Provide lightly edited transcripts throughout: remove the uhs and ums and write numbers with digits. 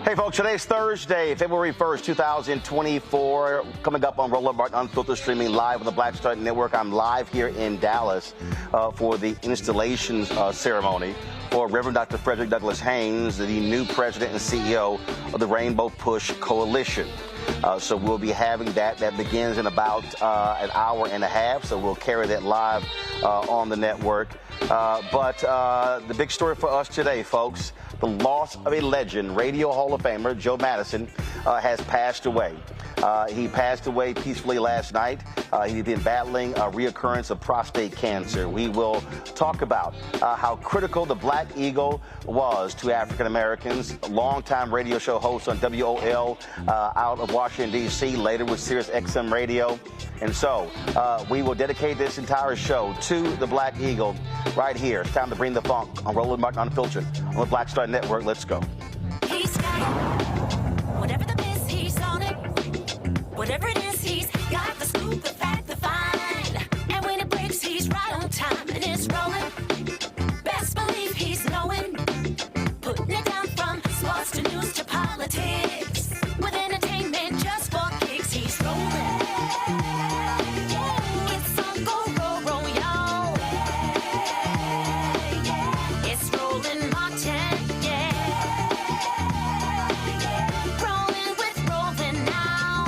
Hey, folks, today's Thursday, February 1st, 2024. Coming up on Roland Martin Unfiltered, streaming live on the Black Star Network. I'm live here in Dallas for the installation ceremony for Reverend Dr. Frederick Douglass Haynes, the new president and CEO of the Rainbow Push Coalition. So we'll be having that. That begins in about an hour and a half, so we'll carry that live on the network. But the big story for us today, folks, the loss of a legend, Radio Hall of Famer Joe Madison, has passed away. He passed away peacefully last night. He'd been battling a reoccurrence of prostate cancer. We will talk about how critical the Black Eagle was to African Americans. Longtime radio show host on WOL out of Washington, D.C., later with Sirius XM Radio. And so we will dedicate this entire show to the Black Eagle right here. It's time to bring the funk on Roland Martin Unfiltered on the Black Star Network. Let's go. He's got it. Whatever the miss, he's on it. Whatever it is, he's got the scoop, the fact, the find. And when it breaks, he's right on time and it's rolling. Best believe he's knowing. Putting it down from sports to news to politics. With entertainment just for kicks, he's rolling. It's on go, roll, roll, y'all. It's Roland Martin, rolling with Roland now.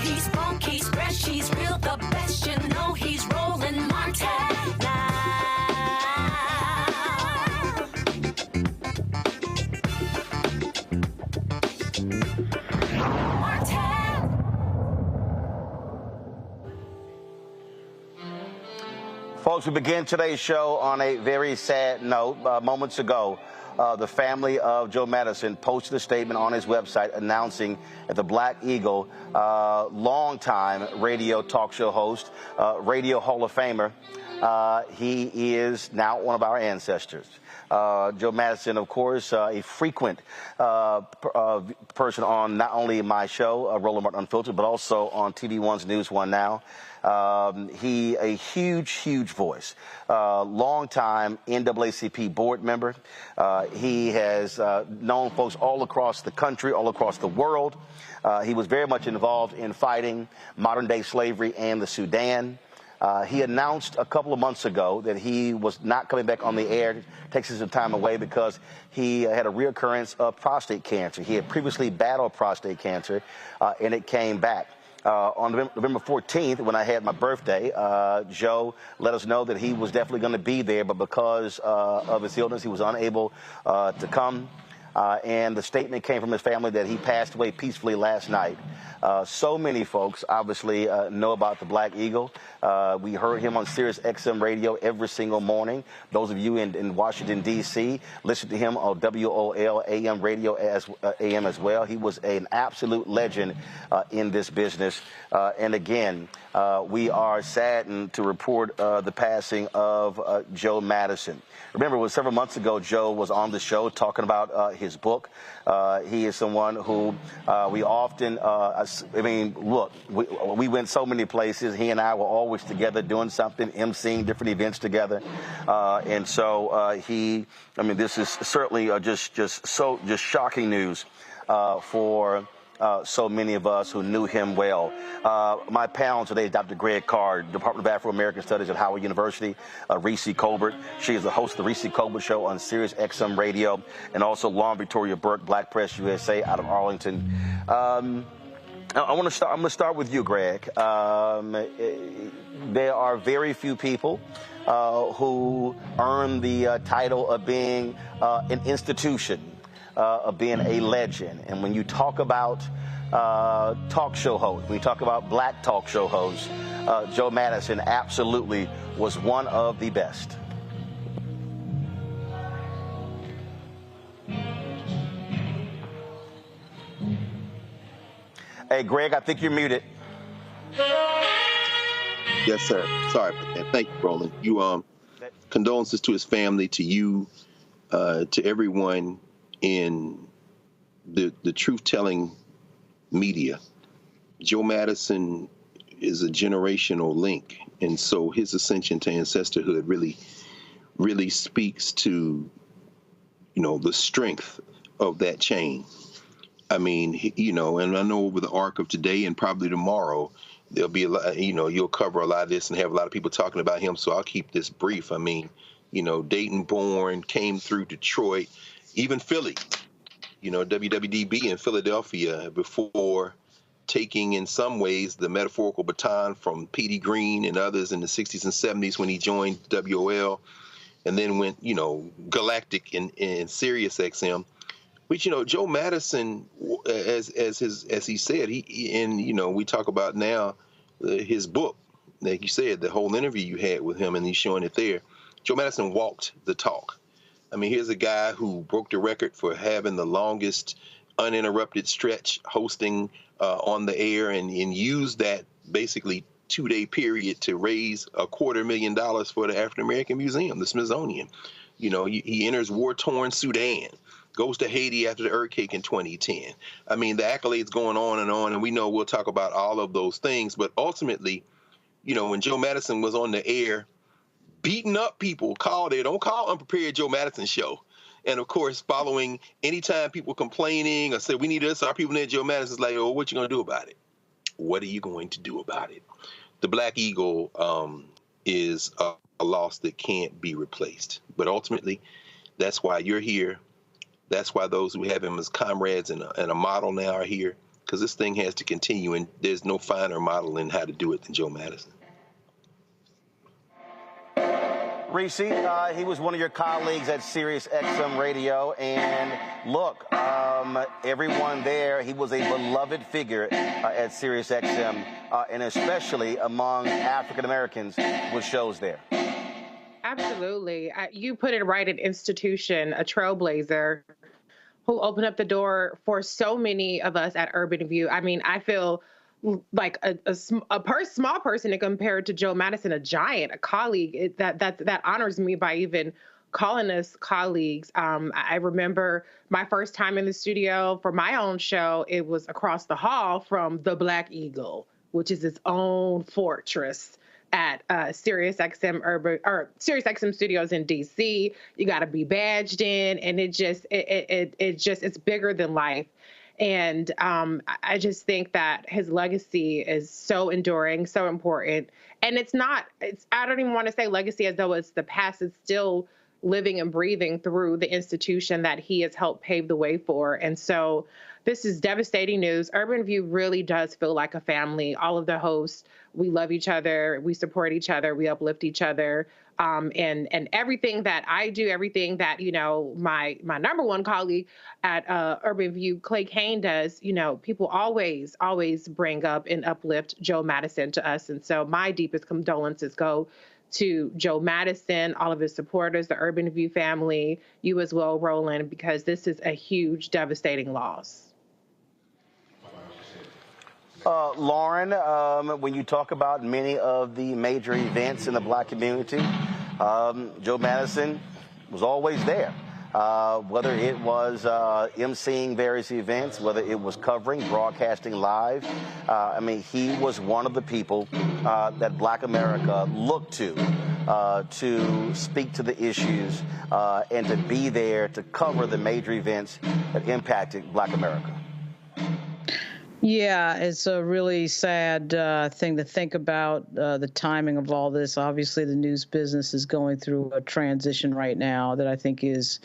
He's funky, he's fresh, he's real, the best, you know he's Roland Martin now. Folks, we begin today's show on a very sad note. Moments ago, the family of Joe Madison posted a statement on his website announcing that the Black Eagle, longtime radio talk show host, Radio Hall of Famer, he is now one of our ancestors. Joe Madison, of course, a frequent person on not only my show, Roland Martin Unfiltered, but also on TV One's News One Now. He a huge voice, longtime NAACP board member. He has known folks all across the country, all across the world. He was very much involved in fighting modern-day slavery and the Sudan. He announced a couple of months ago that he was not coming back on the air, takes some time away because he had a reoccurrence of prostate cancer. He had previously battled prostate cancer, and it came back. On November 14th, when I had my birthday, Joe let us know that he was definitely going to be there, but because of his illness, he was unable to come. And the statement came from his family that he passed away peacefully last night. So many folks obviously know about the Black Eagle. We heard him on Sirius XM radio every single morning. Those of you in Washington, D.C., listen to him on WOL AM radio AM as well. He was an absolute legend in this business. And again, we are saddened to report the passing of Joe Madison. Remember, it was several months ago, Joe was on the show talking about his book. He is someone who we often, look, we went so many places. He and I were always together doing something, emceeing different events together. And so this is certainly just shocking news for so many of us who knew him well. My panel today is Dr. Greg Carr, Department of Afro-American Studies at Howard University, Reese Colbert. She is the host of the Reese Colbert Show on Sirius XM Radio, and also Lauren Victoria Burke, Black Press USA out of Arlington. I'm going to start with you, Greg. There are very few people who earn the title of being an institution, of being a legend. And when you talk about talk show hosts, when you talk about black talk show hosts, Joe Madison absolutely was one of the best. Hey, Greg, I think you're muted. Yes, sir. Sorry about that. Thank you, Roland. You condolences to his family, to you, to everyone in the truth-telling media. Joe Madison is a generational link, and so his ascension to ancestorhood really speaks to, the strength of that chain. I mean, and I know over the arc of today and probably tomorrow, there'll be a lot, you'll cover a lot of this and have a lot of people talking about him, so I'll keep this brief. I mean, Dayton born, came through Detroit, even Philly, WWDB in Philadelphia, before taking, in some ways, the metaphorical baton from P.D. Green and others in the 60s and 70s when he joined WOL, and then went, galactic in Sirius XM. Which, Joe Madison, as he said, we talk about now his book, like you said, the whole interview you had with him, and he's showing it there. Joe Madison walked the talk. I mean, here's a guy who broke the record for having the longest uninterrupted stretch hosting on the air, and used that basically 2-day period to raise $250,000 for the African American Museum, the Smithsonian. He enters war-torn Sudan, goes to Haiti after the earthquake in 2010. I mean, the accolades going on, and we know we'll talk about all of those things. But ultimately, when Joe Madison was on the air, beating up people, don't call Unprepared Joe Madison show. And of course, following anytime people complaining or say, we need us, our people need Joe Madison's like, oh, what you going to do about it? What are you going to do about it? The Black Eagle is a loss that can't be replaced. But ultimately, that's why you're here. That's why those who have him as comrades and a model now are here, because this thing has to continue, and there's no finer model in how to do it than Joe Madison. Reese, he was one of your colleagues at Sirius XM Radio, and look, everyone there, he was a beloved figure at Sirius XM, and especially among African Americans with shows there. Absolutely. You put it right, an institution, a trailblazer who opened up the door for so many of us at Urban View. I mean, I feel like a small person compared to Joe Madison, a giant, a colleague. That honors me by even calling us colleagues. I remember my first time in the studio for my own show, it was across the hall from the Black Eagle, which is its own fortress at SiriusXM Studios in DC. You got to be badged in, and it's bigger than life. And I just think that his legacy is so enduring, so important. And I don't even want to say legacy as though it's the past. It's still living and breathing through the institution that he has helped pave the way for. And so this is devastating news. Urban View really does feel like a family. All of the hosts, we love each other, we support each other, we uplift each other. And everything that I do, everything that, my number one colleague at Urban View, Haynes, does, people always bring up and uplift Joe Madison to us. And so my deepest condolences go to Joe Madison, all of his supporters, the Urban View family, you as well, Roland, because this is a huge, devastating loss. Lauren, when you talk about many of the major events in the Black community, Joe Madison was always there. Whether it was emceeing various events, whether it was covering, broadcasting live. He was one of the people that Black America looked to speak to the issues and to be there to cover the major events that impacted Black America. Yeah, it's a really sad thing to think about, the timing of all this. Obviously, the news business is going through a transition right now that I think is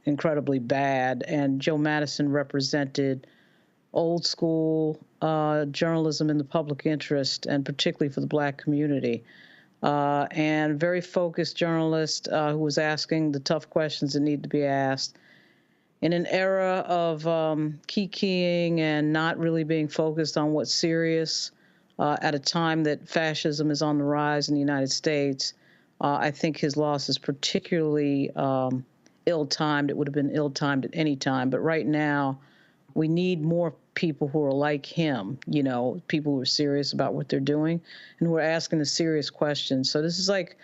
incredibly bad. And Joe Madison represented old school journalism in the public interest, and particularly for the Black community. And very focused journalist who was asking the tough questions that need to be asked. In an era of kikiing and not really being focused on what's serious, at a time that fascism is on the rise in the United States, I think his loss is particularly ill-timed. It would have been ill-timed at any time. But right now, we need more people who are like him, people who are serious about what they're doing and who are asking the serious questions. So this is like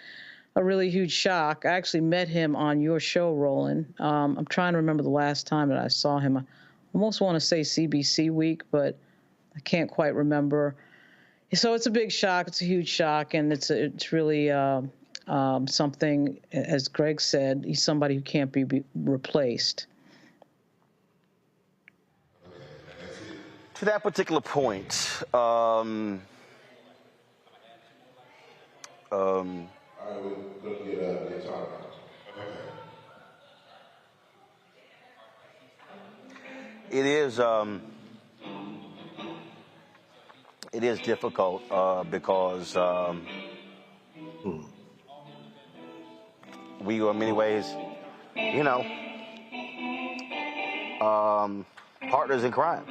a really huge shock. I actually met him on your show, Roland. I'm trying to remember the last time that I saw him. I almost want to say CBC Week, but I can't quite remember. So it's a big shock. It's a huge shock, and it's really something, as Greg said, he's somebody who can't be replaced. To that particular point, it is difficult because we are in many ways, partners in crime.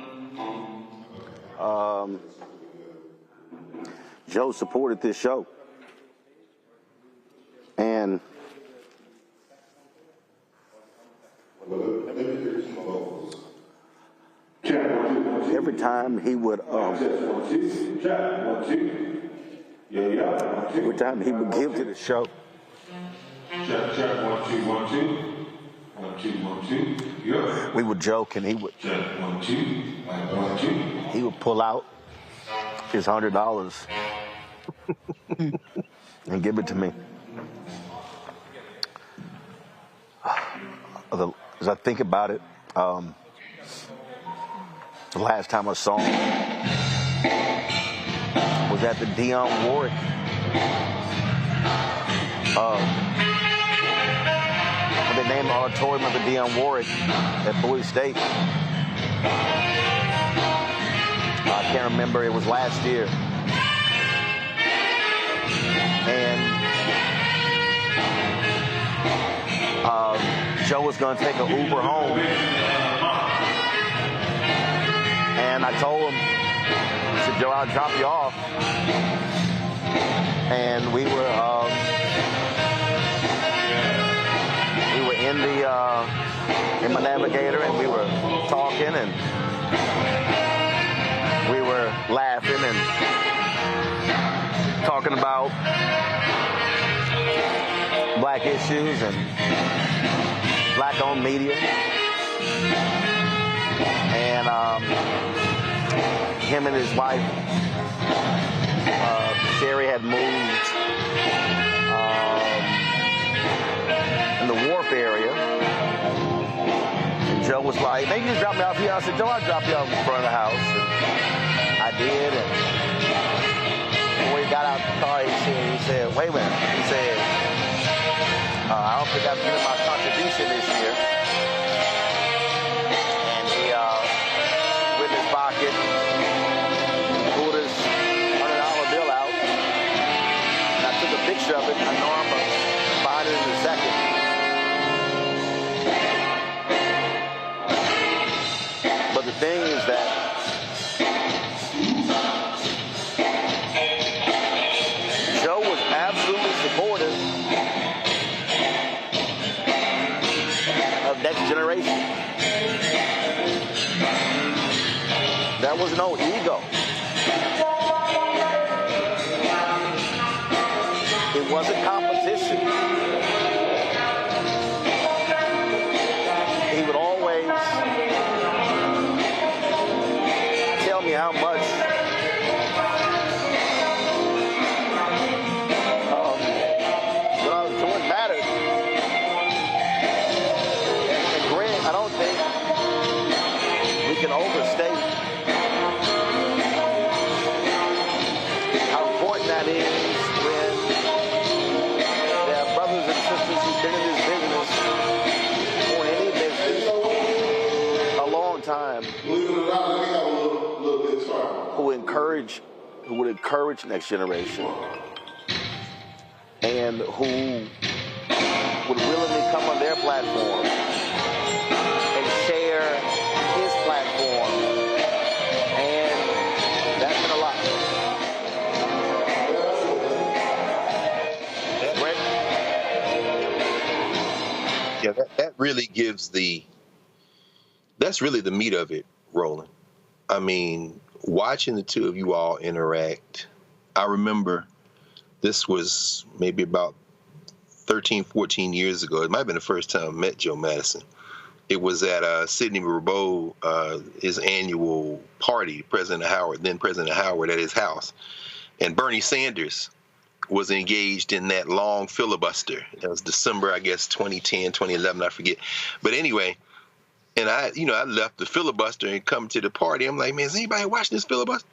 Joe supported this show. And every time he would give to the show, we would joke, and he would pull out his $100 and give it to me. As I think about it, the last time I saw him was at the Dionne Warwick they named the auditorium of the Dionne Warwick at Bowie State. I can't remember, it was last year. And Joe was going to take an Uber home. And I told him, I said, Joe, I'll drop you off. And we were in my Navigator, and we were talking, and we were laughing and talking about black issues and black-owned media. And him and his wife, Sherry, had moved in the Wharf area. And Joe was like, maybe you drop me off here. I said, Joe, I'll drop you off in front of the house. And I did. And before he got out the car, he said, wait a minute. He said, I don't think I've given my contribution this year. And he went in his pocket, pulled his $100 bill out, and I took a picture of it. I know I'm going to find it in a second. But the thing is that Joe was absolutely supportive of Next Generation. There was no ego. It wasn't competition. He would always tell me how much what I was doing mattered. And Greg, I don't think we can overstate how important that is when there are brothers and sisters who've been in this business or any business a long time who would encourage Next Generation and who would willingly come on their platform and share his platform, and that meant a lot. Yeah, that really gives that's really the meat of it, Roland. I mean, watching the two of you all interact, I remember this was maybe about 13, 14 years ago. It might have been the first time I met Joe Madison. It was at Sidney Rabeau, his annual party, then President Howard, at his house. And Bernie Sanders was engaged in that long filibuster. That was December, I guess, 2010, 2011, I forget. But anyway, and I left the filibuster and come to the party. I'm like, man, is anybody watching this filibuster?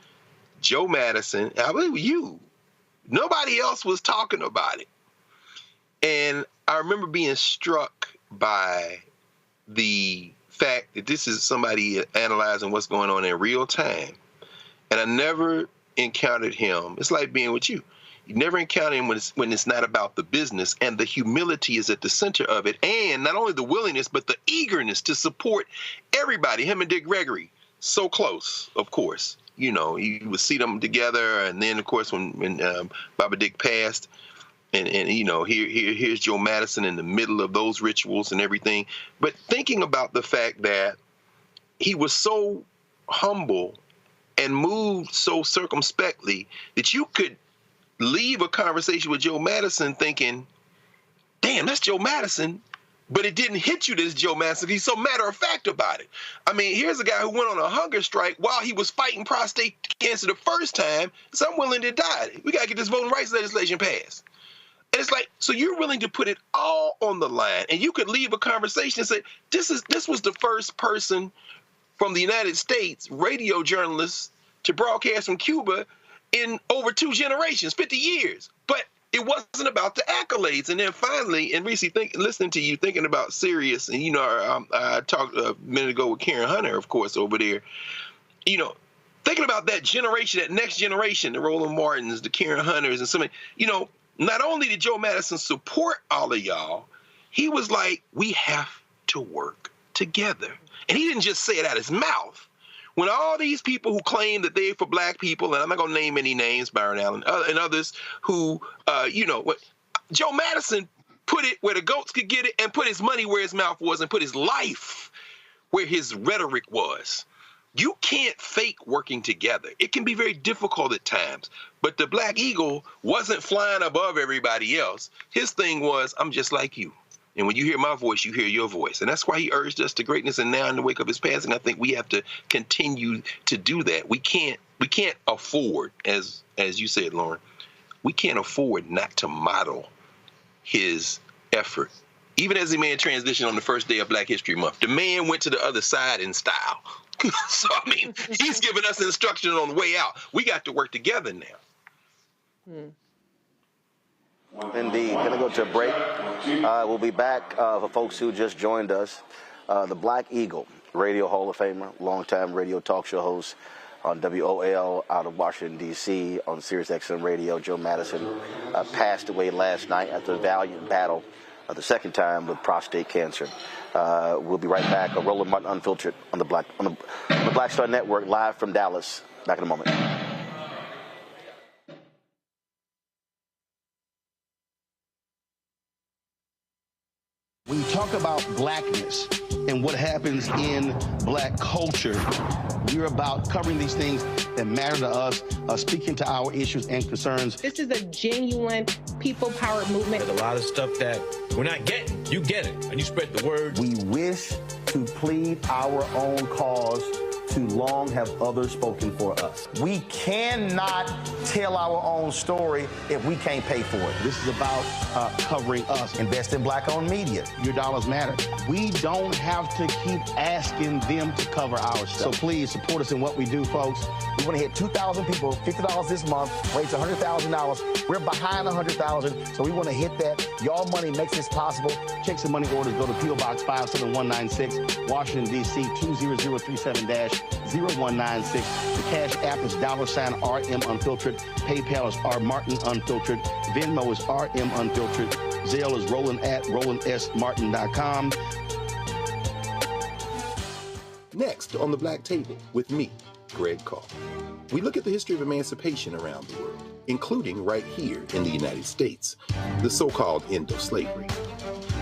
Joe Madison, I believe you. Nobody else was talking about it. And I remember being struck by the fact that this is somebody analyzing what's going on in real time. And I never encountered him. It's like being with you. You never encounter him when it's not about the business, and the humility is at the center of it. And not only the willingness, but the eagerness to support everybody. Him and Dick Gregory, so close, of course. You know, you would see them together. And then, of course, when Baba Dick passed, and you know, here's Joe Madison in the middle of those rituals and everything. But thinking about the fact that he was so humble and moved so circumspectly that you could leave a conversation with Joe Madison thinking, damn, that's Joe Madison, but it didn't hit you that it's Joe Madison. He's so matter of fact about it. I mean, here's a guy who went on a hunger strike while he was fighting prostate cancer the first time, so I'm willing to die. We got to get this voting rights legislation passed. And it's like, so you're willing to put it all on the line, and you could leave a conversation and say, this was the first person from the United States, radio journalist, to broadcast from Cuba in over 2 generations, 50 years. But it wasn't about the accolades. And then finally, and Reese, listening to you, thinking about Sirius, and, you know, I talked a minute ago with Karen Hunter, of course, over there, you know, thinking about that generation, that next generation, the Roland Martins, the Karen Hunters, and so many, you know, not only did Joe Madison support all of y'all, he was like, we have to work together. And he didn't just say it out of his mouth. When all these people who claim that they're for black people, and I'm not going to name any names, Byron Allen, and others who, you know, what Joe Madison put it where the goats could get it and put his money where his mouth was and put his life where his rhetoric was. You can't fake working together. It can be very difficult at times. But the Black Eagle wasn't flying above everybody else. His thing was, I'm just like you. And when you hear my voice, you hear your voice. And that's why he urged us to greatness. And now in the wake of his passing, I think we have to continue to do that. We can't afford, as you said, Lauren, we can't afford not to model his effort. Even as he made a transition on the first day of Black History Month, the man went to the other side in style. So, I mean, he's giving us instruction on the way out. We got to work together now. Indeed. Going to go to a break. We'll be back for folks who just joined us. The Black Eagle, Radio Hall of Famer, longtime radio talk show host on WOL out of Washington, D.C., on Sirius XM Radio. Joe Madison passed away last night after a valiant battle the second time with prostate cancer. We'll be right back. Roland Martin Unfiltered on the Black Star Network, live from Dallas. Back in a moment. When you talk about blackness and what happens in Black culture, we're about covering these things that matter to us, speaking to our issues and concerns. This is a genuine people-powered movement. There's a lot of stuff that we're not getting. You get it, and you spread the word. We wish to plead our own cause. Too long have others spoken for us. We cannot tell our own story if we can't pay for it. This is about covering us. Invest in Black-owned media. Your dollars matter. We don't have to keep asking them to cover our stuff. So please support us in what we do, folks. We want to hit 2,000 people, $50 this month, raise $100,000. We're behind $100,000, so we want to hit that. Y'all money makes this possible. Checks and money orders go to P.O. Box 57196, Washington, D.C. 20037-0196. The Cash App is $RM Unfiltered. PayPal is R Martin Unfiltered. Venmo is RM Unfiltered. Zelle is Roland at RolandSMartin.com. Next on the Black Table with me, Greg Carr. We look at the history of emancipation around the world, including right here in the United States, the so-called end of slavery.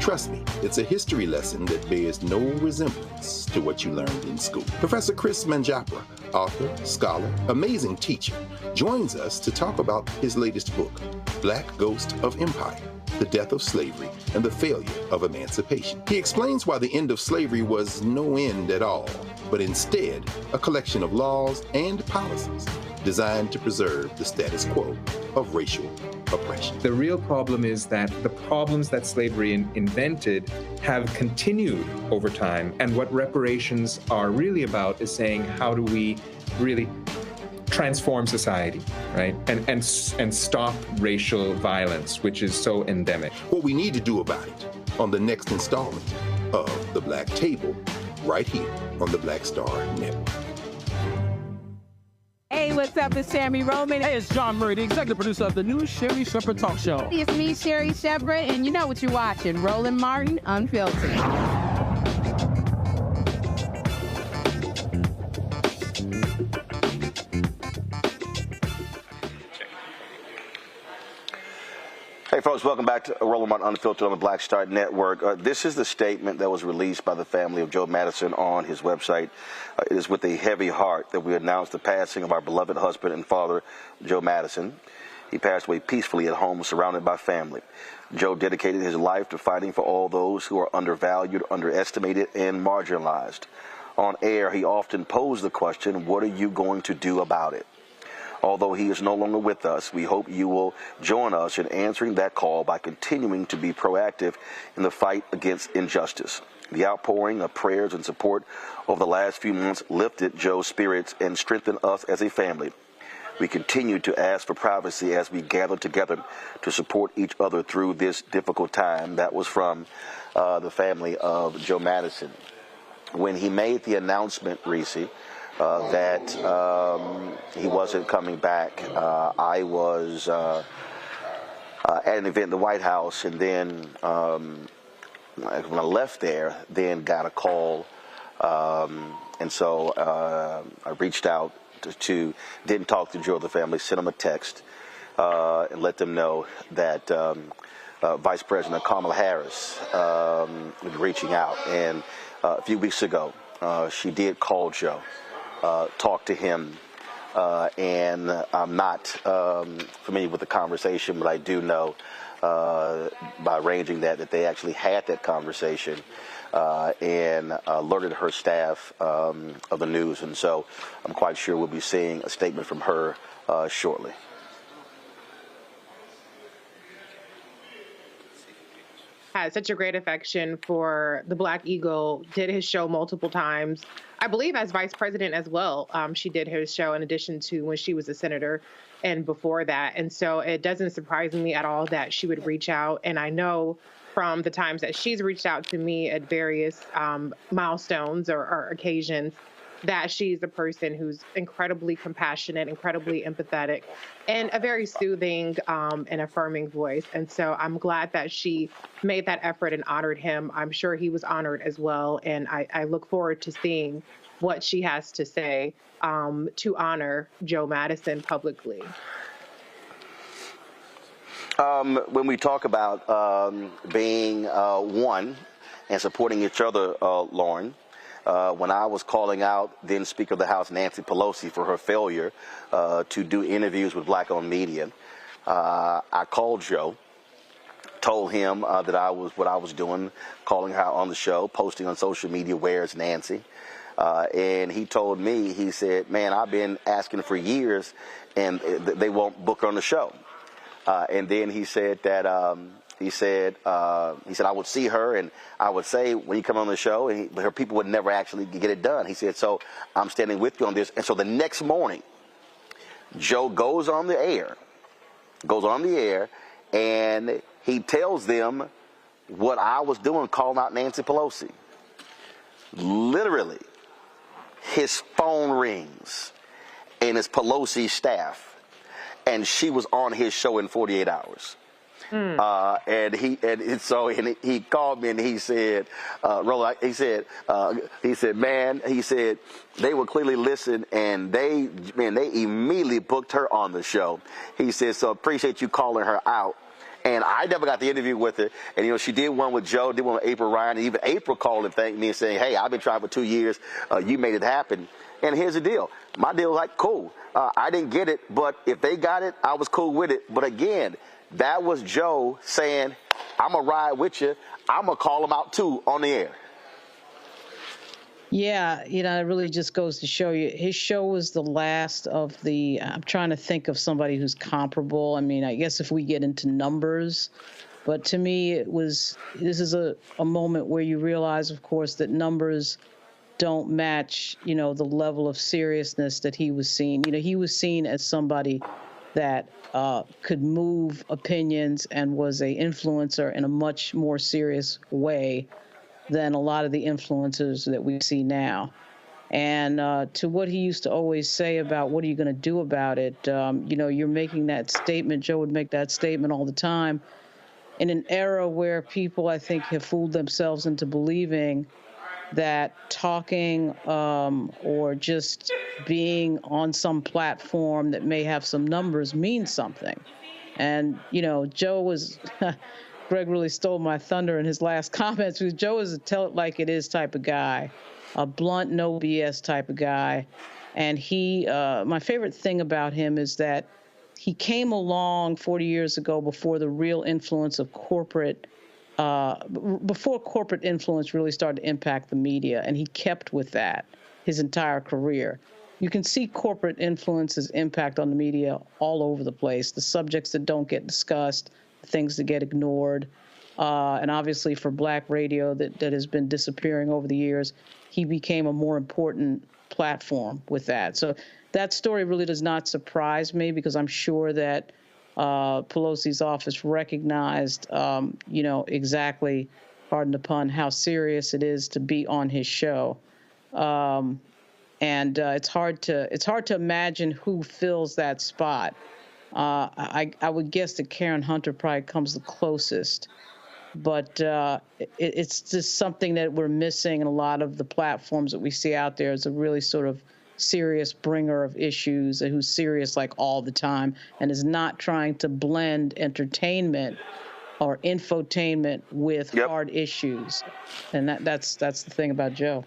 Trust me, it's a history lesson that bears no resemblance to what you learned in school. Professor Chris Manjapra, author, scholar, amazing teacher, joins us to talk about his latest book, Black Ghost of Empire, The Death of Slavery and the Failure of Emancipation. He explains why the end of slavery was no end at all, but instead a collection of laws and policies designed to preserve the status quo of racial oppression. The real problem is that the problems that slavery invented have continued over time. And what reparations are really about is saying, how do we really transform society, right? And stop racial violence, which is so endemic. What we need to do about it on the next installment of The Black Table, right here on the Black Star Network. Hey, what's up? It's Sammy Roman. Hey, it's John Murray, the executive producer of the new Sherry Shepherd Talk Show. It's me, Sherry Shepherd, and you know what you're watching, Roland Martin Unfiltered. Hey, folks, welcome back to Roland Martin Unfiltered on the Black Star Network. This is the statement that was released by the family of Joe Madison on his website. It is with a heavy heart that we announce the passing of our beloved husband and father, Joe Madison. He passed away peacefully at home, surrounded by family. Joe dedicated his life to fighting for all those who are undervalued, underestimated, and marginalized. On air, he often posed the question, what are you going to do about it? Although he is no longer with us, we hope you will join us in answering that call by continuing to be proactive in the fight against injustice. The outpouring of prayers and support over the last few months lifted Joe's spirits and strengthened us as a family. We continue to ask for privacy as we gather together to support each other through this difficult time. That was from the family of Joe Madison. When he made the announcement, Reese, that he wasn't coming back, I was at an event in the White House, and then when I left there, then got a call, and so I reached out to didn't talk to Joe, the family, sent him a text and let them know that Vice President Kamala Harris was reaching out, and a few weeks ago she did call Joe talk to him. And I'm not familiar with the conversation, but I do know by arranging that they actually had that conversation and alerted her staff of the news. And so I'm quite sure we'll be seeing a statement from her shortly. Had such a great affection for the Black Eagle, did his show multiple times. I believe as vice president as well. She did his show in addition to when she was a senator and before that. And so it doesn't surprise me at all that she would reach out. And I know from the times that she's reached out to me at various milestones or occasions that she's a person who's incredibly compassionate, incredibly empathetic, and a very soothing and affirming voice. And so I'm glad that she made that effort and honored him. I'm sure he was honored as well. And I look forward to seeing what she has to say to honor Joe Madison publicly. When we talk about being one and supporting each other, Lauren, when I was calling out then Speaker of the House Nancy Pelosi for her failure to do interviews with Black-owned media, I called Joe, told him that I was what I was doing, calling her on the show, posting on social media, where's Nancy? And he told me, he said, man, I've been asking for years and they won't book her on the show. And then he said that he said I would see her and I would say when you come on the show, and her people would never actually get it done. He said, so I'm standing with you on this. And so the next morning, Joe goes on the air, and he tells them what I was doing, calling out Nancy Pelosi. Literally, his phone rings and it's Pelosi's staff, and she was on his show in 48 hours. And he called me and he said, Roland, he said, man, he said, they would clearly listen and they immediately booked her on the show. He said, so appreciate you calling her out. And I never got the interview with her. And, she did one with Joe, did one with April Ryan. And even April called and thanked me and saying, hey, I've been trying for 2 years. You made it happen. And here's the deal. My deal was like, cool. I didn't get it, but if they got it, I was cool with it. But again, that was Joe saying, I'm going to ride with you. I'm going to call him out, too, on the air. Yeah, it really just goes to show you, his show was the last of the, I'm trying to think of somebody who's comparable. I mean, I guess if we get into numbers, but to me, this is a moment where you realize, of course, that numbers don't match, the level of seriousness that he was seen. He was seen as somebody that could move opinions and was a influencer in a much more serious way than a lot of the influencers that we see now. And to what he used to always say about what are you going to do about it, you're making that statement. Joe would make that statement all the time in an era where people, I think, have fooled themselves into believing that talking or just being on some platform that may have some numbers means something. And, Joe was, Greg really stole my thunder in his last comments, because Joe is a tell it like it is type of guy, a blunt, no BS type of guy. And my favorite thing about him is that he came along 40 years ago before the real influence of before corporate influence really started to impact the media, and he kept with that his entire career. You can see corporate influence's impact on the media all over the place, the subjects that don't get discussed, the things that get ignored, and obviously for Black radio that has been disappearing over the years, he became a more important platform with that. So that story really does not surprise me, because I'm sure that Pelosi's office recognized, exactly, pardon the pun, how serious it is to be on his show. And it's hard to imagine who fills that spot. I would guess that Karen Hunter probably comes the closest, but it's just something that we're missing in a lot of the platforms that we see out there. Is a really sort of serious bringer of issues, and who's serious like all the time, and is not trying to blend entertainment or infotainment with hard issues. And that's the thing about Joe.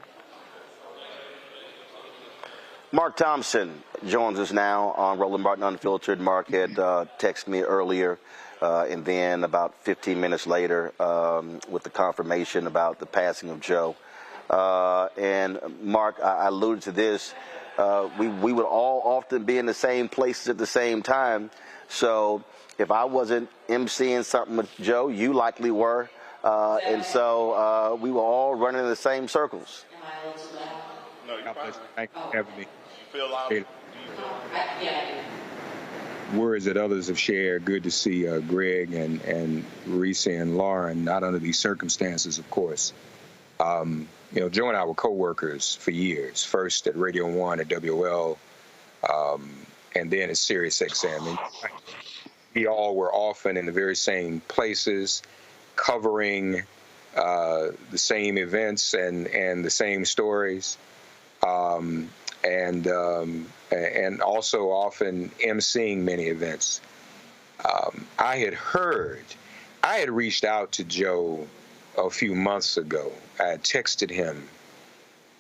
Mark Thompson joins us now on Roland Martin Unfiltered. Mark had texted me earlier, and then about 15 minutes later with the confirmation about the passing of Joe. And Mark, I alluded to this. We would all often be in the same places at the same time. So if I wasn't emceeing something with Joe, you likely were. And so we were all running in the same circles. Thank you for having me. Words that others have shared. Good to see Greg and Reese and Lauren, not under these circumstances, of course. You know, Joe and I were co-workers for years, first at Radio 1 at WL, and then at Sirius XM. And we all were often in the very same places, covering the same events and the same stories. And also often emceeing many events. I had reached out to Joe a few months ago. I had texted him,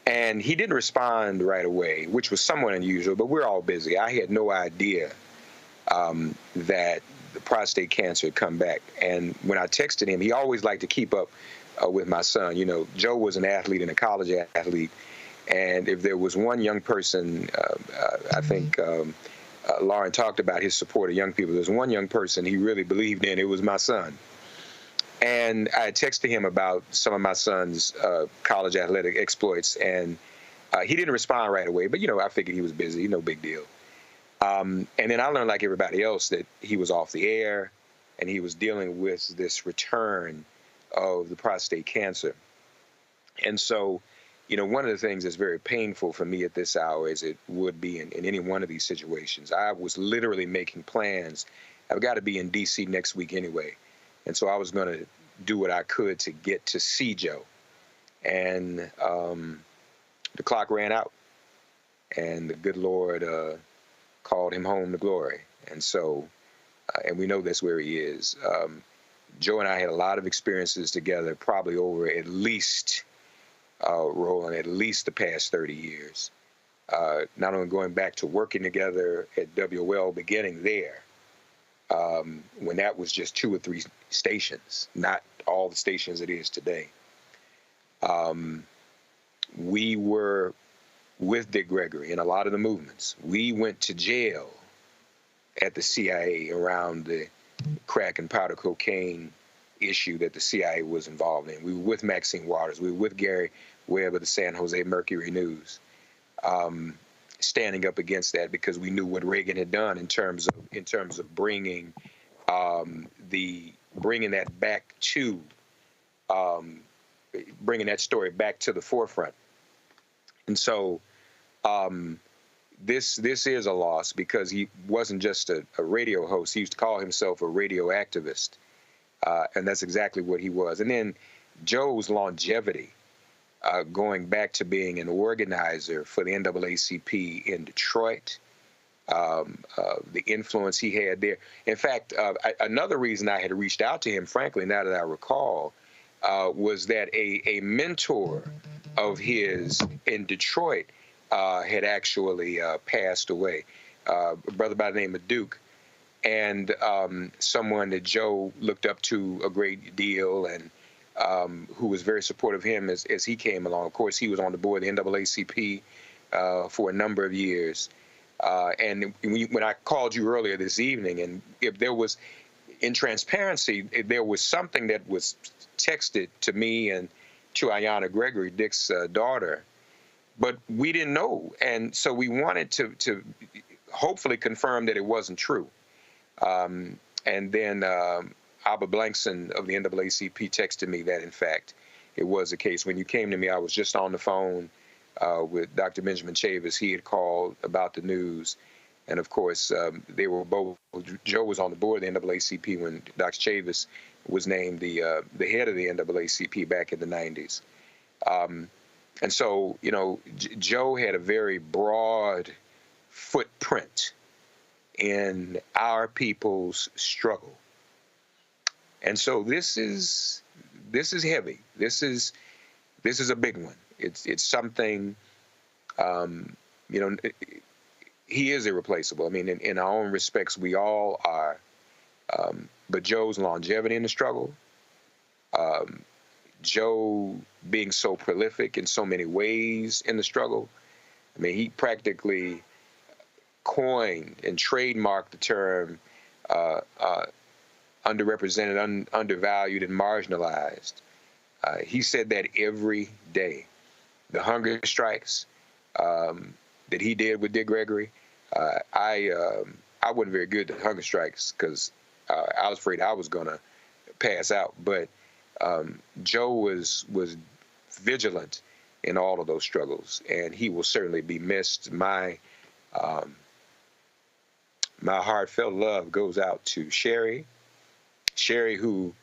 and he didn't respond right away, which was somewhat unusual, but we're all busy. I had no idea that the prostate cancer had come back. And when I texted him, he always liked to keep up with my son. You know, Joe was an athlete and a college athlete. And if there was one young person, I think Lauren talked about his support of young people. There's one young person he really believed in. It was my son. And I texted him about some of my son's college athletic exploits, and he didn't respond right away. But, you know, I figured he was busy. No big deal. And then I learned, like everybody else, that he was off the air, and he was dealing with this return of the prostate cancer. And so, you know, one of the things that's very painful for me at this hour, as it would be in any one of these situations, I was literally making plans. I've got to be in D.C. next week anyway. And so I was going to do what I could to get to see Joe. And the clock ran out, and the good Lord called him home to glory. And so, and we know that's where he is. Joe and I had a lot of experiences together, probably over at least Roland, at least the past 30 years. Not only going back to working together at WL, beginning there, when that was just 2 or 3 stations, not all the stations it is today. We were with Dick Gregory in a lot of the movements. We went to jail at the CIA around the crack and powder cocaine issue that the CIA was involved in. We were with Maxine Waters. We were with Gary Webb of the San Jose Mercury News, standing up against that because we knew what Reagan had done in terms of bringing that back to bringing that story back to the forefront. And so this is a loss, because he wasn't just a radio host. He used to call himself a radio activist. And that's exactly what he was. And then Joe's longevity, going back to being an organizer for the NAACP in Detroit, the influence he had there. In fact, another reason I had reached out to him, frankly, now that I recall, was that a mentor of his in Detroit had actually passed away, a brother by the name of Duke. And someone that Joe looked up to a great deal, and who was very supportive of him as he came along. Of course, he was on the board of the NAACP for a number of years. And when I called you earlier this evening, and if there was, in transparency, if there was something that was texted to me and to Ayanna Gregory, Dick's daughter, but we didn't know. And so we wanted to hopefully confirm that it wasn't true. And then Alba Blankson of the NAACP texted me that, in fact, it was the case. When you came to me, I was just on the phone with Dr. Benjamin Chavis. He had called about the news. And, of course, they were both. Joe was on the board of the NAACP when Dr. Chavis was named the head of the NAACP back in the 90s. And so, you know, Joe had a very broad footprint in our people's struggle. And so this is heavy. This is a big one. It's something you know, he is irreplaceable. I mean, in our own respects, we all are. But Joe's longevity in the struggle, Joe being so prolific in so many ways in the struggle. I mean, he practically coined and trademarked the term underrepresented, undervalued, and marginalized. He said that every day. The hunger strikes that he did with Dick Gregory, I wasn't very good at hunger strikes because I was afraid I was going to pass out. But Joe was vigilant in all of those struggles, and he will certainly be missed. My heartfelt love goes out to Sherry, who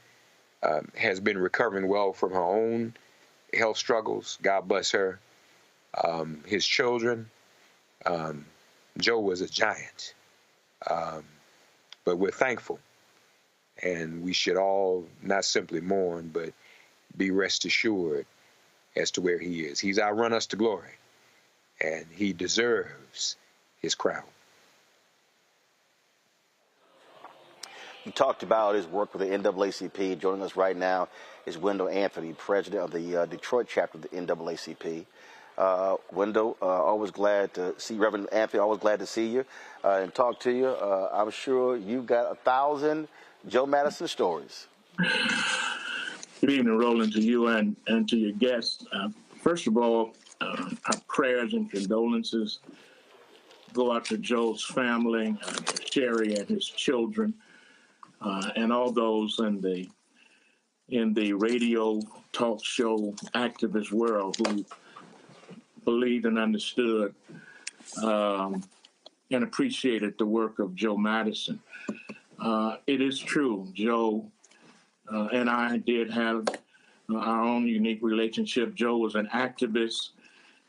has been recovering well from her own health struggles. God bless her. His children. Joe was a giant, but we're thankful, and we should all not simply mourn, but be rest assured as to where he is. He's outrun us to glory, and he deserves his crown. He talked about his work with the NAACP. Joining us right now is Wendell Anthony, president of the Detroit chapter of the NAACP. Wendell, always glad to see Reverend Anthony. Always glad to see you and talk to you. I'm sure you've got 1,000 Joe Madison stories. Good evening, Roland, to you and to your guests. First of all, our prayers and condolences go out to Joe's family, Sherry and his children, and all those in the radio talk show activist world who believed and understood and appreciated the work of Joe Madison. It is true, Joe and I did have our own unique relationship. Joe was an activist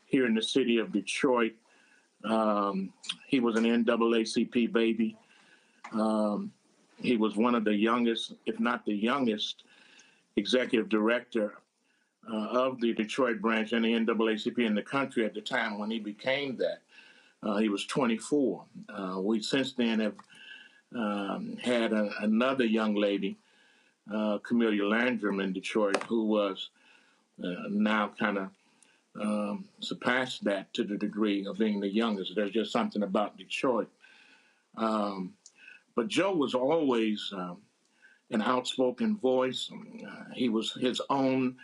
here in the city of Detroit. He was an NAACP baby. He was one of the youngest, if not the youngest, executive director of the Detroit branch and the NAACP in the country at the time when he became that. He was 24. We since then have had another young lady, Camellia Landrum in Detroit, who was now kind of surpassed that to the degree of being the youngest. There's just something about Detroit. But Joe was always an outspoken voice. He was his own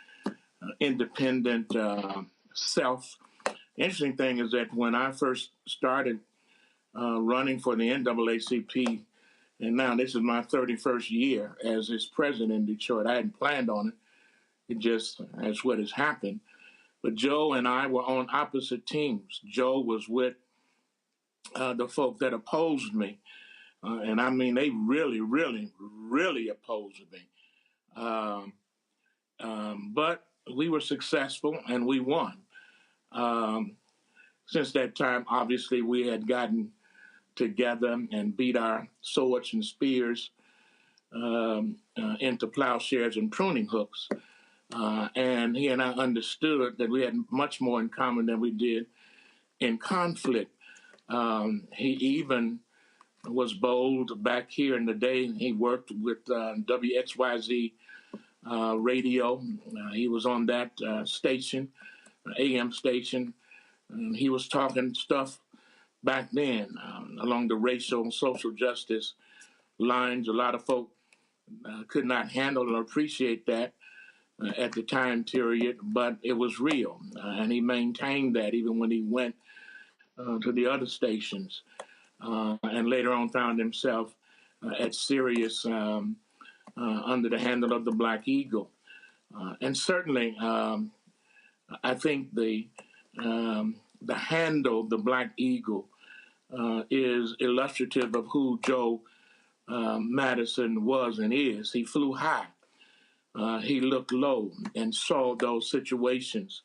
independent self. Interesting thing is that when I first started running for the NAACP, and now this is my 31st year as its president in Detroit, I hadn't planned on it. It just, that's what has happened. But Joe and I were on opposite teams. Joe was with the folk that opposed me. And I mean, they really, really, really opposed me. But we were successful and we won. Since that time, obviously, we had gotten together and beat our swords and spears into plowshares and pruning hooks. And he and I understood that we had much more in common than we did in conflict. He even was bold back here in the day. He worked with WXYZ radio. He was on that station, AM station. He was talking stuff back then along the racial and social justice lines. A lot of folk could not handle or appreciate that at the time period, but it was real. And he maintained that even when he went to the other stations. And later on found himself at Sirius under the handle of the Black Eagle. And certainly, I think the handle, the Black Eagle, is illustrative of who Joe Madison was and is. He flew high. He looked low and saw those situations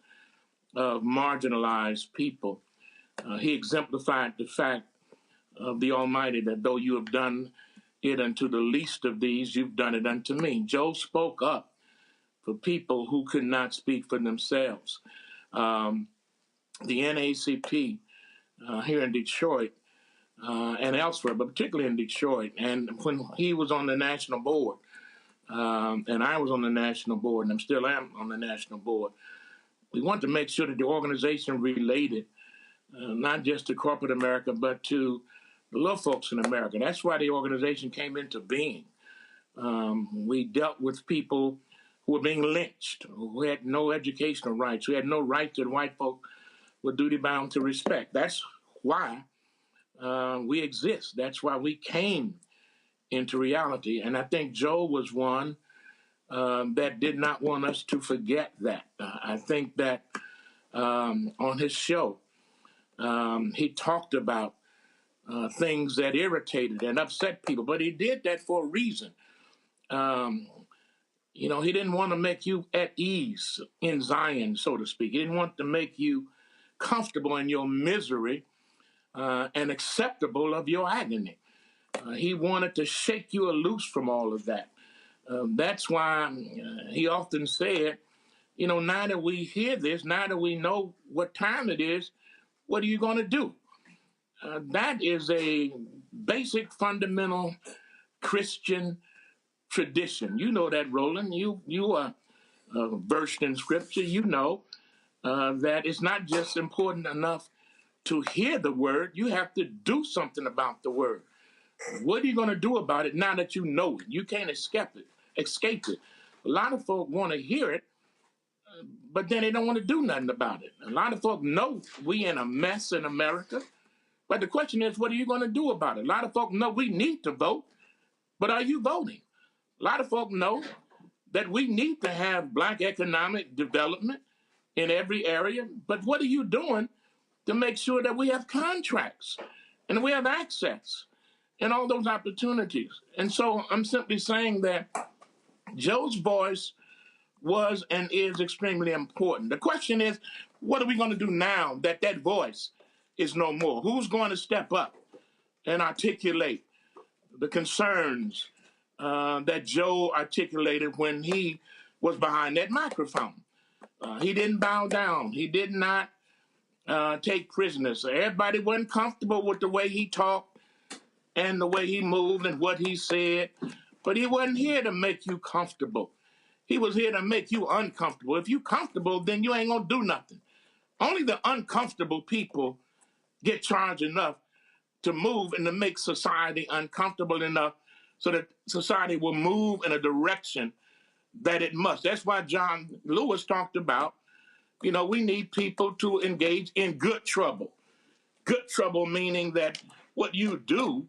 of marginalized people. He exemplified the fact of the Almighty that though you have done it unto the least of these, you've done it unto me. Joe spoke up for people who could not speak for themselves. The NAACP here in Detroit and elsewhere, but particularly in Detroit. And when he was on the national board, and I was on the national board, and I still am on the national board, we want to make sure that the organization related not just to corporate America, but to the little folks in America. That's why the organization came into being. We dealt with people who were being lynched, who had no educational rights, who had no rights that white folk were duty bound to respect. That's why we exist. That's why we came into reality. And I think Joe was one that did not want us to forget that. I think that on his show, he talked about things that irritated and upset people, but he did that for a reason. He didn't want to make you at ease in Zion, so to speak. He didn't want to make you comfortable in your misery and acceptable of your agony. He wanted to shake you loose from all of that. That's why he often said, now that we hear this, now that we know what time it is, what are you going to do? That is a basic, fundamental Christian tradition. You know that, Roland. You are versed in Scripture. You know that it's not just important enough to hear the word. You have to do something about the word. What are you going to do about it now that you know it? You can't escape it. A lot of folk want to hear it, but then they don't want to do nothing about it. A lot of folk know we in a mess in America, but the question is, what are you going to do about it? A lot of folk know we need to vote, but are you voting? A lot of folk know that we need to have Black economic development in every area, but what are you doing to make sure that we have contracts and we have access and all those opportunities? And so I'm simply saying that Joe's voice was and is extremely important. The question is, what are we going to do now that that voice is no more? Who's going to step up and articulate the concerns that Joe articulated when he was behind that microphone? He didn't bow down. He did not take prisoners. Everybody wasn't comfortable with the way he talked and the way he moved and what he said, but he wasn't here to make you comfortable. He was here to make you uncomfortable. If you're comfortable, then you ain't going to do nothing. Only the uncomfortable people get charged enough to move and to make society uncomfortable enough so that society will move in a direction that it must. That's why John Lewis talked about, we need people to engage in good trouble. Good trouble meaning that what you do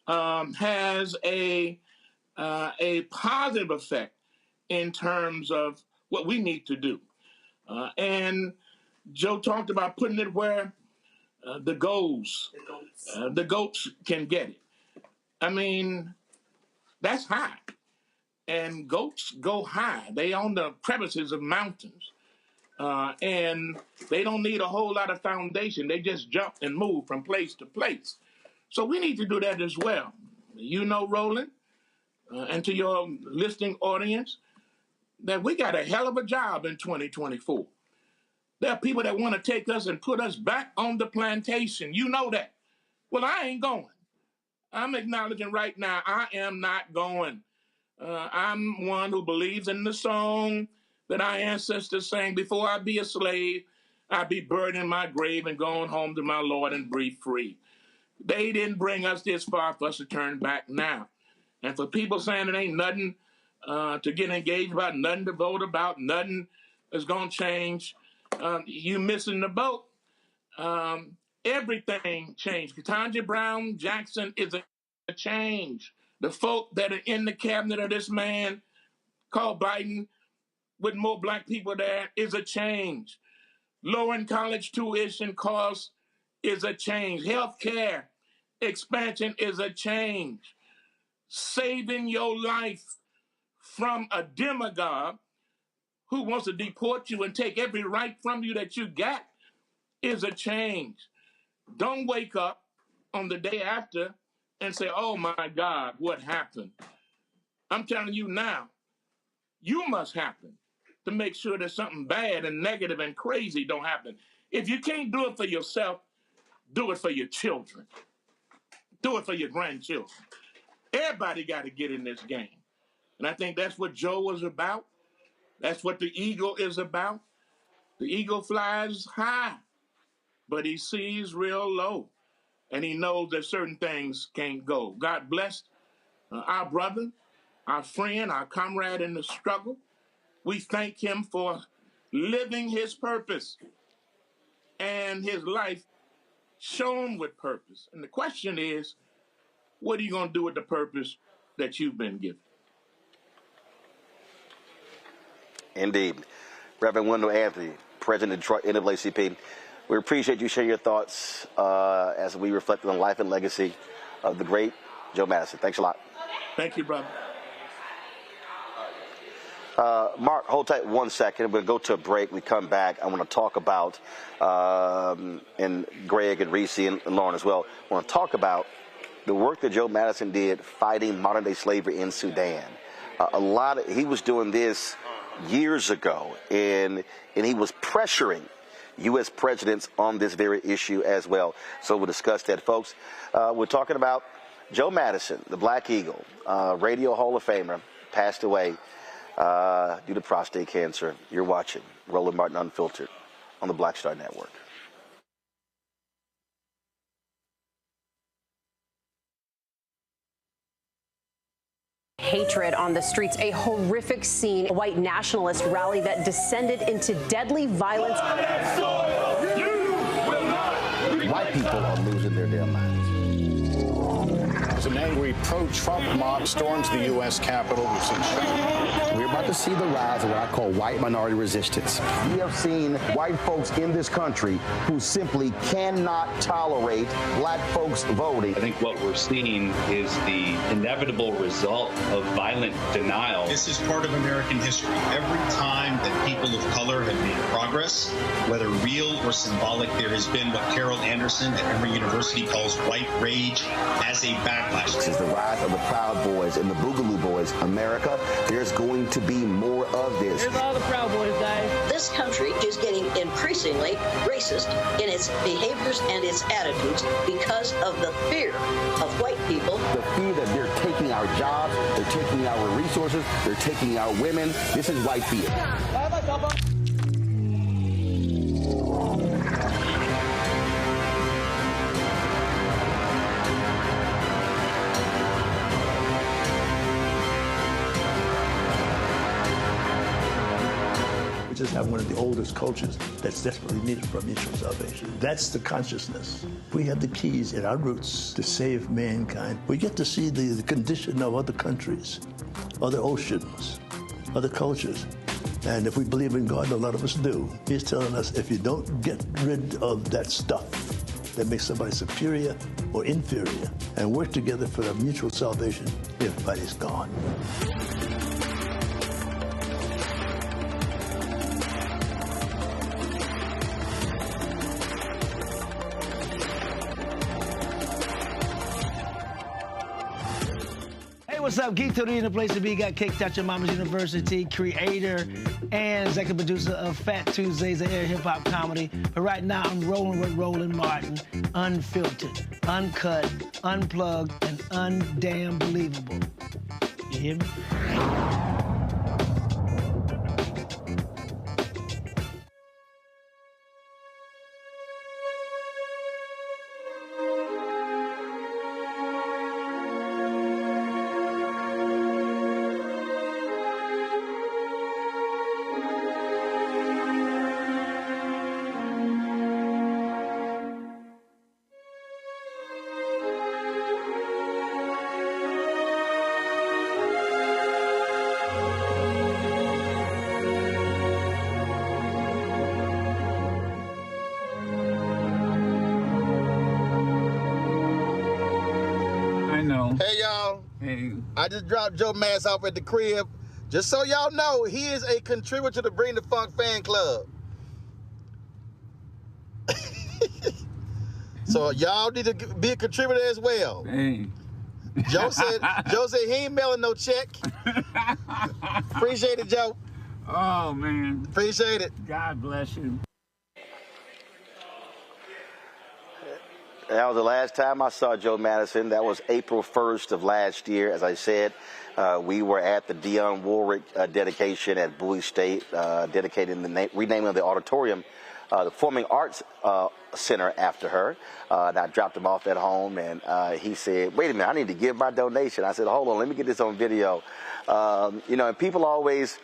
has a positive effect in terms of what we need to do. And Joe talked about putting it where the goats can get it. I mean, that's high. And goats go high. They on the crevices of mountains. And they don't need a whole lot of foundation. They just jump and move from place to place. So we need to do that as well. Roland, and to your listening audience, that we got a hell of a job in 2024. There are people that want to take us and put us back on the plantation. You know that. Well, I ain't going. I'm acknowledging right now, I am not going. I'm one who believes in the song that our ancestors sang, before I be a slave, I be buried in my grave and going home to my Lord and breathe free. They didn't bring us this far for us to turn back now. And for people saying it ain't nothing to get engaged about, nothing to vote about, nothing is going to change, you missing the boat. Everything changed. Ketanji Brown Jackson is a change. The folk that are in the cabinet of this man called Biden, with more Black people there, is a change. Lowering college tuition costs is a change. Healthcare expansion is a change. Saving your life from a demagogue who wants to deport you and take every right from you that you got is a change. Don't wake up on the day after and say, oh my God, what happened? I'm telling you now, you must happen to make sure that something bad and negative and crazy don't happen. If you can't do it for yourself, Do it for your children. Do it for your grandchildren. Everybody got to get in this game. And I think that's what Joe was about. That's what the eagle is about. The eagle flies high, but he sees real low. And he knows that certain things can't go. God bless our brother, our friend, our comrade in the struggle. We thank him for living his purpose and his life shone with purpose. And the question is, what are you going to do with the purpose that you've been given? Indeed. Reverend Wendell Anthony, President of Detroit NAACP, we appreciate you sharing your thoughts as we reflect on the life and legacy of the great Joe Madison. Thanks a lot. Thank you, brother. Mark, hold tight 1 second. We're going to go to a break. We come back. I want to talk about, and Greg and Reese and Lauren as well, I want to talk about the work that Joe Madison did fighting modern-day slavery in Sudan. He was doing this years ago, and he was pressuring U.S. presidents on this very issue as well. So we'll discuss that, folks. We're talking about Joe Madison, the Black Eagle, Radio Hall of Famer, passed away due to prostate cancer. You're watching Roland Martin Unfiltered on the Black Star Network. Hatred on the streets, a horrific scene, a white nationalist rally that descended into deadly violence. White people are losing their damn minds. An angry pro-Trump mob storms the U.S. Capitol. We're about to see the rise of what I call white minority resistance. We have seen white folks in this country who simply cannot tolerate black folks voting. I think what we're seeing is the inevitable result of violent denial. This is part of American history. Every time that people of color have made progress, whether real or symbolic, there has been what Carol Anderson at Emory University calls white rage as a backlash. This is the rise of the Proud Boys and the Boogaloo Boys. America, there's going to be more of this. There's all the Proud Boys, guys. This country is getting increasingly racist in its behaviors and its attitudes because of the fear of white people. The fear that they're taking our jobs, they're taking our resources, they're taking our women. This is white fear. Just have one of the oldest cultures that's desperately needed for mutual salvation. That's the consciousness. We have the keys in our roots to save mankind. We get to see the condition of other countries, other oceans, other cultures. And if we believe in God, a lot of us do, He's telling us if you don't get rid of that stuff that makes somebody superior or inferior and work together for their mutual salvation, everybody's gone. What's up? Geek Tony in the place to be. Got Kicked Out Your Mama's University, creator and executive producer of Fat Tuesdays, an air hip-hop comedy. But right now, I'm rolling with Roland Martin, unfiltered, uncut, unplugged, and undamn believable. You hear me? Hey, y'all. Hey. I just dropped Joe Madison off at the crib. Just so y'all know, he is a contributor to the Bring the Funk fan club. So y'all need to be a contributor as well. Hey. Joe said he ain't mailing no check. Appreciate it, Joe. Oh, man. Appreciate it. God bless you. That was the last time I saw Joe Madison. That was April 1st of last year. As I said, we were at the Dionne Warwick dedication at Bowie State, dedicating the renaming of the auditorium, the Performing Arts Center after her. And I dropped him off at home, and he said, "Wait a minute, I need to give my donation." I said, "Hold on, let me get this on video." And people always,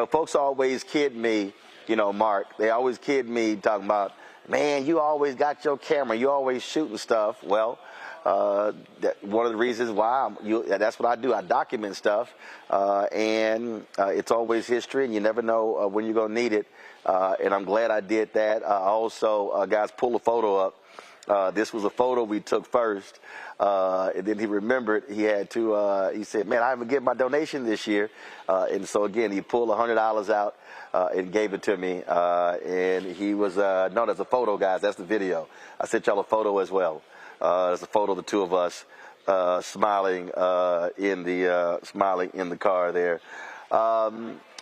folks always kid me, Mark. They always kid me talking about, "Man, you always got your camera. You always shooting stuff." Well, one of the reasons why that's what I do. I document stuff, and it's always history, and you never know when you're going to need it. And I'm glad I did that. Also, guys, pull a photo up. This was a photo we took first, and then he remembered he had to, he said, "Man, I haven't given my donation this year." And so, again, he pulled $100 out and gave it to me. And he was, no, that's a photo, guys. That's the video. I sent y'all a photo as well. There's a photo of the two of us smiling in the car there.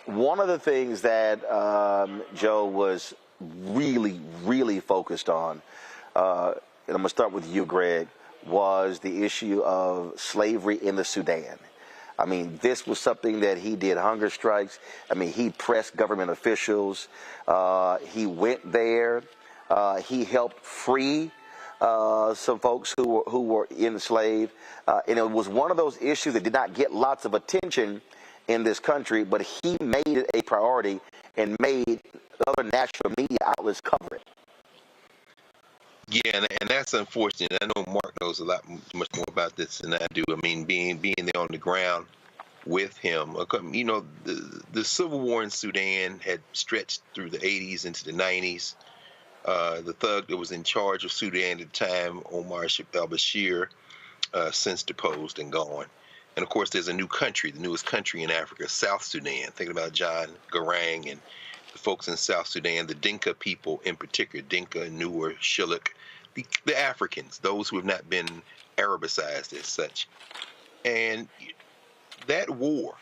One of the things that Joe was really focused on, and I'm going to start with you, Greg, was the issue of slavery in the Sudan. I mean, this was something that he did hunger strikes. I mean, he pressed government officials. He went there. He helped free some folks who were enslaved. And it was one of those issues that did not get lots of attention in this country, but he made it a priority and made other national media outlets cover it. Yeah, and that's unfortunate. I know Mark knows a lot much more about this than I do. I mean, being there on the ground with him, the civil war in Sudan had stretched through the 80s into the 90s. The thug that was in charge of Sudan at the time, Omar al-Bashir, since deposed and gone. And, of course, there's a new country, the newest country in Africa, South Sudan. Thinking about John Garang and the folks in South Sudan, the Dinka people in particular, Dinka, Nuer, Shilluk, the Africans, those who have not been Arabicized as such. And that war,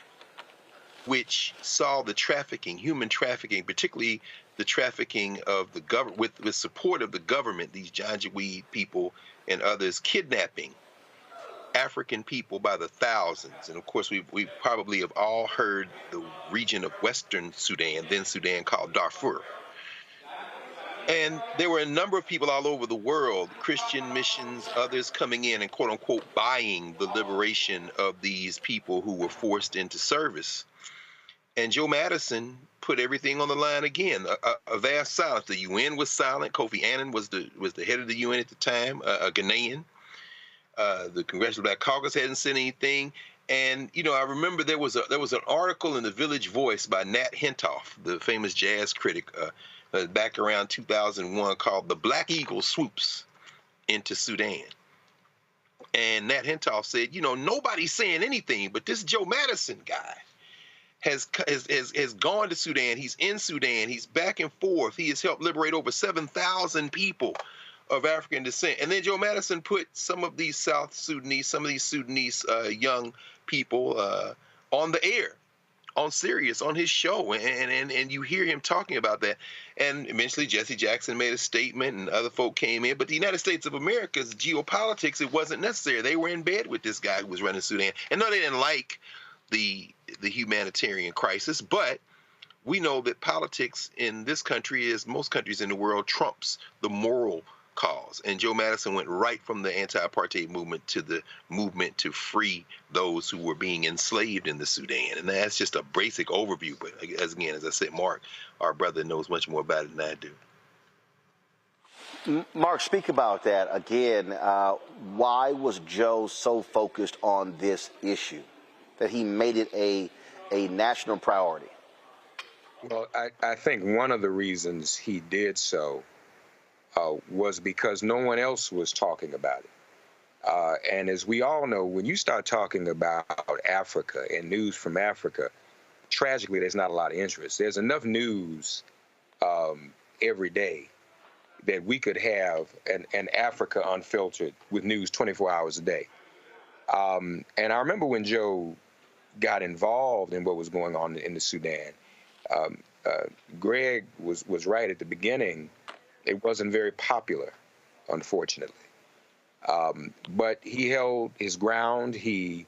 which saw the trafficking, human trafficking, particularly the trafficking of the government, with support of the government, these Janjaweed people and others kidnapping African people by the thousands. And of course, we probably have all heard the region of Western Sudan, then Sudan, called Darfur. And there were a number of people all over the world, Christian missions, others coming in and quote unquote buying the liberation of these people who were forced into service. And Joe Madison put everything on the line again. A vast silence. The UN was silent. Kofi Annan was the head of the UN at the time, a Ghanaian. The Congressional Black Caucus hadn't said anything. And, I remember there was an article in the Village Voice by Nat Hentoff, the famous jazz critic, back around 2001, called "The Black Eagle Swoops into Sudan." And Nat Hentoff said, nobody's saying anything, but this Joe Madison guy has gone to Sudan. He's in Sudan. He's back and forth. He has helped liberate over 7,000 people of African descent. And then Joe Madison put some of these South Sudanese, some of these Sudanese young people on the air, on Sirius, on his show. And you hear him talking about that. And eventually Jesse Jackson made a statement and other folk came in. But the United States of America's geopolitics, it wasn't necessary. They were in bed with this guy who was running Sudan. And no, they didn't like the humanitarian crisis, but we know that politics in this country, as most countries in the world, trumps the moral cause. And Joe Madison went right from the anti-apartheid movement to the movement to free those who were being enslaved in the Sudan. And that's just a basic overview. But as I said, Mark, our brother, knows much more about it than I do. Mark, speak about that again. Why was Joe so focused on this issue that he made it a national priority? Well, I think one of the reasons he did so was because no one else was talking about it. And as we all know, when you start talking about Africa and news from Africa, tragically, there's not a lot of interest. There's enough news every day that we could have an Africa Unfiltered with news 24 hours a day. And I remember when Joe got involved in what was going on in the Sudan, Greg was right at the beginning. It wasn't very popular, unfortunately. But he held his ground. He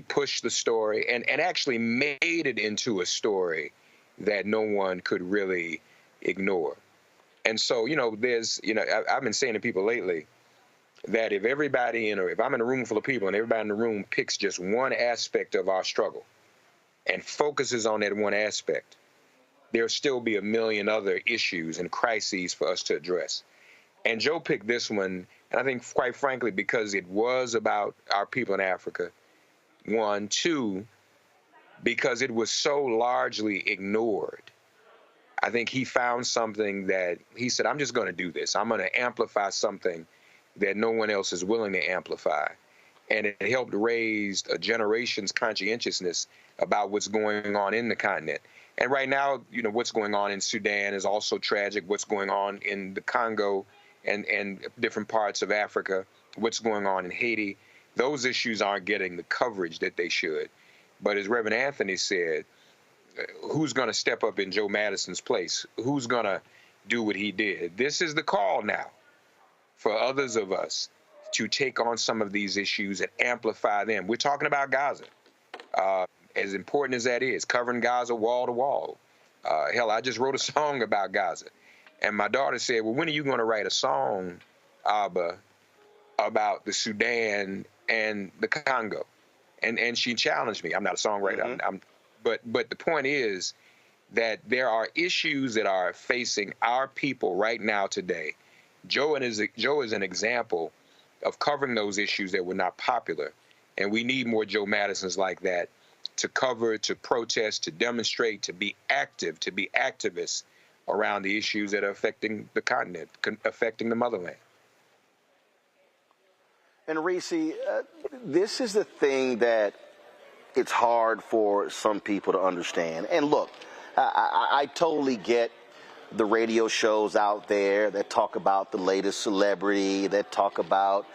pushed the story and actually made it into a story that no one could really ignore. And so, I've been saying to people lately that if everybody, if I'm in a room full of people and everybody in the room picks just one aspect of our struggle and focuses on that one aspect, there'll still be a million other issues and crises for us to address. And Joe picked this one, and I think, quite frankly, because it was about our people in Africa, one. Two, because it was so largely ignored. I think he found something that he said, I'm just going to do this. I'm going to amplify something that no one else is willing to amplify. And it helped raise a generation's conscientiousness about what's going on in the continent. And right now, what's going on in Sudan is also tragic. What's going on in the Congo and different parts of Africa, what's going on in Haiti, those issues aren't getting the coverage that they should. But as Reverend Anthony said, who's going to step up in Joe Madison's place? Who's going to do what he did? This is the call now for others of us to take on some of these issues and amplify them. We're talking about Gaza. As important as that is, covering Gaza wall to wall. Hell, I just wrote a song about Gaza. And my daughter said, well, when are you going to write a song, Abba, about the Sudan and the Congo? And she challenged me. I'm not a songwriter. Mm-hmm. But the point is that there are issues that are facing our people right now today. Joe is an example of covering those issues that were not popular. And we need more Joe Madisons like that to cover, to protest, to demonstrate, to be active, to be activists around the issues that are affecting the continent, affecting the motherland. And Reese, this is the thing that it's hard for some people to understand. And look, I totally get the radio shows out there that talk about the latest celebrity, that talk about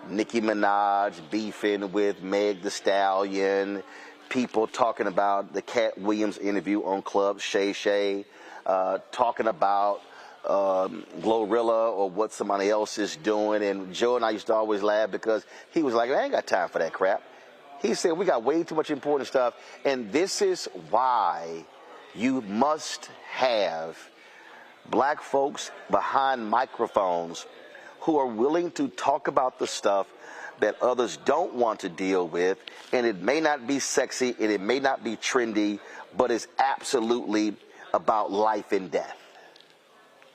Nicki Minaj beefing with Meg Thee Stallion, people talking about the Cat Williams interview on Club Shay Shay, talking about Glorilla or what somebody else is doing. And Joe and I used to always laugh because he was like, I ain't got time for that crap. He said, we got way too much important stuff. And this is why you must have black folks behind microphones who are willing to talk about the stuff that others don't want to deal with. And it may not be sexy and it may not be trendy, but it's absolutely about life and death.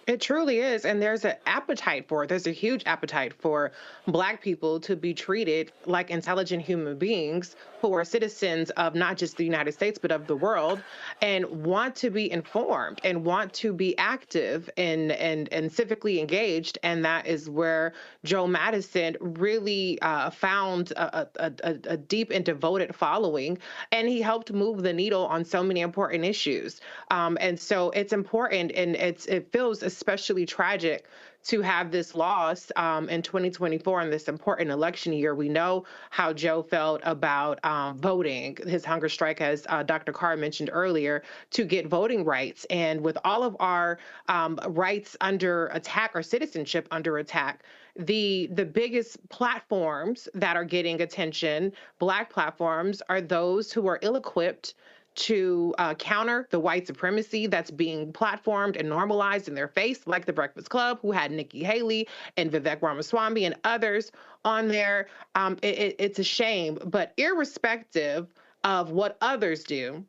It truly is. And there's an appetite for it. There's a huge appetite for Black people to be treated like intelligent human beings who are citizens of not just the United States, but of the world, and want to be informed and want to be active and civically engaged. And that is where Joe Madison really found a deep and devoted following, and he helped move the needle on so many important issues. And so it's important, and it feels especially tragic to have this loss in 2024 in this important election year. We know how Joe felt about voting, his hunger strike, as Dr. Carr mentioned earlier, to get voting rights. And with all of our rights under attack, or citizenship under attack, the biggest platforms that are getting attention, Black platforms, are those who are ill-equipped to counter the white supremacy that's being platformed and normalized in their face, like The Breakfast Club, who had Nikki Haley and Vivek Ramaswamy and others on there. It's a shame, but irrespective of what others do,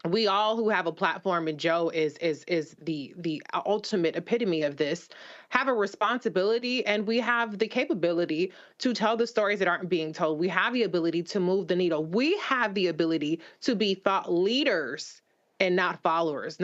we all who have a platform, and Joe is the ultimate epitome of this, have a responsibility, and we have the capability to tell the stories that aren't being told. We have the ability to move the needle. We have the ability to be thought leaders and not followers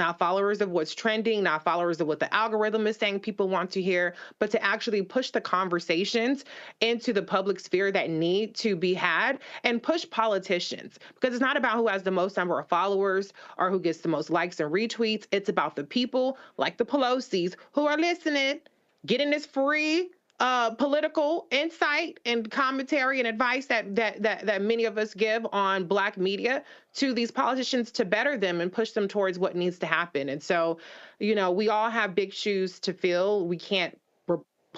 of what's trending, not followers of what the algorithm is saying people want to hear, but to actually push the conversations into the public sphere that need to be had, and push politicians. Because it's not about who has the most number of followers or who gets the most likes and retweets. It's about the people like the Pelosi's who are listening, getting this free political insight and commentary and advice that many of us give on Black media to these politicians to better them and push them towards what needs to happen. And so, we all have big shoes to fill. We can't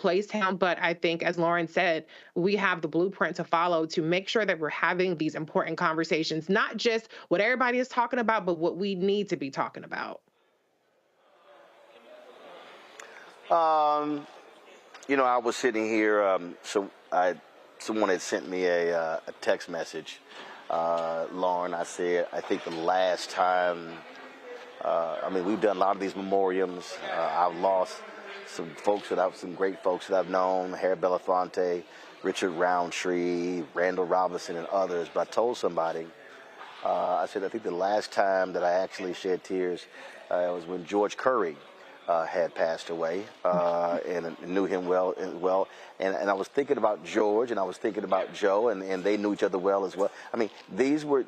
placed him. But I think, as Lauren said, we have the blueprint to follow to make sure that we're having these important conversations, not just what everybody is talking about, but what we need to be talking about. You know, I was sitting here, someone had sent me a text message. Lauren, I said, I think the last time, we've done a lot of these memoriams. I've lost some great folks that I've known, Harry Belafonte, Richard Roundtree, Randall Robinson, and others. But I told somebody, I said, I think the last time that I actually shed tears was when George Curry had passed away, and knew him well. And I was thinking about George, and I was thinking about Joe, and they knew each other well as well. I mean, these were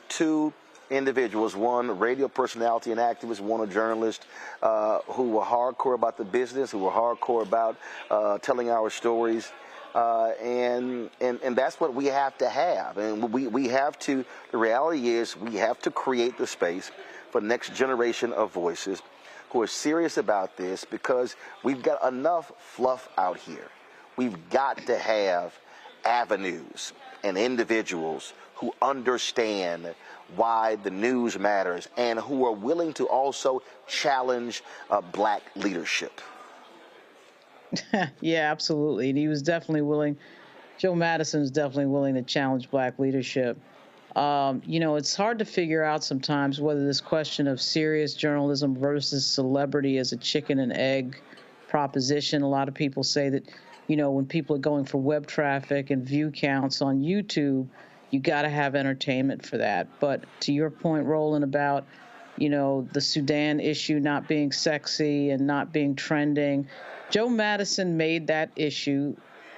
two individuals, one a radio personality and activist, one a journalist, who were hardcore about the business, who were hardcore about telling our stories. And that's what we have to have. And we have to, the reality is we have to create the space for the next generation of voices who are serious about this, because we've got enough fluff out here. We've got to have avenues and individuals who understand why the news matters and who are willing to also challenge black leadership. Yeah, absolutely. And he was definitely willing. Joe Madison was definitely willing to challenge black leadership. It's hard to figure out sometimes whether this question of serious journalism versus celebrity is a chicken and egg proposition. A lot of people say that, when people are going for web traffic and view counts on YouTube, you got to have entertainment for that. But to your point, Roland, about, the Sudan issue not being sexy and not being trending, Joe Madison made that issue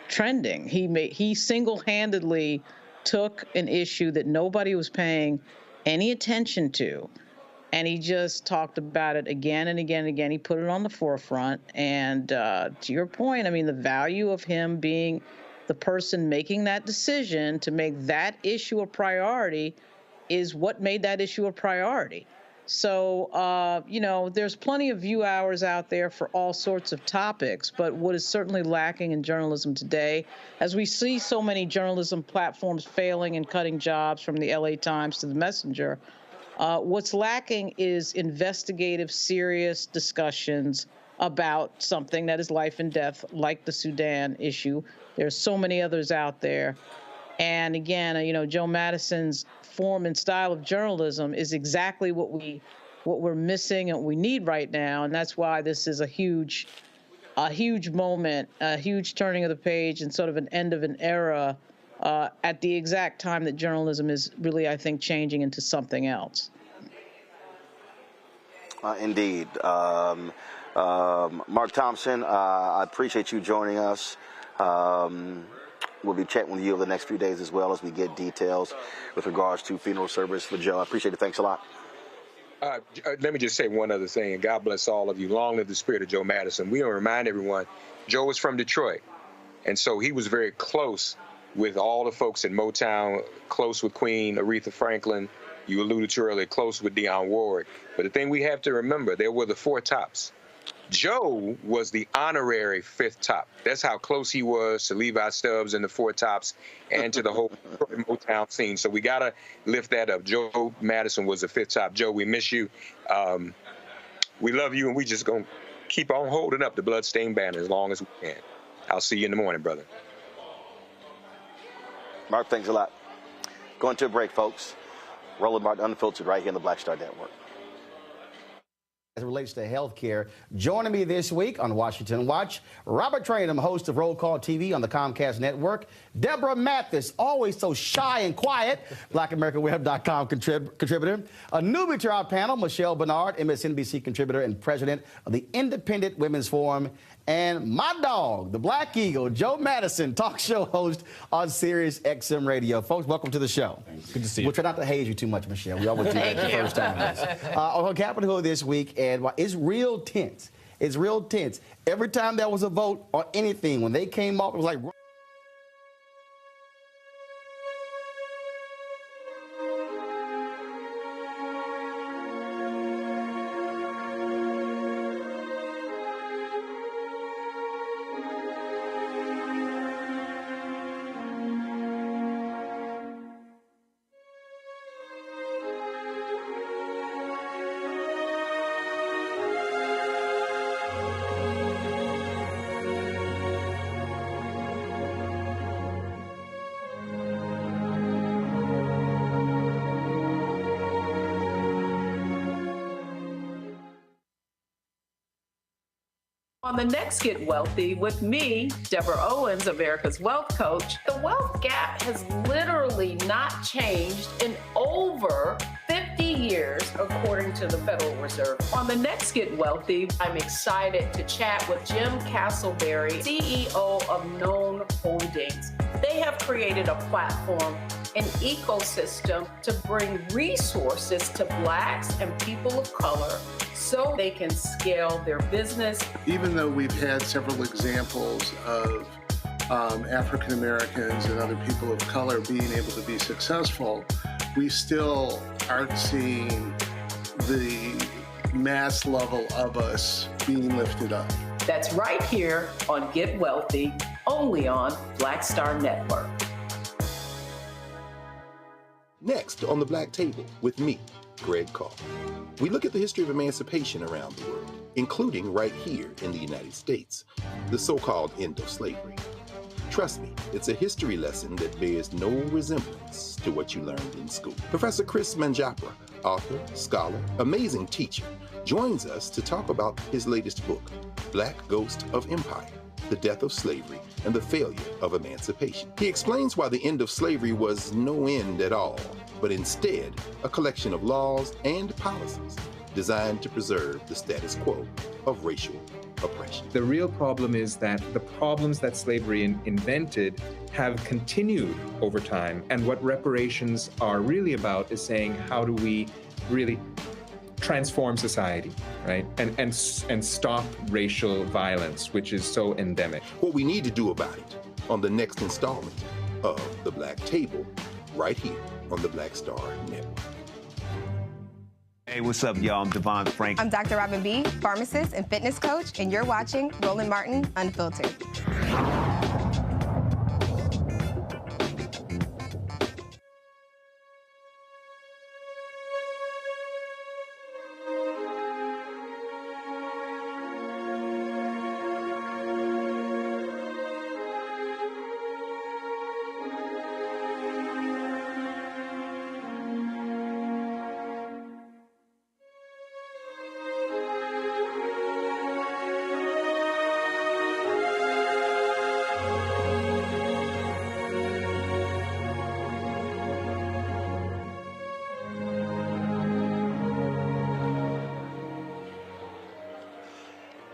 trending. He single-handedly took an issue that nobody was paying any attention to, and he just talked about it again and again and again. He put it on the forefront. And to your point, the value of him being the person making that decision to make that issue a priority is what made that issue a priority. So, there's plenty of view hours out there for all sorts of topics, but what is certainly lacking in journalism today, as we see so many journalism platforms failing and cutting jobs, from the LA Times to the Messenger, what's lacking is investigative, serious discussions about something that is life and death, like the Sudan issue. There's so many others out there. And again, Joe Madison's form and style of journalism is exactly what we're missing and what we need right now. And that's why this is a huge moment, a huge turning of the page, and sort of an end of an era at the exact time that journalism is really, I think, changing into something else. Indeed. Mark Thompson, I appreciate you joining us. We'll be chatting with you over the next few days as well as we get details with regards to funeral service for Joe. I appreciate it. Thanks a lot. Let me just say one other thing, and God bless all of you. Long live the spirit of Joe Madison. We want to remind everyone, Joe was from Detroit, and so he was very close with all the folks in Motown, close with Queen Aretha Franklin. You alluded to earlier, close with Dionne Warwick. But the thing we have to remember, there were the four tops. Joe was the honorary fifth top. That's how close he was to Levi Stubbs and the Four Tops and to the whole Motown scene. So we got to lift that up. Joe Madison was the fifth top. Joe, we miss you. We love you, and we just going to keep on holding up the bloodstained banner as long as we can. I'll see you in the morning, brother. Mark, thanks a lot. Going to a break, folks. Roland Martin Unfiltered right here on the Black Star Network. As it relates to health care, joining me this week on Washington Watch, Robert Trainum, host of Roll Call TV on the Comcast Network, Deborah Mathis, always so shy and quiet, BlackAmericanWeb.com contributor, a newbie to our panel, Michelle Bernard, MSNBC contributor and president of the Independent Women's Forum, and my dog, the Black Eagle, Joe Madison, talk show host on Sirius XM Radio. Folks, welcome to the show. Good to see you. We'll try not to haze you too much, Michelle. We always do that the first time. On Capitol Hill this week, and it's real tense. It's real tense. Every time there was a vote on anything, when they came up, it was like... On the next Get Wealthy with me, Deborah Owens, America's Wealth Coach, the wealth gap has literally not changed in over 50 years, according to the Federal Reserve. On the next Get Wealthy, I'm excited to chat with Jim Castleberry, CEO of Known Holdings. They have created a platform, an ecosystem to bring resources to Blacks and people of color so they can scale their business. Even though we've had several examples of African Americans and other people of color being able to be successful, we still aren't seeing the mass level of us being lifted up. That's right here on Get Wealthy, only on Black Star Network. Next on the Black Table with me, Greg Carr. We look at the history of emancipation around the world, including right here in the United States, the so-called end of slavery. Trust me, it's a history lesson that bears no resemblance to what you learned in school. Professor Chris Manjapra, author, scholar, amazing teacher, joins us to talk about his latest book, Black Ghost of Empire, The Death of Slavery and the Failure of Emancipation. He explains why the end of slavery was no end at all, but instead a collection of laws and policies designed to preserve the status quo of racial oppression. The real problem is that the problems that slavery invented have continued over time. And what reparations are really about is saying, how do we really transform society, right? And stop racial violence, which is so endemic. What we need to do about it on the next installment of The Black Table, right here on the Black Star Network. Hey, what's up, y'all? I'm Devon Frank. I'm Dr. Robin B., pharmacist and fitness coach, and you're watching Roland Martin Unfiltered.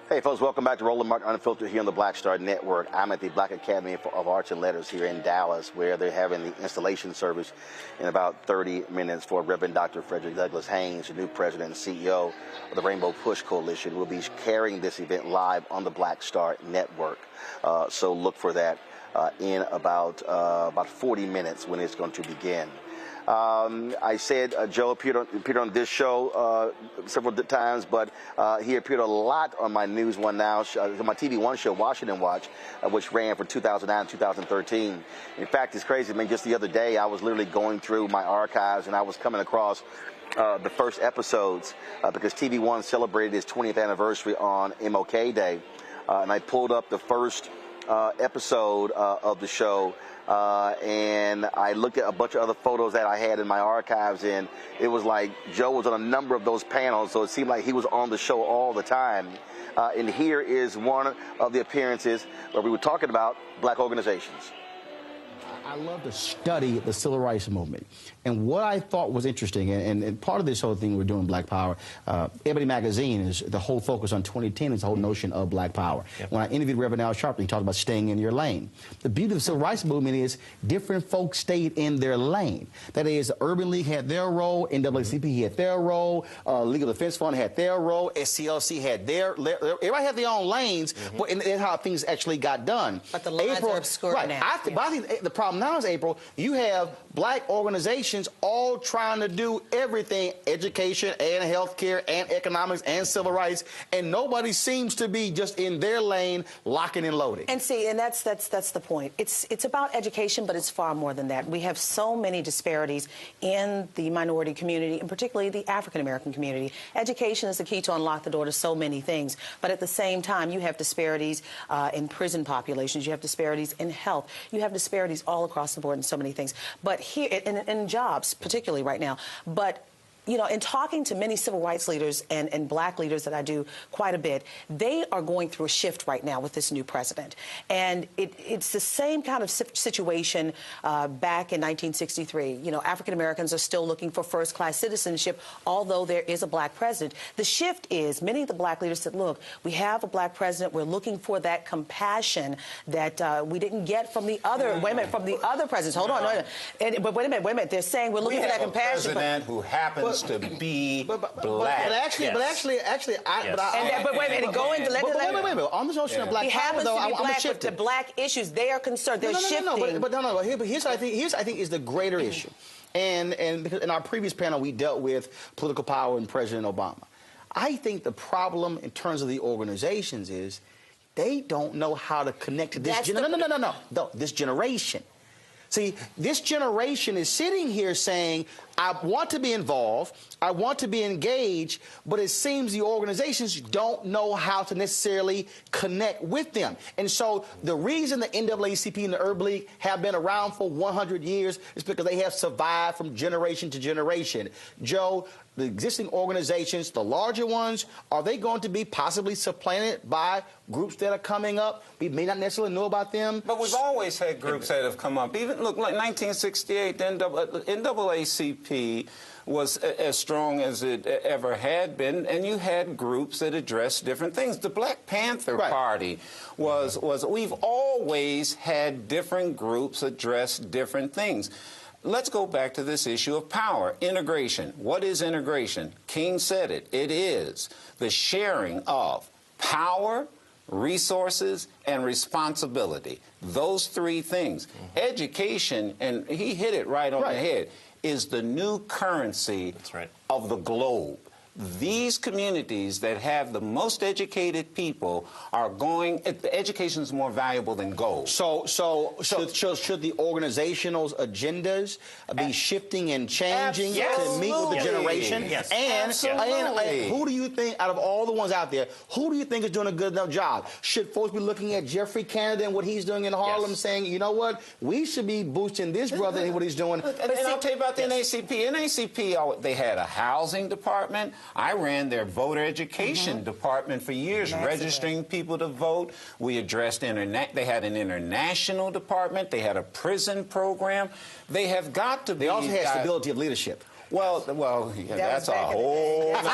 Hey folks, welcome back to Roland Martin Unfiltered here on the Black Star Network. I'm at the Black Academy of Arts and Letters here in Dallas, where they're having the installation service in about 30 minutes for Reverend Dr. Frederick Haynes, the new president and CEO of the Rainbow Push Coalition. We'll be carrying this event live on the Black Star Network. So look for that in about 40 minutes when it's going to begin. I said Joe appeared on this show several times, but he appeared a lot on my News One Now, my TV One show, Washington Watch, which ran for 2009 2013. In fact, it's crazy. I mean, just the other day, I was literally going through my archives, and I was coming across the first episodes because TV One celebrated its 20th anniversary on MLK Day, and I pulled up the first episode of the show. And I looked at a bunch of other photos that I had in my archives, and it was like Joe was on a number of those panels, so it seemed like he was on the show all the time. And here is one of the appearances where we were talking about black organizations. I love to study the civil rights movement. And what I thought was interesting, and part of this whole thing we're doing, Black Power, Ebony Magazine, is the whole focus on 2010 is the whole notion of Black Power. Yep. When I interviewed Reverend Al Sharpton, he talked about staying in your lane. The beauty of the civil rights movement is different folks stayed in their lane. That is, the Urban League had their role, NAACP had their role, Legal Defense Fund had their role, SCLC had their, everybody had their own lanes, but that's how things actually got done. But the lines are obscured now. But I think the problem now is, April, you have black organizations all trying to do everything, education and healthcare and economics and civil rights, and nobody seems to be just in their lane, locking and loading. And see, and that's the point. It's about education, but it's far more than that. We have so many disparities in the minority community, and particularly the African American community. Education is the key to unlock the door to so many things, but at the same time, you have disparities in prison populations, you have disparities in health, you have disparities all across the board in so many things. But here, in jobs, particularly right now, but you know, in talking to many civil rights leaders and black leaders that I do quite a bit, they are going through a shift right now with this new president. And it's the same kind of situation back in 1963. You know, African Americans are still looking for first-class citizenship, although there is a black president. The shift is many of the black leaders said, look, we have a black president. We're looking for that compassion that we didn't get from the other women, from the other presidents. Hold on. But wait a minute. They're saying we're looking for that compassion. President who happens to be black. But actually, wait a minute. Wait. On the notion of black power, though, I'm going to shift the black issues. They are concerned. They're shifting. But here's what I think is the greater issue. And because in our previous panel, we dealt with political power and President Obama. I think the problem in terms of the organizations is they don't know how to connect to this this generation. See, this generation is sitting here saying, I want to be involved, I want to be engaged, but it seems the organizations don't know how to necessarily connect with them. And so the reason the NAACP and the Urban League have been around for 100 years is because they have survived from generation to generation. Joe, the existing organizations, the larger ones, are they going to be possibly supplanted by groups that are coming up? We may not necessarily know about them. But we've always had groups that have come up. Even, look, like 1968, the NAACP was as strong as it ever had been, and you had groups that addressed different things. The Black Panther Party was we've always had different groups address different things. Let's go back to this issue of power. Integration. What is integration? King said it. It is the sharing of power, resources, and responsibility. Those three things. Education, and he hit it right on the head, is the new currency of the globe. These communities that have the most educated people are going. Education is more valuable than gold. So should the organizational agendas be shifting and changing to meet with the generation? Yes. And who do you think, out of all the ones out there, who do you think is doing a good enough job? Should folks be looking at Jeffrey Canada and what he's doing in Harlem, saying, you know what, we should be boosting this brother and what he's doing? And I'll tell you about the NAACP. NAACP, they had a housing department. I ran their voter education department for years, registering people to vote. We addressed they had an international department. They had a prison program. They have got to be. They also had stability of leadership. Well, that's a whole other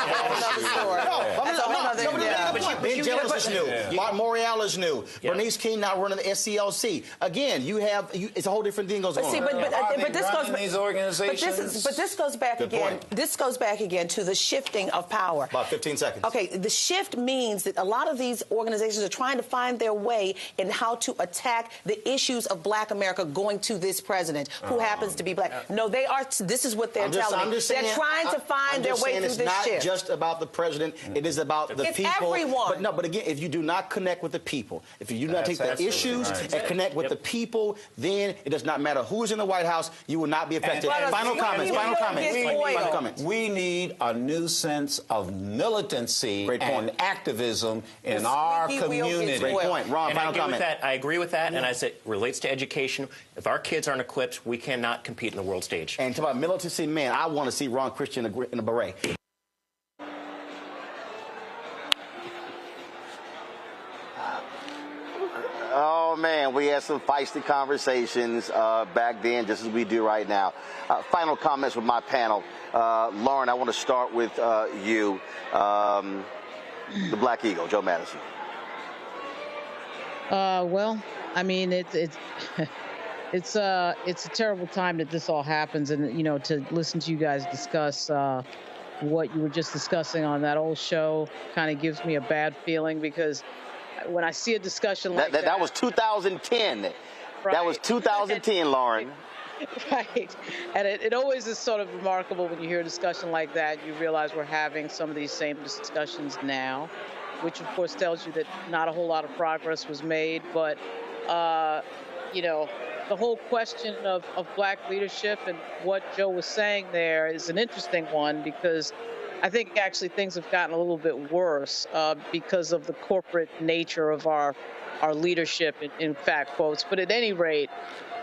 story. Ben Jealous is new. Mark Morial is new. Bernice King now running the SCLC. Again, it's a whole different thing goes on. But this goes these organizations. But this goes back again. This goes back again to the shifting of power. About 15 seconds. Okay, the shift means that a lot of these organizations are trying to find their way in how to attack the issues of Black America going to this president who happens to be Black. No, they are. This is what they're telling me. They're trying to find their way through this shift. It's not just about the president. It is about the people. It's everyone. But again, if you do not connect with the people, if you do not take the issues and connect with the people, then it does not matter who is in the White House. You will not be affected. Final comments. We need a new sense of militancy and activism in our community. Great point. Ron, final comment. I agree with that, and I say it relates to education. If our kids aren't equipped, we cannot compete in the world stage. And talk about militancy, man, I want to see Ron Christian in a beret. Oh, man, we had some feisty conversations back then, just as we do right now. Final comments with my panel. Lauren, I want to start with you, the Black Eagle, Joe Madison. Well, I mean, it's a terrible time that this all happens, and you know, to listen to you guys discuss what you were just discussing on that old show kind of gives me a bad feeling, because when I see a discussion like that was 2010. Right. That was 2010, Lauren. Right, and it always is sort of remarkable when you hear a discussion like that. You realize we're having some of these same discussions now, which of course tells you that not a whole lot of progress was made, but you know, the whole question of Black leadership and what Joe was saying there is an interesting one, because I think actually things have gotten a little bit worse because of the corporate nature of our leadership, in fact, quotes. But at any rate,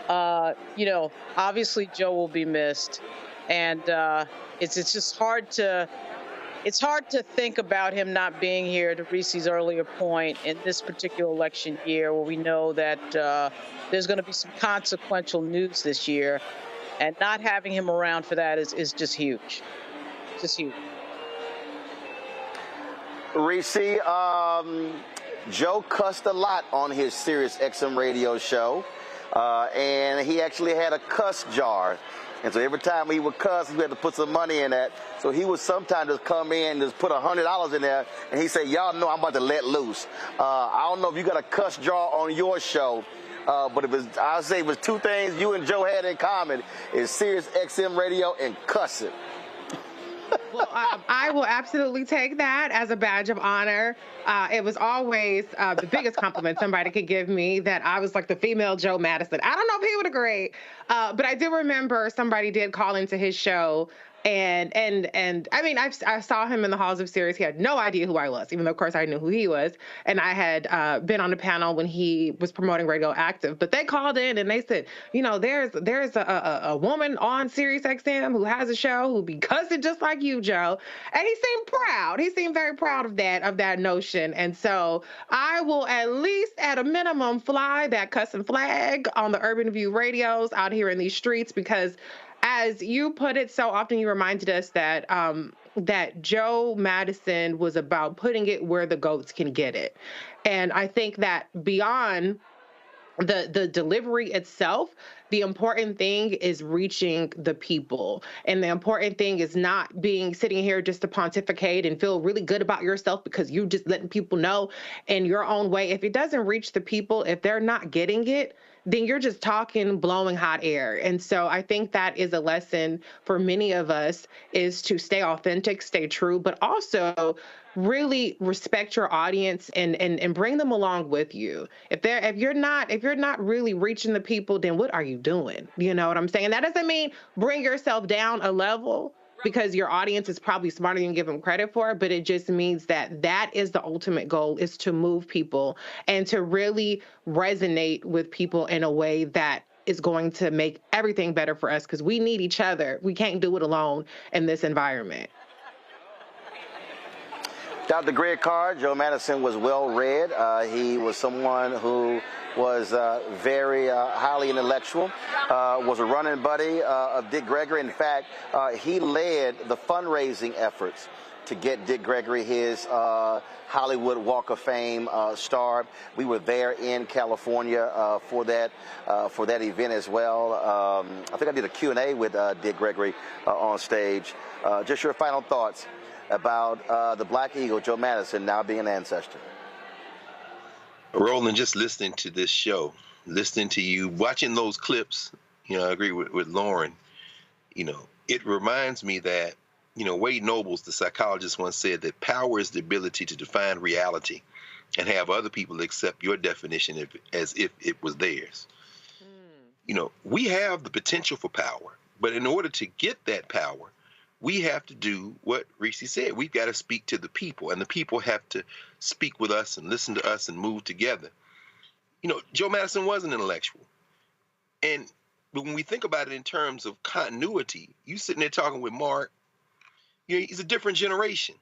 you know, obviously Joe will be missed. And it's just hard to think about him not being here, to Reese's earlier point, in this particular election year where we know that there's going to be some consequential news this year, and not having him around for that is just huge. Just huge. Reese, Joe cussed a lot on his Sirius XM radio show, and he actually had a cuss jar. And so every time he would cuss, he had to put some money in that. So he would sometimes just come in and just put $100 in there, and he said, y'all know I'm about to let loose. I don't know if you got a cuss jar on your show, but I'll say it was two things you and Joe had in common, is Sirius XM radio and cussing. Well, I will absolutely take that as a badge of honor. It was always the biggest compliment somebody could give me, that I was like the female Joe Madison. I don't know if he would agree, but I do remember somebody did call into his show. And I mean, I saw him in the halls of Sirius. He had no idea who I was, even though, of course, I knew who he was. And I had been on a panel when he was promoting Radioactive. But they called in and they said, you know, there's a woman on Sirius XM who has a show who be cussing just like you, Joe. And he seemed proud. He seemed very proud of that notion. And so I will at least, at a minimum, fly that cussing flag on the Urban View radios out here in these streets, because as you put it so often, you reminded us that that Joe Madison was about putting it where the goats can get it. And I think that beyond the delivery itself, the important thing is reaching the people. And the important thing is not sitting here just to pontificate and feel really good about yourself because you just letting people know in your own way. If it doesn't reach the people, if they're not getting it, then you're just talking, blowing hot air. And so I think that is a lesson for many of us, is to stay authentic, stay true, but also really respect your audience and bring them along with you. If you're not really reaching the people, then what are you doing? You know what I'm saying? That doesn't mean bring yourself down a level, because your audience is probably smarter than you give them credit for, but it just means that is the ultimate goal, is to move people and to really resonate with people in a way that is going to make everything better for us, because we need each other. We can't do it alone in this environment. Dr. Greg Carr, Joe Madison was well read. He was someone who was very highly intellectual, was a running buddy of Dick Gregory. In fact, he led the fundraising efforts to get Dick Gregory his Hollywood Walk of Fame star. We were there in California for that event as well. I think I did a Q&A with Dick Gregory on stage. Just your final thoughts about the Black Eagle, Joe Madison, now being an ancestor. Roland, just listening to this show, listening to you, watching those clips, I agree with Lauren. It reminds me that, Wade Nobles, the psychologist, once said that power is the ability to define reality and have other people accept your definition as if it was theirs. We have the potential for power, but in order to get that power, we have to do what Reese said. We've got to speak to the people, and the people have to speak with us and listen to us and move together. Joe Madison was an intellectual. But when we think about it in terms of continuity, you sitting there talking with Mark, he's a different generation.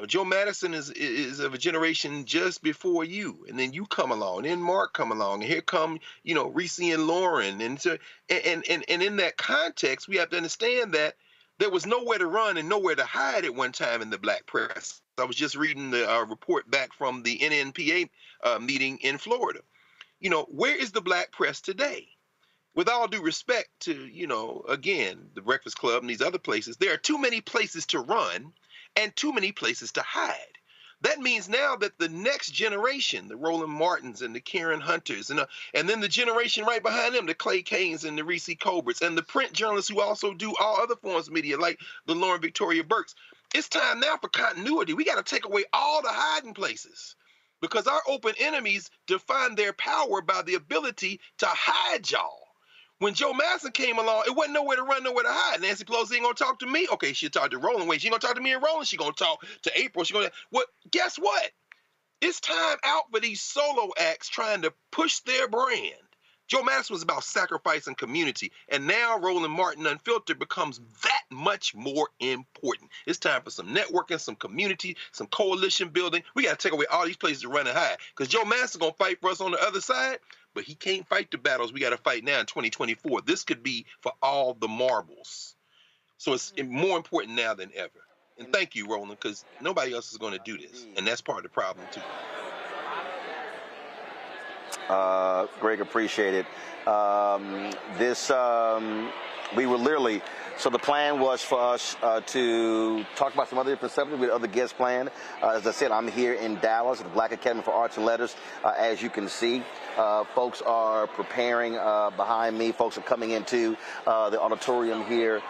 Joe Madison is of a generation just before you, and then you come along, and Mark come along, and here come, Reese and Lauren. And in that context, we have to understand that there was nowhere to run and nowhere to hide at one time in the black press. I was just reading the report back from the NNPA meeting in Florida. Where is the black press today? With all due respect to, again, the Breakfast Club and these other places, there are too many places to run and too many places to hide. That means now that the next generation, the Roland Martins and the Karen Hunters, and then the generation right behind them, the Clay Haynes and the Reese Colberts, and the print journalists who also do all other forms of media, like the Lauren Victoria Burks. It's time now for continuity. We got to take away all the hiding places, because our open enemies define their power by the ability to hide y'all. When Joe Madison came along, it wasn't nowhere to run, nowhere to hide. Nancy Pelosi ain't gonna talk to me. Okay, she'll talk to Roland. Wait, she ain't gonna talk to me and Roland. She gonna talk to April. Guess what? It's time out for these solo acts trying to push their brand. Joe Madison was about sacrifice and community, and now Roland Martin Unfiltered becomes that much more important. It's time for some networking, some community, some coalition building. We got to take away all these places to run and hide, because Joe Madison's going to fight for us on the other side, but he can't fight the battles we got to fight now in 2024. This could be for all the marbles. So it's more important now than ever. And thank you, Roland, because nobody else is going to do this, and that's part of the problem, too. Greg, appreciate it. We were literally, so the plan was for us to talk about some other different subjects with other guests planned. As I said, I'm here in Dallas at the Black Academy for Arts and Letters. As you can see, folks are preparing behind me. Folks are coming into the auditorium here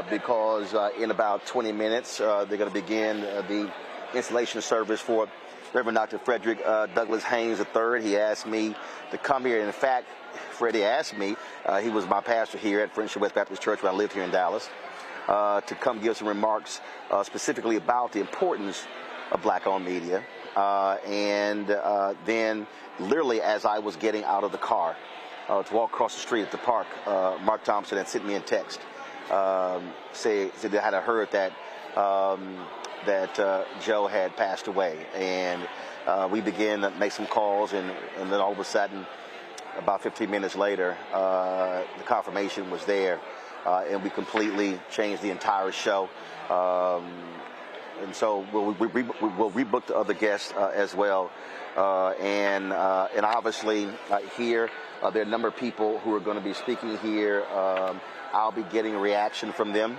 because in about 20 minutes, they're going to begin the installation service for Reverend Dr. Frederick Douglass Haynes III. He asked me to come here. In fact, Freddie asked me, he was my pastor here at Friendship West Baptist Church when I lived here in Dallas, to come give some remarks specifically about the importance of black-owned media. Then literally as I was getting out of the car to walk across the street at the park, Mark Thompson had sent me a text, said that I had heard that Joe had passed away, and we began to make some calls, and then all of a sudden, about 15 minutes later, the confirmation was there, and we completely changed the entire show. And so we'll rebook the other guests as well, and obviously here there are a number of people who are going to be speaking here. I'll be getting a reaction from them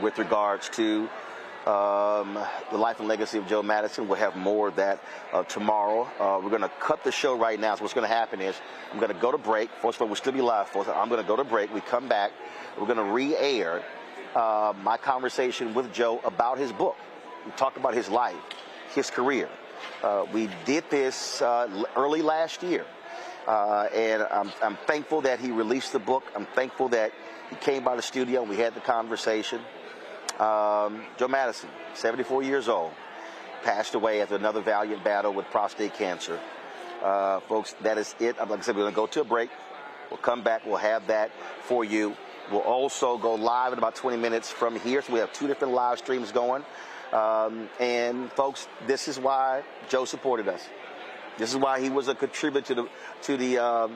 with regards to the life and legacy of Joe Madison. We'll have more of that tomorrow. We're going to cut the show right now. So what's going to happen is I'm going to go to break. First of all, we'll still be live, folks. I'm going to go to break. We come back. We're going to re-air my conversation with Joe about his book. We talked about his life, his career. We did this early last year. And I'm thankful that he released the book. I'm thankful that he came by the studio and we had the conversation. Joe Madison, 74 years old, passed away after another valiant battle with prostate cancer. Folks, that is it. Like I said, we're going to go to a break. We'll come back. We'll have that for you. We'll also go live in about 20 minutes from here. So we have two different live streams going. And folks, this is why Joe supported us. This is why he was a contributor to the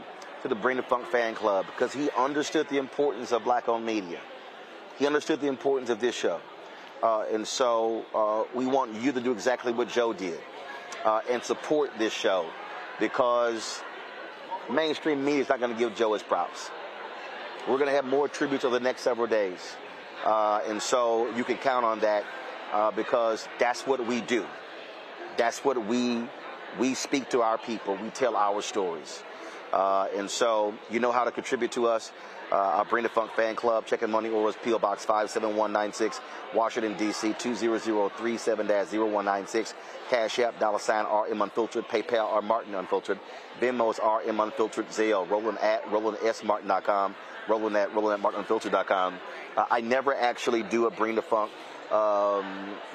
Bring the Funk fan club, because he understood the importance of black-owned media. He understood the importance of this show. And so we want you to do exactly what Joe did and support this show, because mainstream media is not going to give Joe his props. We're going to have more tributes over the next several days. And so you can count on that because that's what we do. That's what we speak to our people. We tell our stories. And so you know how to contribute to us. Our Bring the Funk fan club, checking money orders, P.O. Box 57196, Washington, D.C. 20037-0196. Cash App, $RM Unfiltered, PayPal, R Martin Unfiltered, Venmo is RM Unfiltered, Zelle, Roland at RolandSMartin.com, Roland at RolandMartinUnfiltered.com. I never actually do a Bring the Funk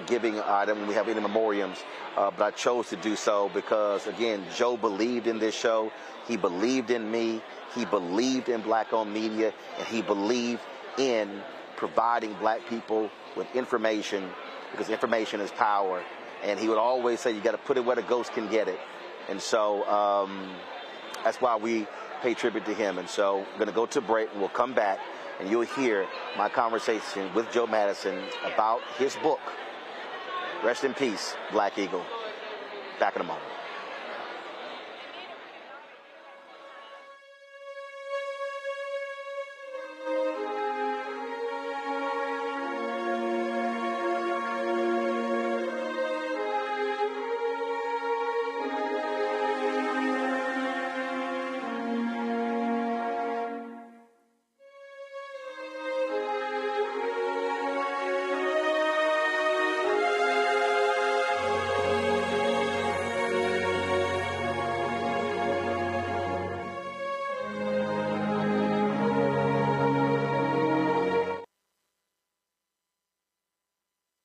giving item when we have any memoriams, but I chose to do so because, again, Joe believed in this show. He believed in me. He believed in black-owned media, and he believed in providing black people with information, because information is power. And he would always say, you got to put it where the ghost can get it. And so that's why we pay tribute to him. And so we're going to go to break, and we'll come back, and you'll hear my conversation with Joe Madison about his book, Rest in Peace, Black Eagle. Back in a moment.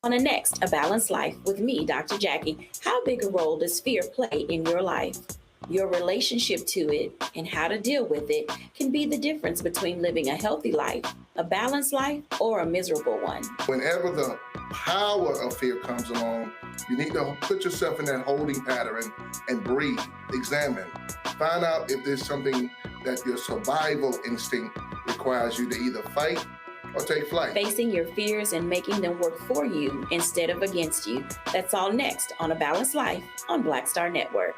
On the next A Balanced Life with me, Dr. Jackie, how big a role does fear play in your life? Your relationship to it and how to deal with it can be the difference between living a healthy life, a balanced life, or a miserable one. Whenever the power of fear comes along, you need to put yourself in that holding pattern and breathe, examine, find out if there's something that your survival instinct requires you to either fight or take flight. Facing your fears and making them work for you instead of against you. That's all next on A Balanced Life on Black Star Network.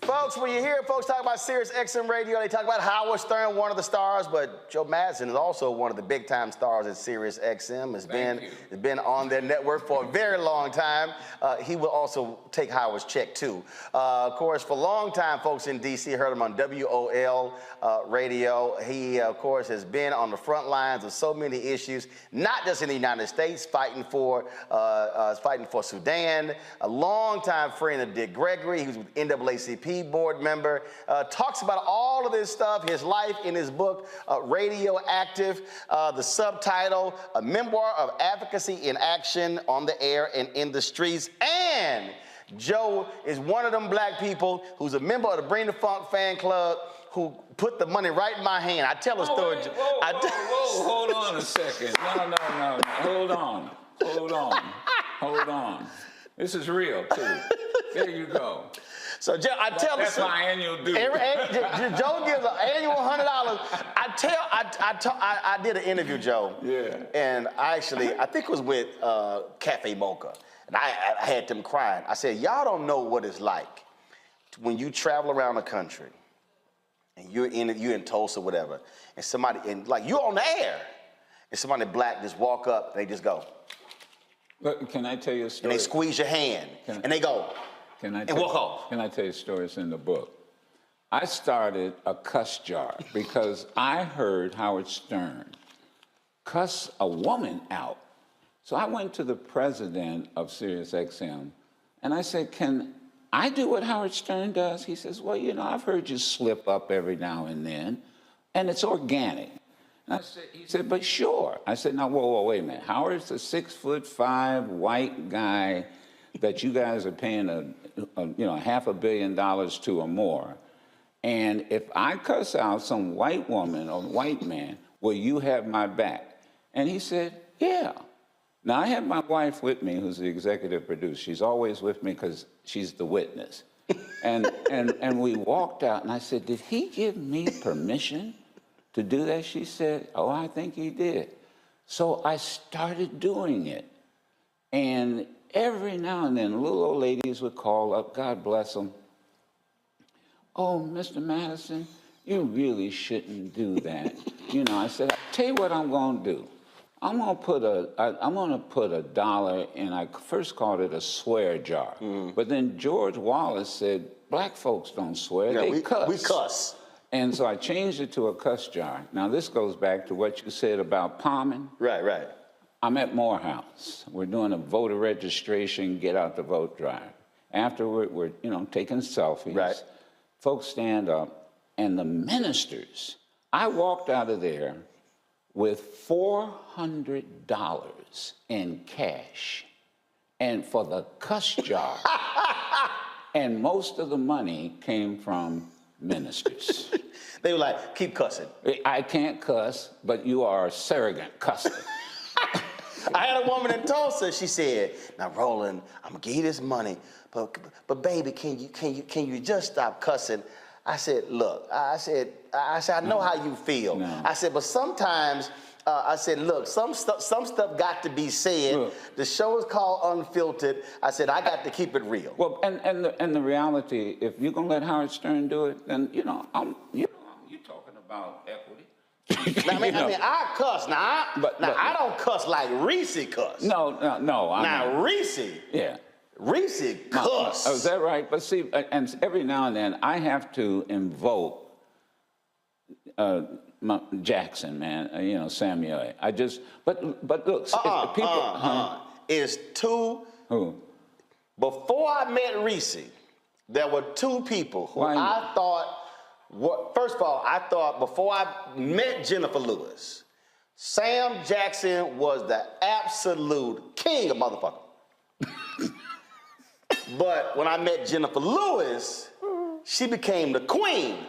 Folks, when you hear folks talk about Sirius XM Radio, they talk about Howard Stern, one of the stars, but Joe Madison is also one of the big-time stars at Sirius XM. It's been on their network for a very long time. He will also take Howard's check, too. Of course, for a long time, folks in D.C. heard him on WOL radio. He, of course, has been on the front lines of so many issues, not just in the United States, fighting for Sudan, a longtime friend of Dick Gregory. He was with NAACP board member, talks about all of this stuff, his life in his book, Radioactive, the subtitle, A Memoir of Advocacy in Action on the Air and in the Streets. And Joe is one of them black people who's a member of the Bring the Funk fan club who put the money right in my hand. I tell a story. Whoa, hold on a second. No. Hold on. This is real, too. There you go. So Joe, that's my annual due. Joe gives an annual $100. I did an interview, Joe. Yeah. And I think it was with Cafe Mocha, and I had them crying. I said, y'all don't know what it's like when you travel around the country, and you're in Tulsa, whatever, and like you're on the air, and somebody black just walk up, and they just go. Look, can I tell you a story? And they squeeze your hand, and they go. Walk off. Can I tell you a story that's in the book? I started a cuss jar because I heard Howard Stern cuss a woman out. So I went to the president of Sirius XM, and I said, can I do what Howard Stern does? He says, well, I've heard you slip up every now and then, and it's organic. And he said, but sure. I said, now, whoa, wait a minute. Howard's a 6'5" white guy that you guys are paying $500 million to or more. And if I cuss out some white woman or white man, will you have my back? And he said, yeah. Now, I have my wife with me, who's the executive producer. She's always with me because she's the witness. And we walked out, and I said, did he give me permission to do that? She said, oh, I think he did. So I started doing it. And every now and then, little old ladies would call up, God bless them. Oh, Mr. Madison, you really shouldn't do that. I said, I'll tell you what I'm going to do. I'm going to put a dollar in, I first called it a swear jar. But then George Wallace said, black folks don't swear, they cuss. We cuss. And so I changed it to a cuss jar. Now, this goes back to what you said about palming. Right. I'm at Morehouse. We're doing a voter registration, get out the vote drive. Afterward, we're taking selfies. Right. Folks stand up, and the ministers, I walked out of there with $400 in cash, and for the cuss jar. And most of the money came from ministers. They were like, keep cussing. I can't cuss, but you are a surrogate cusser. I had a woman in Tulsa. She said, now, Roland, I'm going to give you this money, but baby, can you just stop cussing? I said, look, I said, I know how you feel. No. I said, but sometimes, I said, look, some stuff got to be said. Look, the show is called Unfiltered. I said, I got to keep it real. Well, and the reality, if you're gonna let Howard Stern do it, then you're talking about equity. Now, I mean, I cuss. Now, I don't cuss like Reese cuss. No. Reese. Yeah. Reese cuss. Oh, is that right? But see, and every now and then I have to invoke Jackson, man. Samuel. But look, people. Is two. Who? Before I met Reese, there were two people who I thought. First of all, I thought before I met Jennifer Lewis, Sam Jackson was the absolute king of motherfucker. But when I met Jennifer Lewis, she became the queen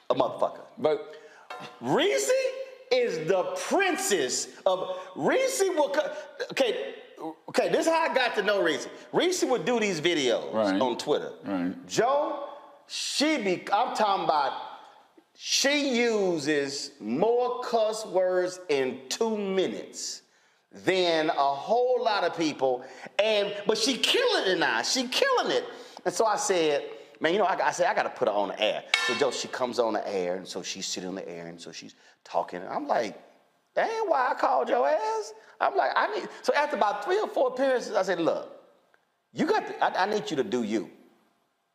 of motherfucker. But Reese is the princess of Reese. Okay, this is how I got to know Reese. Reese would do these videos on Twitter. Right. Joe, I'm talking about. She uses more cuss words in 2 minutes than a whole lot of people, but she killing it now. She killing it. And so I said, man, I said I got to put her on the air. So Joe, she comes on the air, and so she's sitting on the air, and so she's talking. And I'm like, that ain't why I called your ass. I'm like, so after about 3 or 4 appearances, I said, look, I need you to do you.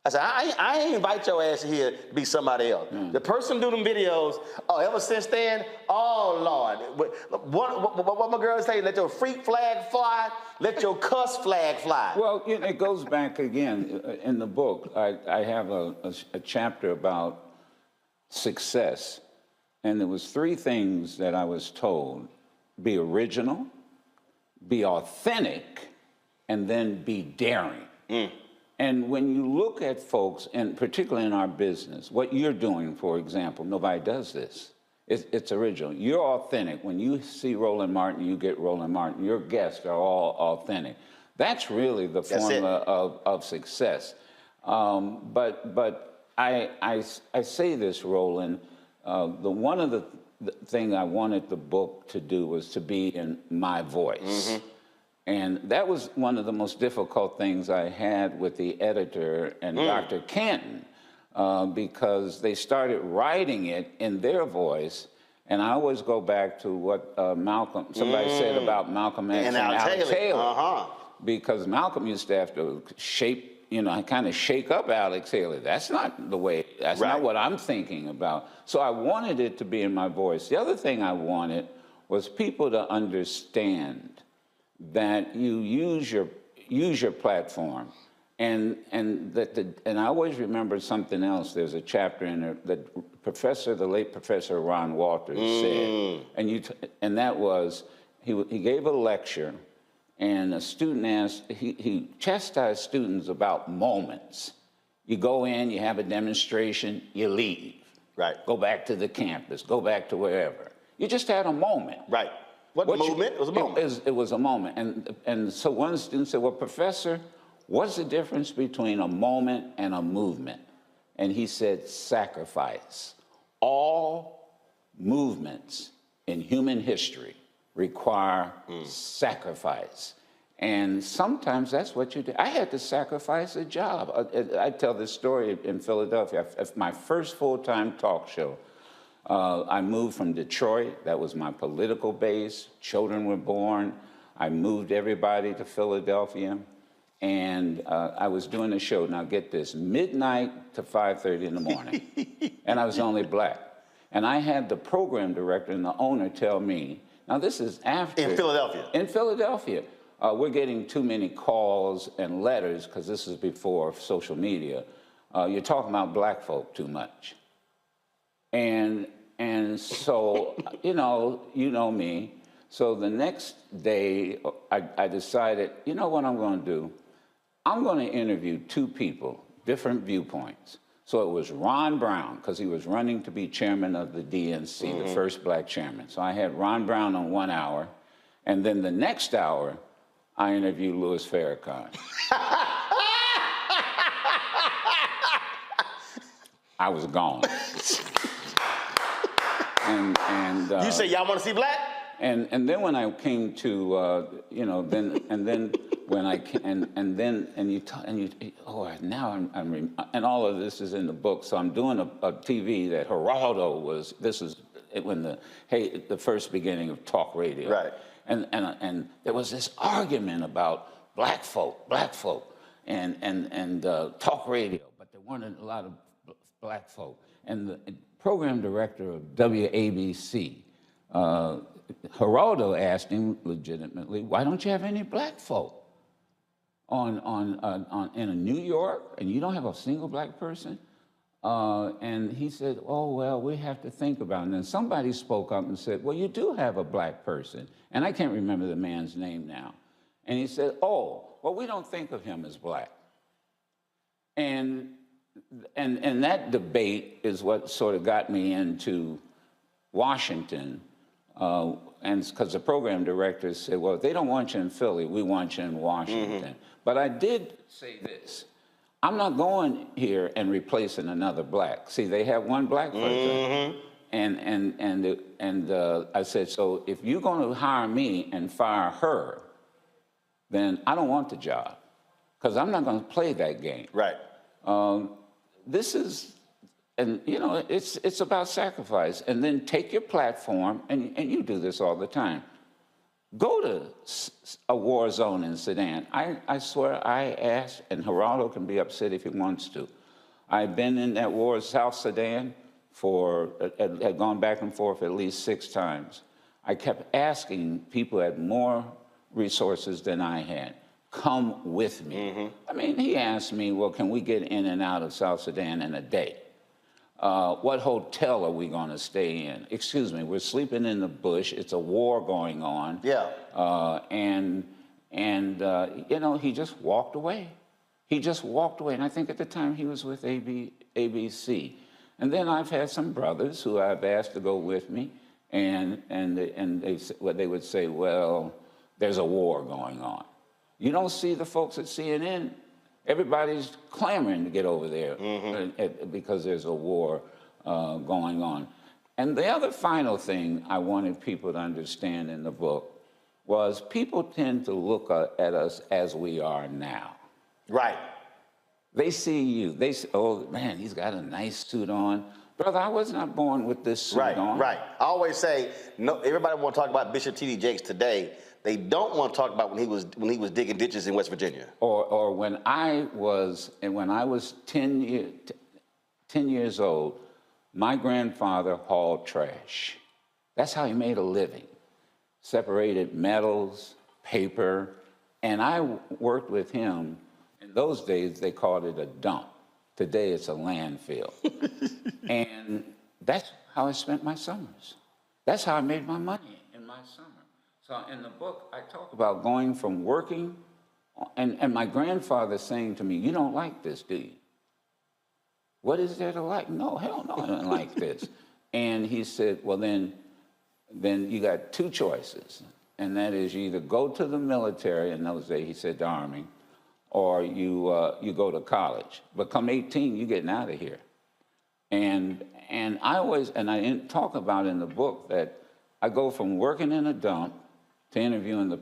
I said, I ain't invite your ass here to be somebody else. The person do them videos, ever since then, oh, Lord. What my girls say, let your freak flag fly, let your cuss flag fly. Well, it goes back again. In the book, I have a chapter about success. And there was 3 things that I was told. Be original, be authentic, and then be daring. And when you look at folks, and particularly in our business, what you're doing, for example, nobody does this. It's original. You're authentic. When you see Roland Martin, you get Roland Martin. Your guests are all authentic. That's really the formula of success. But I say this, Roland, one of the thing I wanted the book to do was to be in my voice. And that was one of the most difficult things I had with the editor and Dr. Canton, because they started writing it in their voice. And I always go back to what somebody said about Malcolm X and Alex Haley. Because Malcolm used to have to kind of shake up Alex Haley. That's not the way, that's not what I'm thinking about. So I wanted it to be in my voice. The other thing I wanted was people to understand that you use your platform, and I always remember something else. There's a chapter in there that the late Professor Ron Walters said, and that was he gave a lecture, and a student asked, he chastised students about moments. You go in, you have a demonstration, you leave. Go back to the campus, go back to wherever. You just had a moment. What movement? It was a moment. It was a moment. And so one student said, well, Professor, what's the difference between a moment and a movement? And he said, sacrifice. All movements in human history require sacrifice. And sometimes that's what you do. I had to sacrifice a job. I tell this story in Philadelphia. My first full-time talk show, I moved from Detroit. That was my political base. Children were born. I moved everybody to Philadelphia. And I was doing a show, now get this, midnight to 5:30 in the morning. And I was only black. And I had the program director and the owner tell me, now this is after. In Philadelphia? In Philadelphia. We're getting too many calls and letters, because this is before social media. You're talking about black folk too much. And so, you know me. So the next day, I decided, you know what I'm going to do? I'm going to interview 2 people, different viewpoints. So it was Ron Brown, because he was running to be chairman of the DNC, the first black chairman. So I had Ron Brown on 1 hour, and then the next hour, I interviewed Louis Farrakhan. I was gone. and you say y'all want to see black? And then when I came to when I and all of this is in the book. So I'm doing a TV that Geraldo was. This is when the first beginning of talk radio. Right. And there was this argument about black folk, and talk radio, but there weren't a lot of black folk. And the program director of WABC, Geraldo asked him legitimately, "Why don't you have any black folk in New York, and you don't have a single black person?" And he said, "Oh, well, we have to think about it." And then somebody spoke up and said, "Well, you do have a black person." And I can't remember the man's name now. And he said, "Oh, well, we don't think of him as black." And that debate is what sort of got me into Washington. And because the program director said, "Well, if they don't want you in Philly, we want you in Washington." But I did say this. I'm not going here and replacing another black. See, they have one black person. And I said, so if you're going to hire me and fire her, then I don't want the job, because I'm not going to play that game. Right. This is, and you know, it's about sacrifice. And then take your platform, and you do this all the time. Go to a war zone in Sudan. I swear I asked, and Geraldo can be upset if he wants to. I've been in that war, South Sudan, had gone back and forth at least 6 times. I kept asking people who had more resources than I had, come with me. I mean, he asked me, well, can we get in and out of South Sudan in a day? What hotel are we going to stay in? Excuse me, we're sleeping in the bush. It's a war going on. Yeah. You know, he just walked away. He just walked away. And I think at the time he was with ABC. And then I've had some brothers who I've asked to go with me, and they would say, well, there's a war going on. You don't see the folks at CNN. Everybody's clamoring to get over there because there's a war going on. And the other final thing I wanted people to understand in the book was people tend to look at us as we are now. Right. They see you. They say, oh, man, he's got a nice suit on. Brother, I was not born with this suit on. Right. I always say, no. Everybody want to talk about Bishop T.D. Jakes today. They don't want to talk about when he was digging ditches in West Virginia. Or when I was 10 years old, my grandfather hauled trash. That's how he made a living. Separated metals, paper, and I worked with him. In those days, they called it a dump. Today, it's a landfill. And that's how I spent my summers. That's how I made my money in my summer. So in the book, I talk about going from working, and my grandfather saying to me, you don't like this, do you? What is there to like? No, hell no, I don't like this. And he said, well, then you got 2 choices. And that is you either go to the military, in those days he said the Army, or you go to college. But come 18, you're getting out of here. And I talk about in the book that I go from working in a dump to interviewing the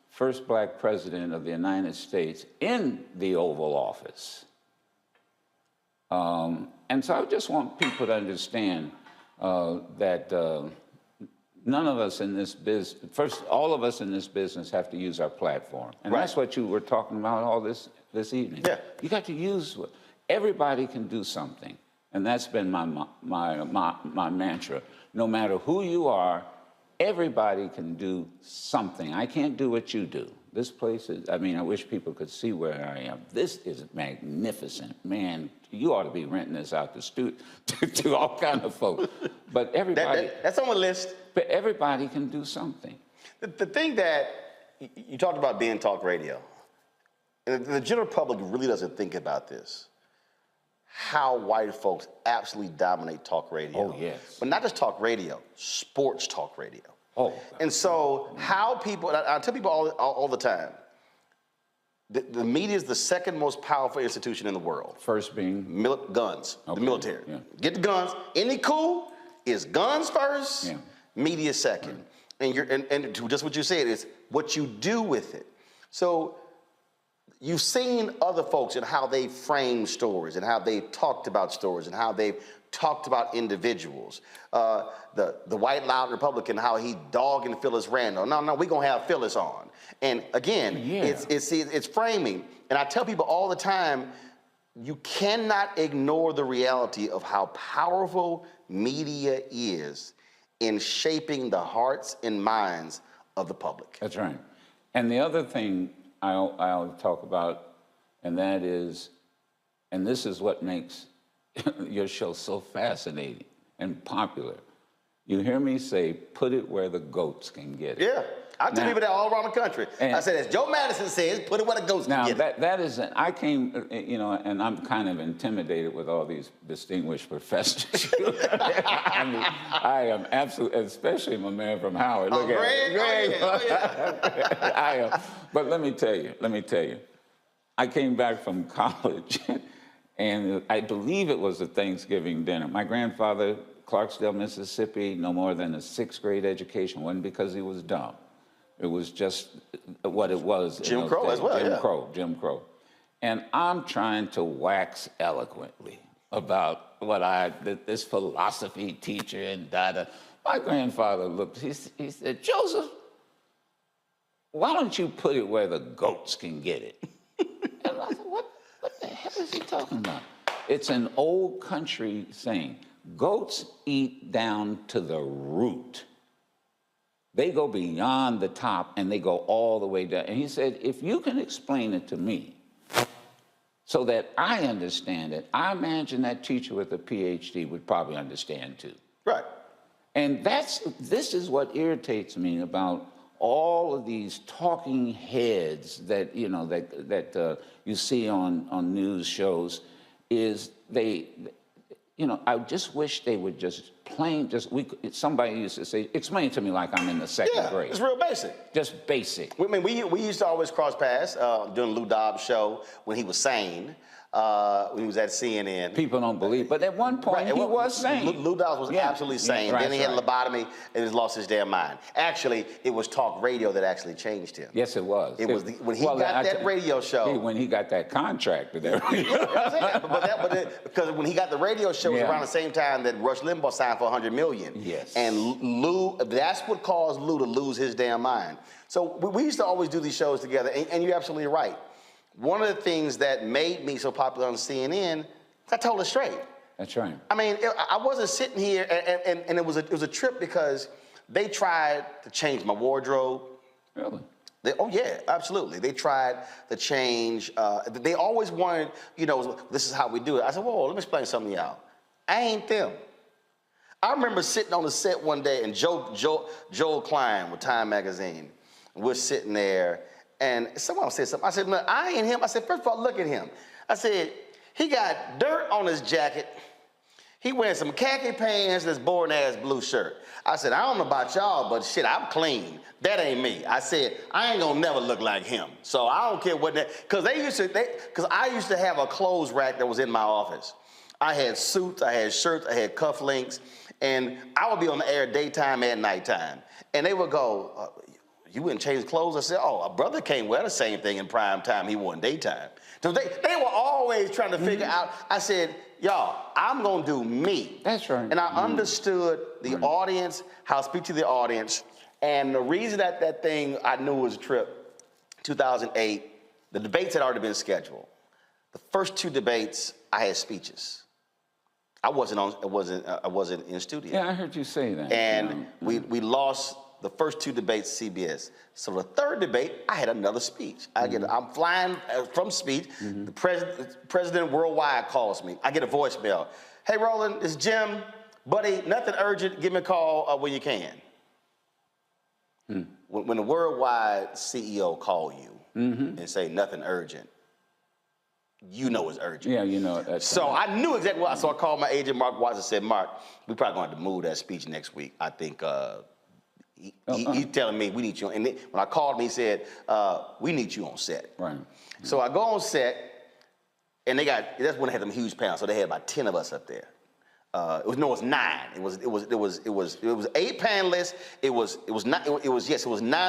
first black president of the United States in the Oval Office. And so I just want people to understand that none of us in this business, first, all of us in this business have to use our platform. And that's what you were talking about all this evening. Yeah. You got to use, everybody can do something. And that's been my mantra. No matter who you are, everybody can do something. I can't do what you do. This place is, I mean, I wish people could see where I am. This is magnificent. Man, you ought to be renting this out to all kind of folks. But everybody... That's on the list. But everybody can do something. The thing that you talked about being talk radio, and the general public really doesn't think about this, how white folks absolutely dominate talk radio. Oh, yes. But not just talk radio, sports talk radio. Oh. And so how people, I tell people all the time, The media is the second most powerful institution in the world. First being? Guns, okay. the military. Yeah. Get the guns. Any coup is guns first, yeah. media second. Right. And just what you said is what you do with it. So you've seen other folks and how they frame stories and how they've talked about stories and how they've talked about individuals. The white loud Republican, how he dogging Phyllis Randall. No, we're gonna have Phyllis on. And again, it's framing. And I tell people all the time, you cannot ignore the reality of how powerful media is in shaping the hearts and minds of the public. That's right. And the other thing I'll talk about, and that is, and this is what makes your show so fascinating and popular. You hear me say, put it where the goats can get it. Yeah, I tell people that all around the country. I said, as Joe Madison says, put it where the goats can get it. Now, that is, I came, you know, and I'm kind of intimidated with all these distinguished professors. I mean, I am absolutely, especially my man from Howard. Look at Greg. I am. But let me tell you, I came back from college, and I believe it was a Thanksgiving dinner. My grandfather, Clarksdale, Mississippi, no more than a 6th grade education. Wasn't because he was dumb. It was just what it was. Jim Crow as well, Jim Crow. And I'm trying to wax eloquently about this philosophy teacher and da-da. My grandfather looked, he said, Joseph, why don't you put it where the goats can get it? And I said, what the hell is he talking about? It's an old country saying. Goats eat down to the root. They go beyond the top and they go all the way down. And he said, if you can explain it to me so that I understand it, I imagine that teacher with a PhD would probably understand too. Right. And this is what irritates me about all of these talking heads that, you know, that you see on news shows is you know, I just wish they would somebody used to say, explain to me like I'm in the 2nd grade. It's real basic. Just basic. I mean, we used to always cross paths during Lou Dobbs' show when he was sane. When he was at CNN. People don't believe, but at one point he was sane. Lou Dobbs was absolutely sane. Then he had lobotomy and he lost his damn mind. Actually, it was talk radio that actually changed him. Yes, it was. It was when he got that radio show. When he got that contract with that radio. Because when he got the radio show, it was around the same time that Rush Limbaugh signed for $100 million. Yes. And Lou, that's what caused Lou to lose his damn mind. So we used to always do these shows together, and you're absolutely right. One of the things that made me so popular on CNN, I told it straight. That's right. I mean, I wasn't sitting here, and it was a trip because they tried to change my wardrobe. Really? Oh yeah, absolutely. They tried to change. They always wanted, you know, this is how we do it. I said, whoa, let me explain something to y'all. I ain't them. I remember sitting on the set one day, and Joel Klein with Time Magazine, we're sitting there. And someone said something. I said, no, I ain't him. I said, first of all, look at him. I said, he got dirt on his jacket. He wearing some khaki pants and this boring-ass blue shirt. I said, I don't know about y'all, but shit, I'm clean. That ain't me. I said, I ain't gonna never look like him. So I don't care what that, because I used to have a clothes rack that was in my office. I had suits, I had shirts, I had cufflinks, and I would be on the air daytime and nighttime. And they would go, you wouldn't change clothes? I said, oh, a brother can't wear the same thing in prime time he wore in daytime. So they were always trying to figure out. I said, y'all, I'm going to do me. That's right. And I understood the audience, how to speak to the audience. And the reason that thing I knew was a trip, 2008, the debates had already been scheduled. The first 2 debates, I had speeches. I wasn't in studio. Yeah, I heard you say that. And we lost the first 2 debates, CBS. So the 3rd debate, I had another speech. I'm flying from speech. The president worldwide calls me. I get a voicemail. Hey, Roland, it's Jim. Buddy, nothing urgent. Give me a call when you can. When the worldwide CEO call you and say nothing urgent, you know it's urgent. Yeah, you know it. So I knew exactly what. So I called my agent, Mark Watts, and said, Mark, we probably going to have to move that speech next week. I think He's telling me we need you. And when I called him, he said, we need you on set. Right. So I go on set, and that's when they had them huge panels. So they had about 10 of us up there. It was 9. It was 8 panelists. It was 9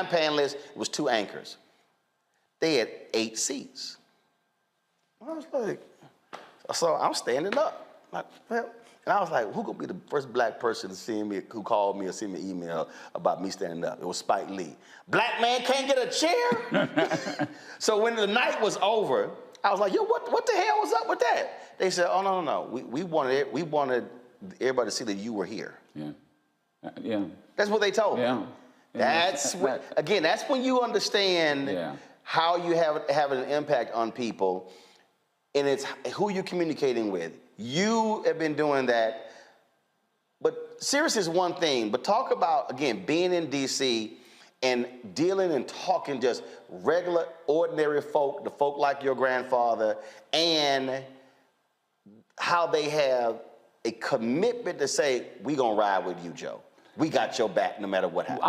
panelists. It was 2 anchors. They had 8 seats. I was like, so I'm standing up. Like, well, and I was like, who gonna be the first black person to see me, who called me or sent me an email about me standing up? It was Spike Lee. Black man can't get a chair? So when the night was over, I was like, yo, what the hell was up with that? They said, oh, no. We wanted everybody to see that you were here. Yeah. Yeah. That's what they told me. Yeah. That's when you understand how you have an impact on people, and it's who you're communicating with. You have been doing that, but serious is one thing, but talk about, again, being in D.C. and dealing and talking just regular, ordinary folk, the folk like your grandfather, and how they have a commitment to say, we gonna ride with you, Joe. We got your back no matter what happens.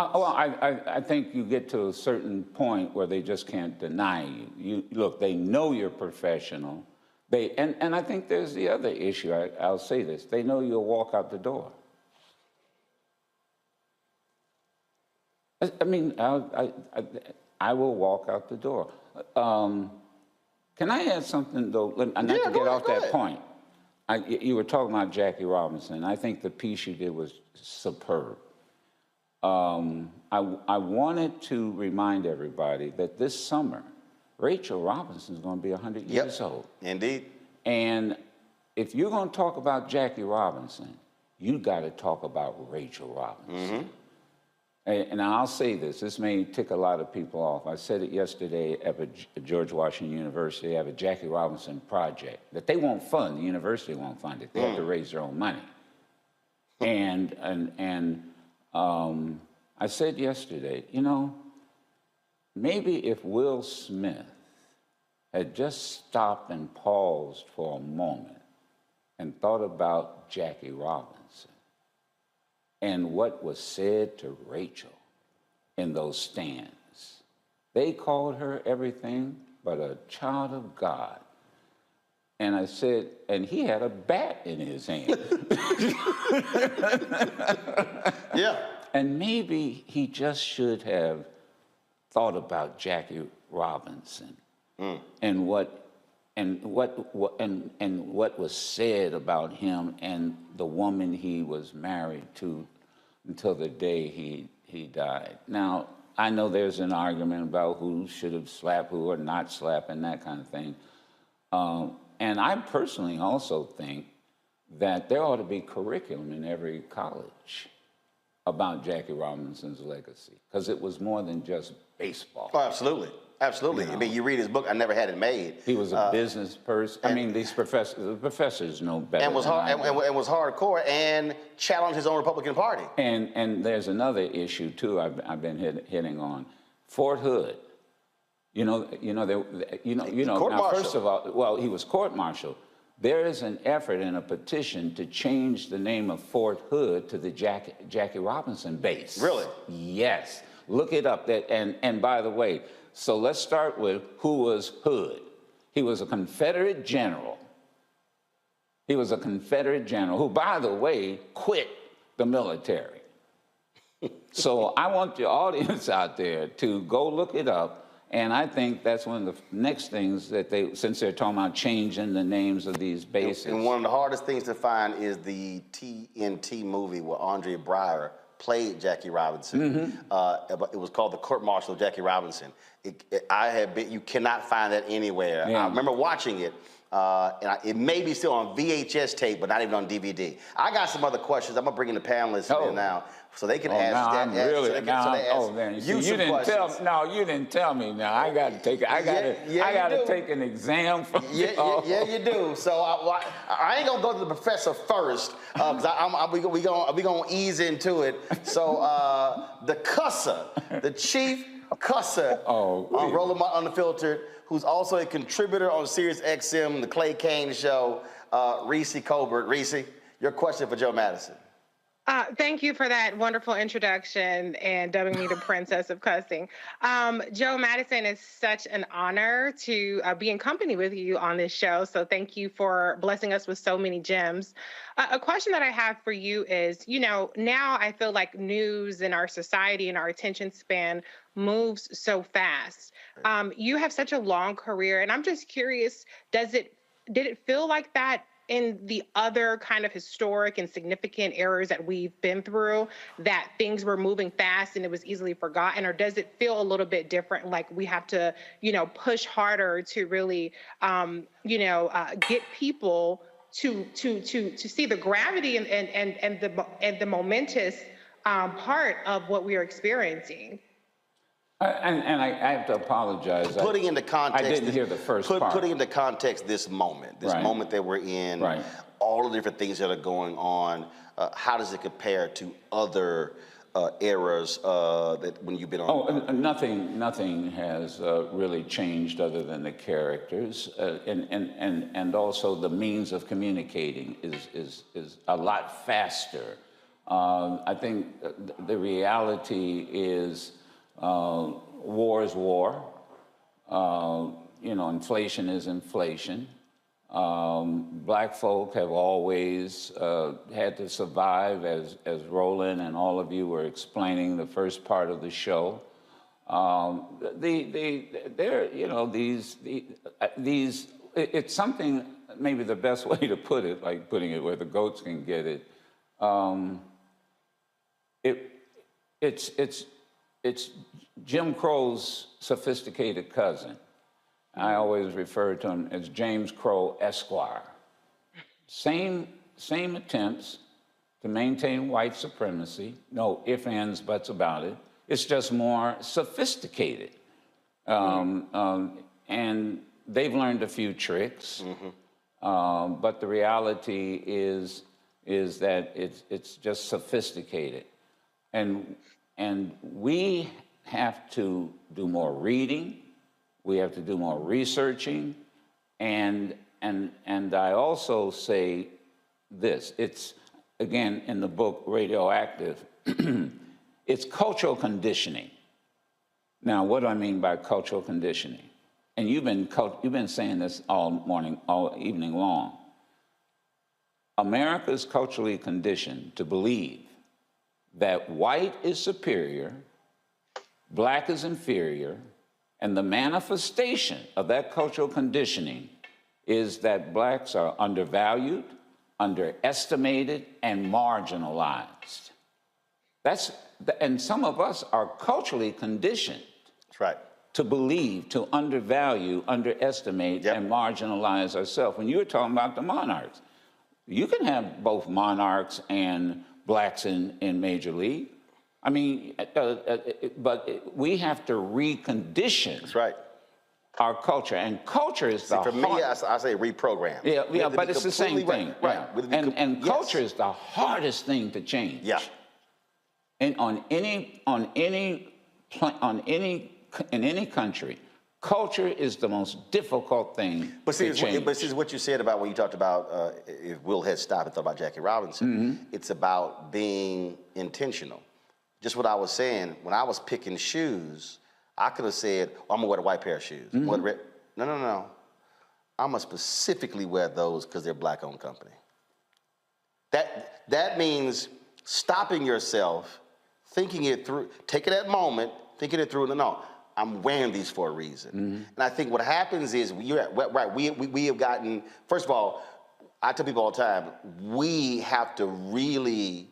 I think you get to a certain point where they just can't deny you. Look, they know you're professional. And I think there's the other issue. I'll say this. They know you'll walk out the door. I mean, I will walk out the door. Can I add something, though? Not to get off that point. You were talking about Jackie Robinson. I think the piece you did was superb. I wanted to remind everybody that this summer, Rachel Robinson is going to be 100 years old. Indeed. And if you're going to talk about Jackie Robinson, you got to talk about Rachel Robinson. Mm-hmm. And I'll say this. This may tick a lot of people off. I said it yesterday at George Washington University. They have a Jackie Robinson project that they won't fund. The university won't fund it. They have to raise their own money. And I said yesterday, you know, maybe if Will Smith had just stopped and paused for a moment and thought about Jackie Robinson and what was said to Rachel in those stands. They called her everything but a child of God. And I said, and he had a bat in his hand. Yeah. And maybe he just should have thought about Jackie Robinson and what was said about him and the woman he was married to until the day he died. Now, I know there's an argument about who should have slapped who or not slapped and that kind of thing. And I personally also think that there ought to be curriculum in every college about Jackie Robinson's legacy, because it was more than just baseball. Oh, absolutely. Absolutely. You know? I mean, you read his book, I Never Had It Made. He was a business person. I mean, the professors know better. And was hardcore and challenged his own Republican Party. And there's another issue too. I've been hitting on Fort Hood. Now, first of all, well, he was court-martialed. There is an effort and a petition to change the name of Fort Hood to the Jackie Robinson base. Really? Yes. Look it up. And by the way, so let's start with who was Hood. He was a Confederate general. He was a Confederate general who, by the way, quit the military. So I want the audience out there to go look it up. And I think that's one of the next things that since they're talking about changing the names of these bases. And one of the hardest things to find is the TNT movie where Andre Breyer played Jackie Robinson. Mm-hmm. It was called The Court Martial of Jackie Robinson. You cannot find that anywhere. Yeah. I remember watching it. It may be still on VHS tape, but not even on DVD. I got some other questions. I'm gonna bring in the panelists in now, so they can ask. You didn't tell me. Now I got to take it. I got to take an exam from you. Yeah, you do. So I ain't gonna go to the professor first, because we gonna ease into it. So the cusser, the chief cusser on Roland Martin Unfiltered, who's also a contributor on Sirius XM, the Clay Kane Show, Reese Colbert. Reese, your question for Joe Madison. Thank you for that wonderful introduction and dubbing me the princess of cussing. Joe Madison, it's such an honor to be in company with you on this show. So thank you for blessing us with so many gems. A question that I have for you is, now I feel like news in our society and our attention span moves so fast. You have such a long career, and I'm just curious, did it feel like that in the other kind of historic and significant eras that we've been through, that things were moving fast and it was easily forgotten? Or does it feel a little bit different, like we have to, push harder to really, get people to see the gravity and the momentous part of what we are experiencing? And I have to apologize. Putting into context, I didn't hear the first part. Putting into context this moment that we're in, all the different things that are going on. How does it compare to other eras that when you've been on? Nothing has really changed other than the characters, and also the means of communicating is a lot faster. I think the reality is. War is war. Inflation is inflation. Black folk have always had to survive, as Roland and all of you were explaining the first part of the show. It's something, maybe the best way to put it, like putting it where the goats can get it. It's Jim Crow's sophisticated cousin. I always refer to him as James Crow Esquire. Same attempts to maintain white supremacy. No ifs, ands, buts about it. It's just more sophisticated. And they've learned a few tricks. But the reality is that it's just sophisticated. And we have to do more reading, we have to do more researching, and I also say this, it's, again, in the book Radioactive, it's cultural conditioning. Now, what do I mean by cultural conditioning? And you've been saying this all evening long. America is culturally conditioned to believe that white is superior, black is inferior, and the manifestation of that cultural conditioning is that blacks are undervalued, underestimated, and marginalized. And some of us are culturally conditioned to believe, to undervalue, underestimate, and marginalize ourselves. When you were talking about the monarchs, you can have both monarchs and blacks in Major League. I mean, but we have to recondition our culture. And culture is the For me, I say reprogram. Yeah, but it's the same thing. Right. And culture is the hardest thing to change. Yeah. And in any country, culture is the most difficult thing to change. But see, what you said about when you talked about if Will had stopped and thought about Jackie Robinson, it's about being intentional. Just what I was saying, when I was picking shoes, I could have said, I'm gonna wear the white pair of shoes. No. I'm gonna specifically wear those because they're black-owned company. That means stopping yourself, thinking it through, taking that moment, thinking it through, no, I'm wearing these for a reason. And I think what happens is, we have gotten, first of all, I tell people all the time, we have to really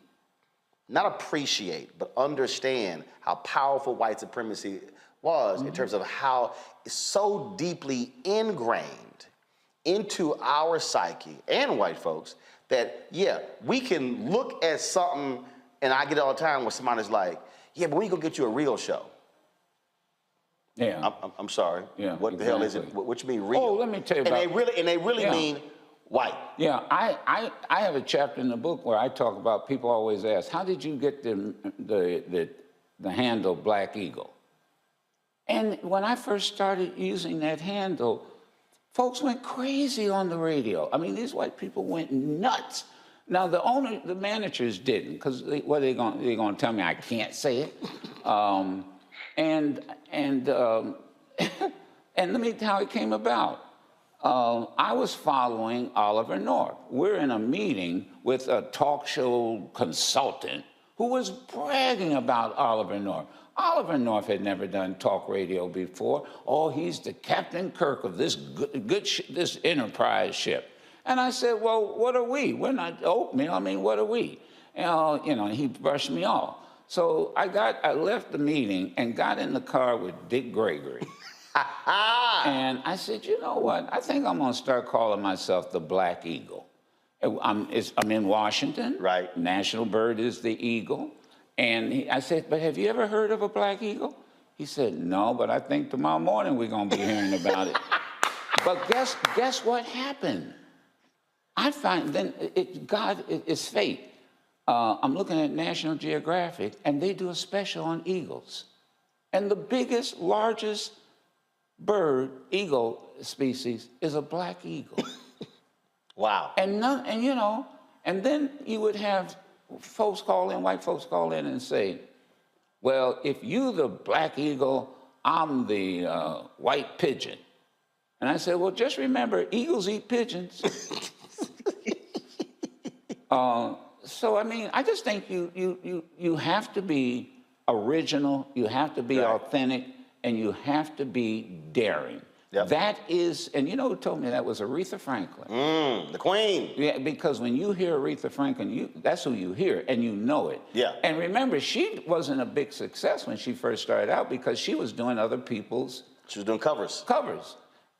not appreciate, but understand how powerful white supremacy was in terms of how it's so deeply ingrained into our psyche and white folks that, yeah, we can look at something, and I get it all the time where somebody's like, yeah, but we gonna get you a real show. Yeah. I'm sorry. Yeah, what the hell is it? What you mean real? Oh, let me tell you about And they really mean white. Yeah, I have a chapter in the book where I talk about, people always ask, how did you get the handle Black Eagle? And when I first started using that handle, folks went crazy on the radio. I mean, these white people went nuts Now the managers didn't, because what are they going to tell me? I can't say it. And let me tell you how it came about. I was following Oliver North. We're in a meeting with a talk show consultant who was bragging about Oliver North. Oliver North had never done talk radio before. Oh, he's the Captain Kirk of this this Enterprise ship. And I said, well, what are we? We're not oatmeal. I mean, what are we? And, you know, he brushed me off. So I left the meeting and got in the car with Dick Gregory. And I said, you know what? I think I'm going to start calling myself the Black Eagle. I'm in Washington. Right. National bird is the eagle. And I said, but have you ever heard of a black eagle? He said, no, but I think tomorrow morning we're going to be hearing about it. But guess what happened? I find then God is fate. I'm looking at National Geographic, and they do a special on eagles. And the biggest, largest eagle species is a black eagle. Wow. And you know, and then you would have folks call in, white folks call in and say, well, if you the black eagle, I'm the white pigeon. And I said, well, just remember, eagles eat pigeons. So, I mean, I just think you have to be original, you have to be authentic, and you have to be daring. Yep. That is, and you know who told me that was Aretha Franklin. The queen. Yeah, because when you hear Aretha Franklin, that's who you hear, and you know it. Yeah. And remember, she wasn't a big success when she first started out because she was doing other people's... She was doing covers. Covers.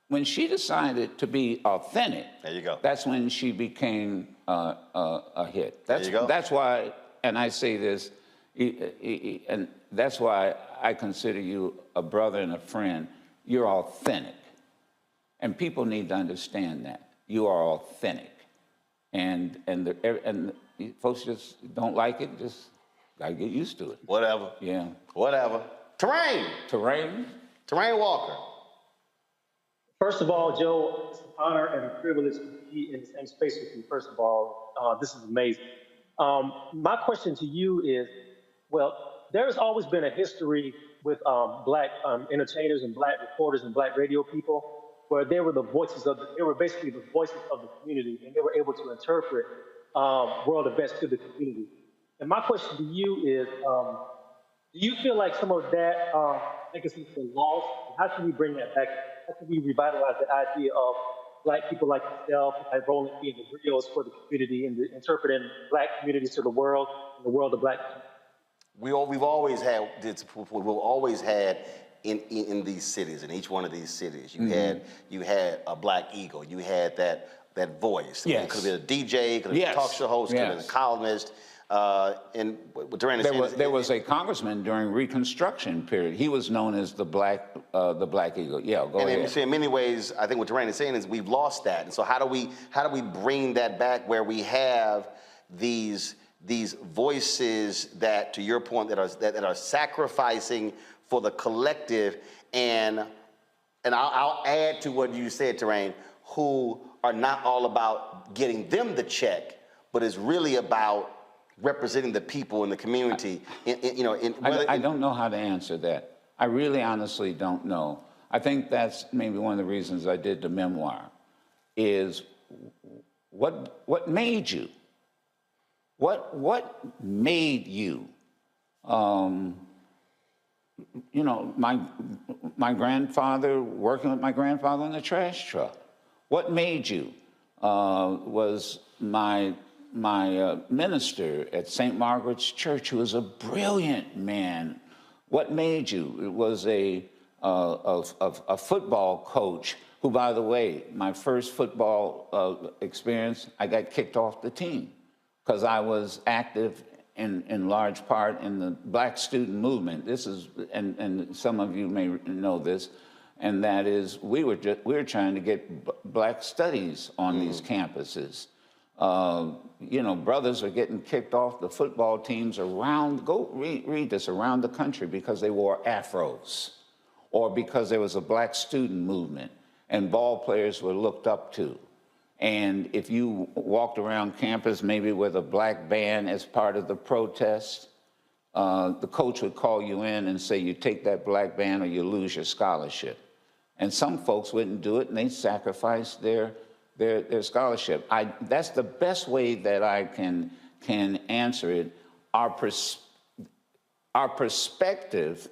When she decided to be authentic, there you go. That's when she became a hit. There you go. That's why, and I say this, and that's why I consider you a brother and a friend. You're authentic. And people need to understand that. You are authentic. And folks just don't like it, just gotta get used to it. Whatever. Yeah. Whatever. Terrain. Terrain Walker. First of all, Joe, it's an honor and a privilege to be in the same space with you. First of all, this is amazing. My question to you is, well, there's always been a history with black entertainers and black reporters and black radio people, where they were the voices of they were basically the voices of the community, and they were able to interpret world events to the community. And my question to you is, do you feel like some of that legacy has been lost? How can we bring that back? How can we revitalize the idea of black people like yourself, like Roland being the griots for the community and interpreting black communities to the world and the world of black people? We've always had in these cities, in each one of these cities, you had a black eagle. You had that voice. Yes. It could have been a DJ, it could have been a talk show host, it could have been a columnist. And there was a congressman during Reconstruction period. He was known as the Black Eagle. Yeah, go ahead. And in many ways, I think what Terrain is saying is we've lost that. And so how do we bring that back where we have these voices that, to your point, that are sacrificing for the collective, and I'll add to what you said, Terrain, who are not all about getting them the check, but is really about representing the people in the community. I don't know how to answer that. I really honestly don't know. I think that's maybe one of the reasons I did the memoir, is what made you? What made you? My grandfather, working with my grandfather on the trash truck. What made you? Was my minister at St. Margaret's Church, who was a brilliant man. What made you? It was a football coach who, by the way, my first football experience, I got kicked off the team because I was active in large part in the black student movement. This is, and some of you may know this, and that is we were trying to get black studies on these campuses. Brothers are getting kicked off the football teams around, go read this, around the country because they wore afros or because there was a black student movement and ball players were looked up to. And if you walked around campus maybe with a black band as part of the protest, the coach would call you in and say, you take that black band or you lose your scholarship. And some folks wouldn't do it, and they'd sacrifice their scholarship. That's the best way that I can answer it. Our perspective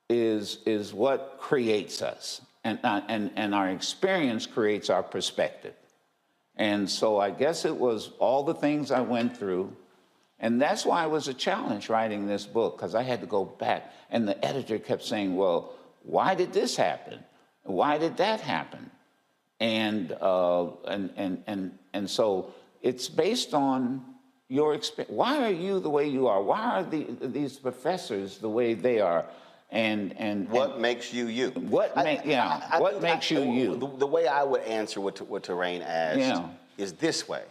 is what creates us, and our experience creates our perspective. And so I guess it was all the things I went through, and that's why it was a challenge writing this book, because I had to go back, and the editor kept saying, well, why did this happen? Why did that happen? And so it's based on your experience. Why are you the way you are? Why are these professors the way they are? And what makes you you? What makes you you? The way I would answer what Terrain asked is this way.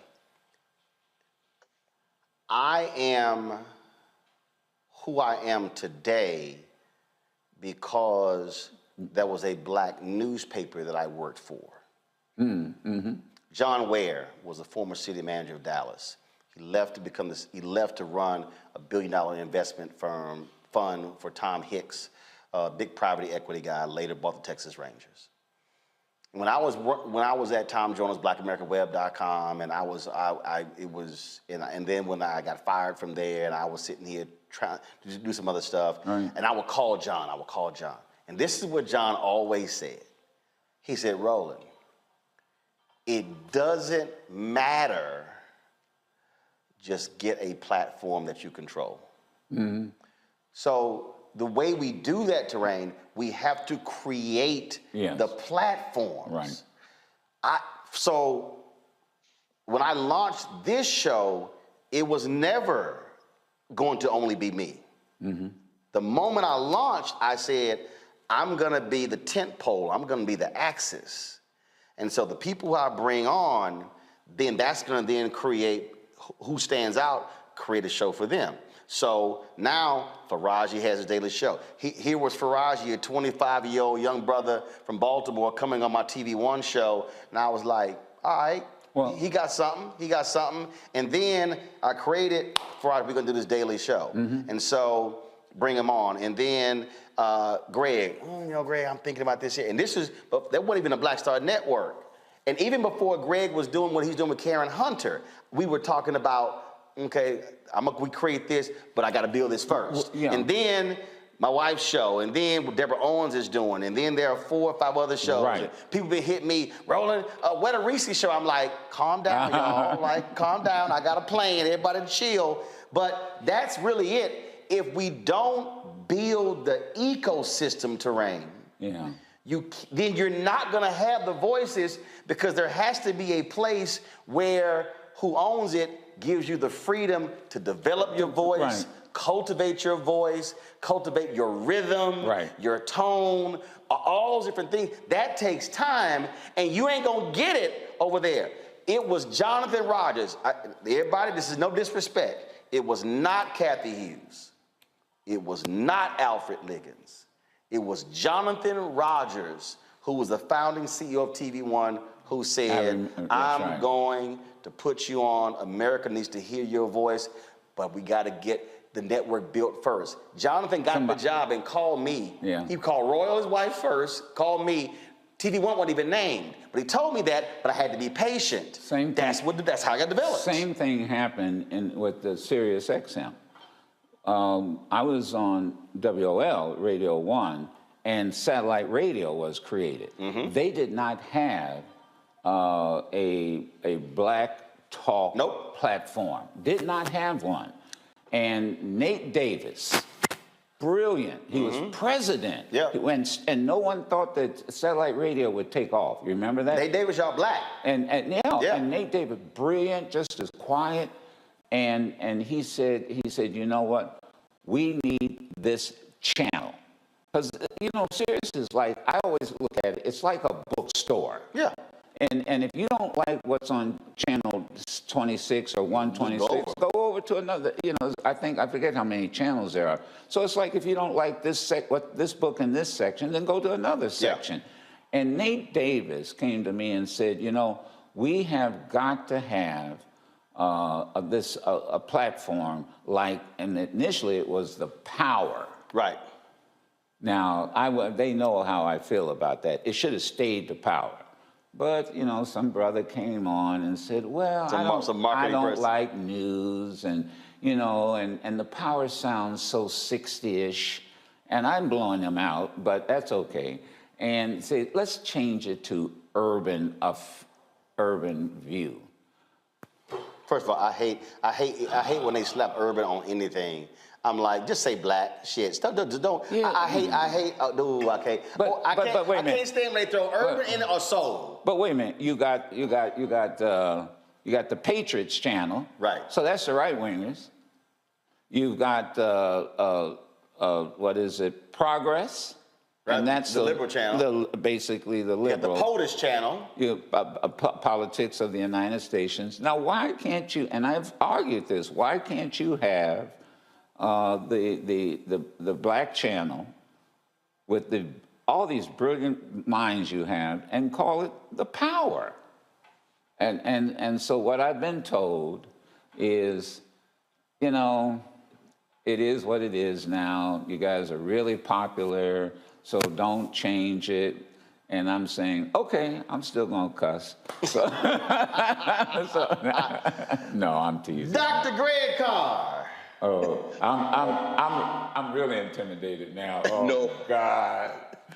I am who I am today because there was a black newspaper that I worked for. Mm-hmm. John Ware was a former city manager of Dallas. He left to run a $1 billion investment fund for Tom Hicks, a big private equity guy, later bought the Texas Rangers. When I was at Tom Jones, BlackAmericanWeb.com, and then when I got fired from there, and I was sitting here trying to do some other stuff, and I would call John. And this is what John always said. He said, Roland, it doesn't matter, just get a platform that you control. Mm-hmm. So the way we do that, Terrain, we have to create the platforms. Right. So when I launched this show, it was never going to only be me. Mm-hmm. The moment I launched, I said, I'm gonna be the tent pole, I'm gonna be the axis. And so the people who I bring on, then that's gonna then create who stands out, create a show for them. So now Faraji has his daily show. Here was Faraji, a 25-year-old young brother from Baltimore, coming on my TV One show, and I was like, all right, well, he got something. And then I created Faraji, we're gonna do this daily show. Mm-hmm. And so bring him on. And then Greg, Greg, I'm thinking about this here. And but that wasn't even a Black Star Network. And even before Greg was doing what he's doing with Karen Hunter, we were talking about, okay, we create this, but I got to build this first. Yeah. And then my wife's show, and then what Deborah Owens is doing, and then there are 4 or 5 other shows. Right. People been hitting me, Roland, where the Reese show? I'm like, calm down, y'all. Like, calm down. I got a plan. Everybody chill. But that's really it. If we don't build the ecosystem, Terrain, then you're not going to have the voices, because there has to be a place where who owns it gives you the freedom to develop your voice, cultivate your voice, cultivate your rhythm, your tone, all those different things. That takes time, and you ain't going to get it over there. It was Jonathan Rogers. Everybody, this is no disrespect. It was not Kathy Hughes. It was not Alfred Liggins. It was Jonathan Rogers, who was the founding CEO of TV One, who said, I'm going to put you on. America needs to hear your voice, but we got to get the network built first. Jonathan got the job and called me. He called Royal, his wife, first, called me. TV One wasn't even named, but he told me that, but I had to be patient. That's how I got developed. Same thing happened with the Sirius XM. I was on WOL, Radio 1, and satellite radio was created. Mm-hmm. They did not have a black talk platform. Did not have one. And Nate Davis, brilliant. He was president. And no one thought that satellite radio would take off. You remember that? Nate Davis, y'all black. And Nate Davis, brilliant, just as quiet. And he said, you know what? We need this channel. Because, Sirius is like, I always look at it, it's like a bookstore. Yeah. And if you don't like what's on channel 26 or 126, go over to another, I forget how many channels there are. So it's like, if you don't like this book in this section, then go to another section. And Nate Davis came to me and said, you know, we have got to have a platform like, and initially it was the Power. Right. Now, they know how I feel about that. It should have stayed the Power. But, you know, some brother came on and said, well, I don't like news, and, you know, and the Power sounds so 60-ish, and I'm blowing them out, but that's okay. And say, let's change it to urban view. First of all, I hate when they slap urban on anything. I'm like, just say black shit. Don't. Yeah. I hate. Dude, okay. But wait a minute. I can't stand when they throw urban in it or soul. But wait a minute. You got the Patriots channel. Right. So that's the right wingers. You've got what is it? Progress. Right. And that's the liberal channel. Basically the liberal. The POTUS channel. Politics of the United States. Now, why can't you? And I've argued this. Why can't you have the black channel with all these brilliant minds you have and call it the Power? And so what I've been told is, you know, it is what it is now. You guys are really popular, so don't change it. And I'm saying, okay, I'm still gonna cuss. So, no, I'm teasing. Dr. Greg Carr. Oh, I'm really intimidated now. Oh, no, God.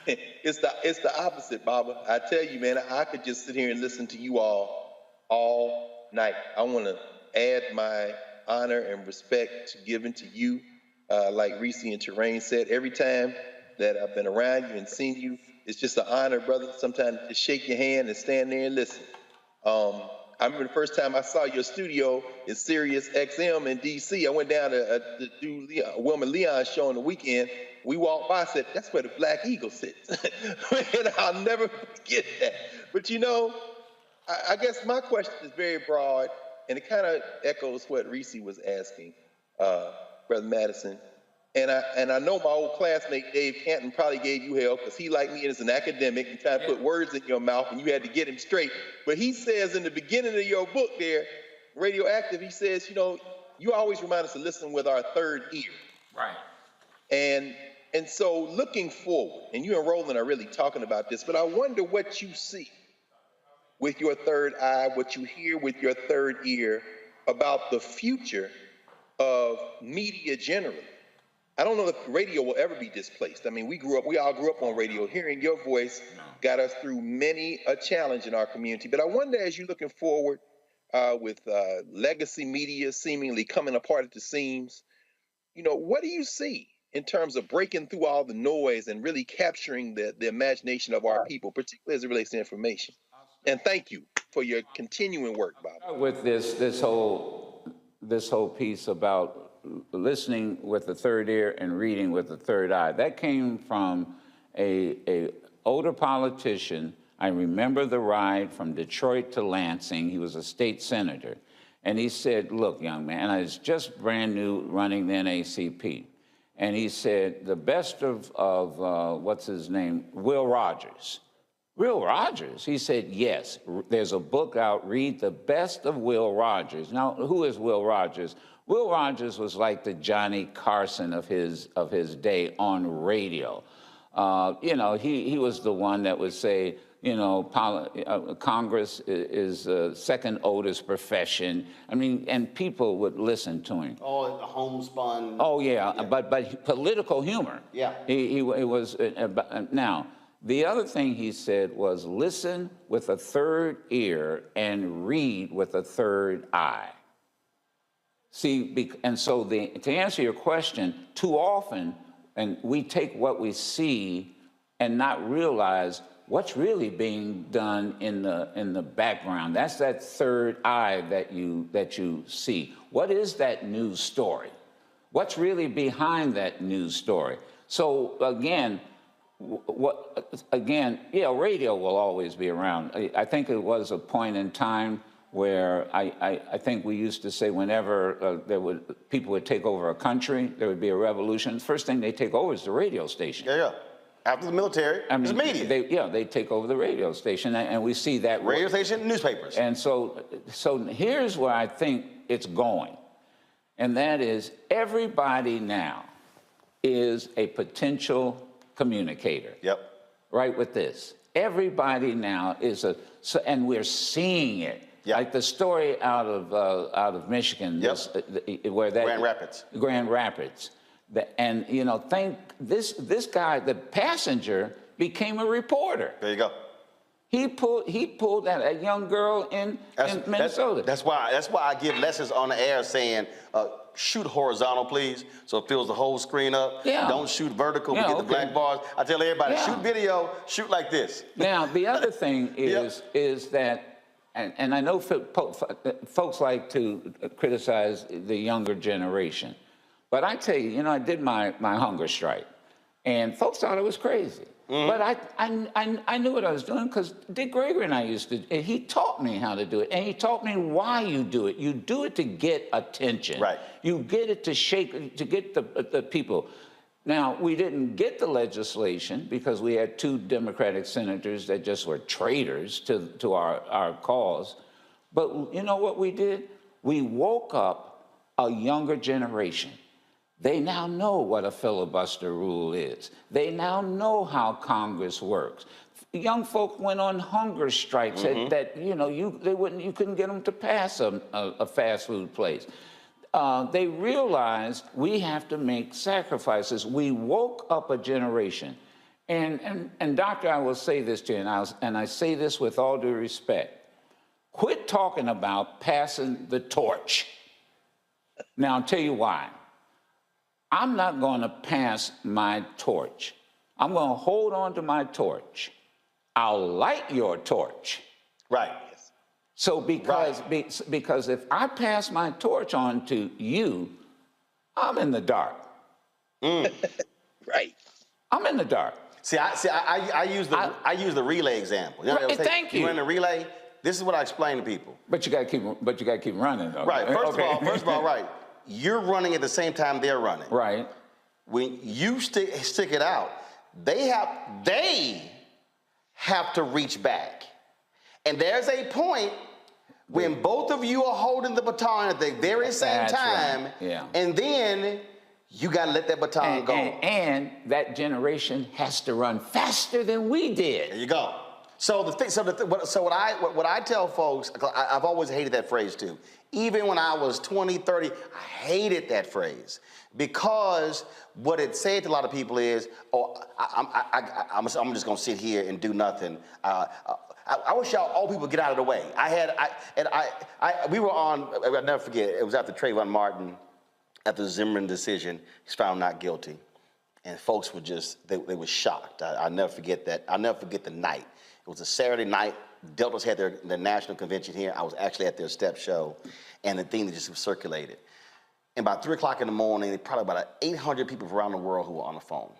It's the opposite, Baba. I tell you, man, I could just sit here and listen to you all night. I want to add my honor and respect given to you. Like Reese and Terrain said, every time that I've been around you and seen you, it's just an honor, brother, sometimes to shake your hand and stand there and listen. I remember the first time I saw your studio in Sirius XM in D.C. I went down to do Wilma Leon's show on the weekend. We walked by, I said, that's where the Black Eagle sits. And I'll never forget that. But, you know, I guess my question is very broad, and it kind of echoes what Reese was asking, Brother Madison. And I know my old classmate Dave Canton probably gave you hell because he, like me, is an academic and tried to put words in your mouth, and you had to get him straight. But he says in the beginning of your book there, Radioactive, he says, you know, you always remind us to listen with our third ear. Right. And so looking forward, and you and Roland are really talking about this, but I wonder what you see with your third eye, what you hear with your third ear about the future of media generally. I don't know if radio will ever be displaced. I mean, we all grew up on radio. Hearing your voice got us through many a challenge in our community. But I wonder, as you're looking forward with legacy media seemingly coming apart at the seams, you know, what do you see in terms of breaking through all the noise and really capturing the imagination of our people, particularly as it relates to information? And thank you for your continuing work, Bob. With this whole piece about listening with the third ear and reading with the third eye. That came from a older politician. I remember the ride from Detroit to Lansing. He was a state senator. And he said, look, young man, I was just brand new running the NAACP. And he said, the best of what's his name, Will Rogers. Will Rogers? He said, yes, there's a book out, read The Best of Will Rogers. Now, who is Will Rogers? Will Rogers was like the Johnny Carson of his day on radio. You know, he was the one that would say, you know, Congress is the second oldest profession. I mean, and people would listen to him. Oh, homespun. Oh, yeah. But political humor. Yeah. He was, now, the other thing he said was listen with a third ear and read with a third eye. See, and so to answer your question, too often, and we take what we see and not realize what's really being done in the background. That's that third eye that you see. What is that news story? What's really behind that news story? So again, radio will always be around. I think it was a point in time where I think we used to say whenever people would take over a country, there would be a revolution. The first thing they take over is the radio station. Yeah. After the military, it's media. They take over the radio station, and we see that. Radio station, newspapers. And so here's where I think it's going, and that is everybody now is a potential communicator. Yep. Right with this. Everybody now is and we're seeing it. Yep. Like the story out of Michigan, where that Grand Rapids. And this guy, the passenger, became a reporter. There you go. He pulled that young girl in Minnesota. That's why I give lessons on the air saying, shoot horizontal, please, so it fills the whole screen up. Yeah. Don't shoot vertical. We get the black bars. I tell everybody, shoot video, shoot like this. Now, the other thing is that, and I know folks like to criticize the younger generation, but I tell you, I did my hunger strike, and folks thought it was crazy. But I knew what I was doing because Dick Gregory and I used to, and he taught me how to do it. And he taught me why you do it. You do it to get attention. Right. You get it to get the people. Now, we didn't get the legislation because we had 2 Democratic senators that just were traitors to our cause. But you know what we did? We woke up a younger generation. They now know what a filibuster rule is. They now know how Congress works. Young folk went on hunger strikes that you couldn't get them to pass a fast food place. They realized we have to make sacrifices. We woke up a generation. And Doctor, I will say this to you, and I say this with all due respect. Quit talking about passing the torch. Now, I'll tell you why. I'm not going to pass my torch. I'm going to hold on to my torch. I'll light your torch. Right. So because if I pass my torch on to you, I'm in the dark. Right. I'm in the dark. I use the relay example. Thank you. You run a relay. This is what I explain to people. But you got to keep running, though. Right. First of all, right. You're running at the same time they're running. Right. When you stick it out, they have to reach back. And there's a point when both of you are holding the baton at the very same time, and then you got to let that baton go. And that generation has to run faster than we did. There you go. So what I tell folks, I've always hated that phrase too. Even when I was 20, 30, I hated that phrase because what it said to a lot of people is, I'm just gonna sit here and do nothing. I wish all people get out of the way. We were on. I'll never forget. It was after Trayvon Martin, after the Zimmerman decision. He's found not guilty, and folks were they were shocked. I'll never forget that. I'll never forget the night. It was a Saturday night. Deltas had their national convention here. I was actually at their step show, and the thing that just circulated. And about 3 o'clock in the morning, probably about 800 people around the world who were on the phone.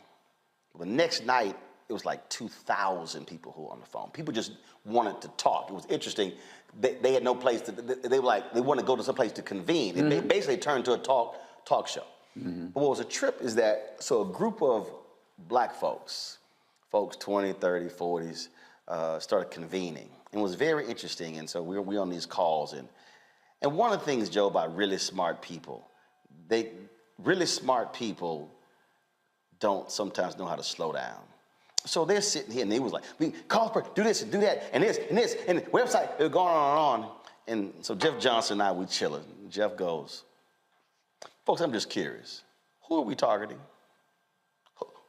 The next night, it was like 2,000 people who were on the phone. People just wanted to talk. It was interesting. They had no place to. They wanted to go to some place to convene. It basically turned to a talk show. But what was a trip is that a group of black folks 20, 30, 40s. Started convening. It was very interesting, and so we're on these calls, and one of the things, Joe, about really smart people, really smart people don't sometimes know how to slow down. So they're sitting here, and they was like, we call for do this and do that, and this, and the website, it was going on and on. And so Jeff Johnson and I, we chilling. Jeff goes, folks, I'm just curious. Who are we targeting?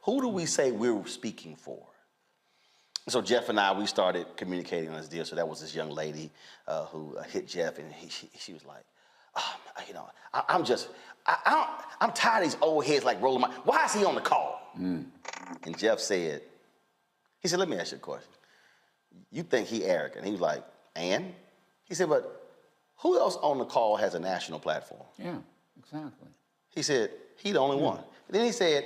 Who do we say we're speaking for? So Jeff and I, we started communicating on this deal. So that was this young lady who hit Jeff, and she was like, I'm tired of these old heads like Roland Martin. Why is he on the call? And Jeff said, let me ask you a question. You think he arrogant? He was like, and? He said, but who else on the call has a national platform? Yeah, exactly. He said, he the only one. And then he said,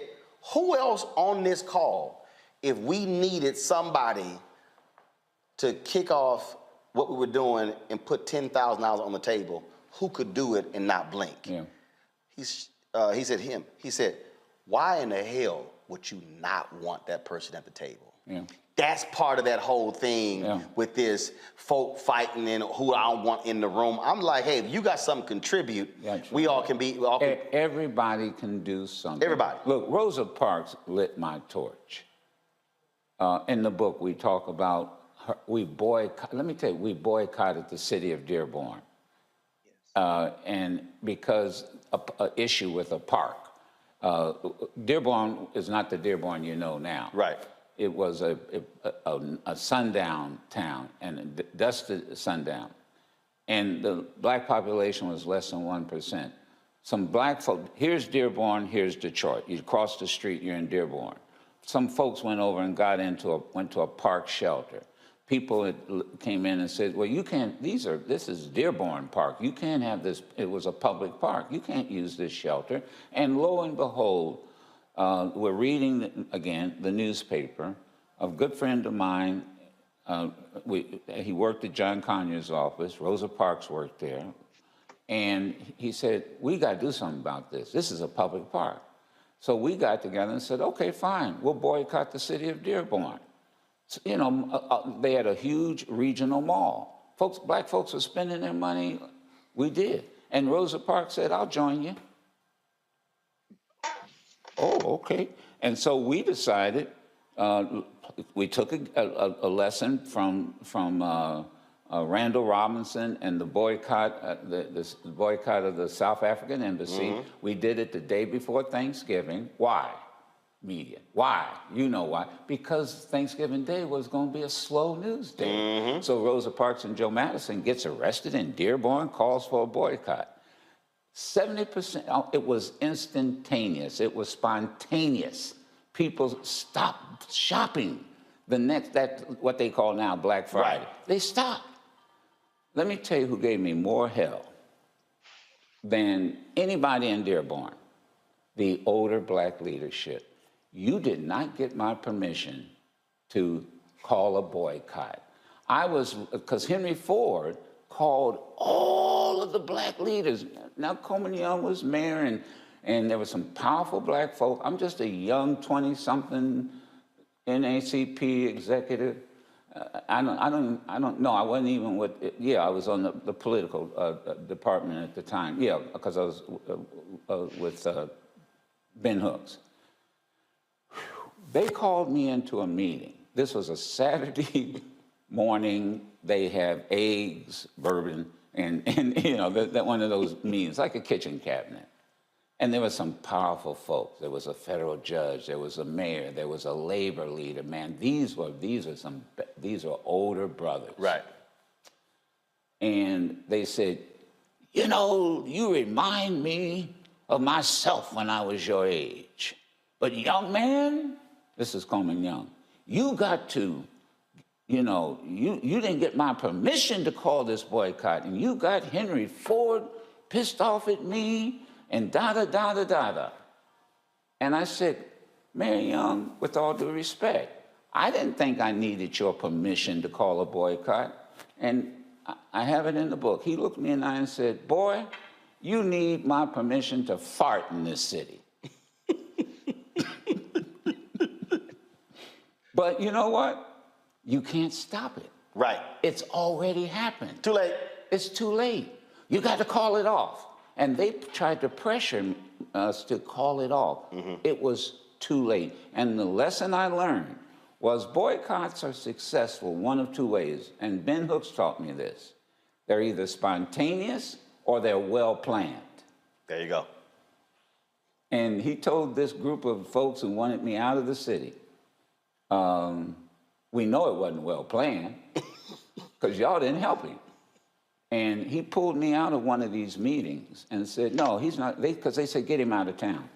who else on this call, if we needed somebody to kick off what we were doing and put $10,000 on the table, who could do it and not blink? Yeah. He said him. He said, why in the hell would you not want that person at the table? Yeah. That's part of that whole thing with this folk fighting and who I don't want in the room. I'm like, hey, if you got something to contribute, we all can be. Everybody can do something. Everybody. Look, Rosa Parks lit my torch. In the book, we talk about we boycotted the city of Dearborn, and because an issue with a park. Dearborn is not the Dearborn you know now. Right. It was a sundown town, and a dusted sundown. And the black population was less than 1%. Some black folk, here's Dearborn, here's Detroit. You cross the street, you're in Dearborn. Some folks went over and went to a park shelter. People came in and said, well, you can't, this is Dearborn Park. You can't have this, it was a public park. You can't use this shelter. And lo and behold, we're reading, again, the newspaper. A good friend of mine, he worked at John Conyers' office. Rosa Parks worked there. And he said, we got to do something about this. This is a public park. So we got together and said, okay, fine. We'll boycott the city of Dearborn. So, you know, they had a huge regional mall. Black folks were spending their money. We did. And Rosa Parks said, I'll join you. Oh, okay. And so we decided, we took a lesson from Randall Robinson and the boycott, the boycott of the South African embassy. Mm-hmm. We did it the day before Thanksgiving. Why? Media. Why? You know why. Because Thanksgiving Day was going to be a slow news day. Mm-hmm. So Rosa Parks and Joe Madison gets arrested in Dearborn, calls for a boycott. 70%, it was instantaneous. It was spontaneous. People stopped shopping what they call now Black Friday. Right. They stopped. Let me tell you who gave me more hell than anybody in Dearborn, the older black leadership. You did not get my permission to call a boycott. Because Henry Ford called all of the black leaders. Now, Coleman Young was mayor, and there were some powerful black folk. I'm just a young 20-something NAACP executive. I don't know. I wasn't even with. I was on the political department at the time. Yeah, because I was with Ben Hooks. They called me into a meeting. This was a Saturday morning. They have eggs, bourbon, and you know, that one of those meetings, like a kitchen cabinet. And there were some powerful folks. There was a federal judge. There was a mayor. There was a labor leader. Man, these are older brothers. Right. And they said, you know, you remind me of myself when I was your age. But young man, this is Coleman Young, you got to, you know, you didn't get my permission to call this boycott, and you got Henry Ford pissed off at me, and da-da-da-da-da-da. And I said, Mayor Young, with all due respect, I didn't think I needed your permission to call a boycott. And I have it in the book. He looked me in the eye and said, boy, you need my permission to fart in this city. But you know what? You can't stop it. Right. It's already happened. Too late. It's too late. You got to call it off. And they tried to pressure us to call it off. Mm-hmm. It was too late. And the lesson I learned was boycotts are successful one of two ways. And Ben Hooks taught me this. They're either spontaneous or they're well planned. There you go. And he told this group of folks who wanted me out of the city, we know it wasn't well planned because y'all didn't help him. And he pulled me out of one of these meetings and said, no, he's not, because they said, get him out of town.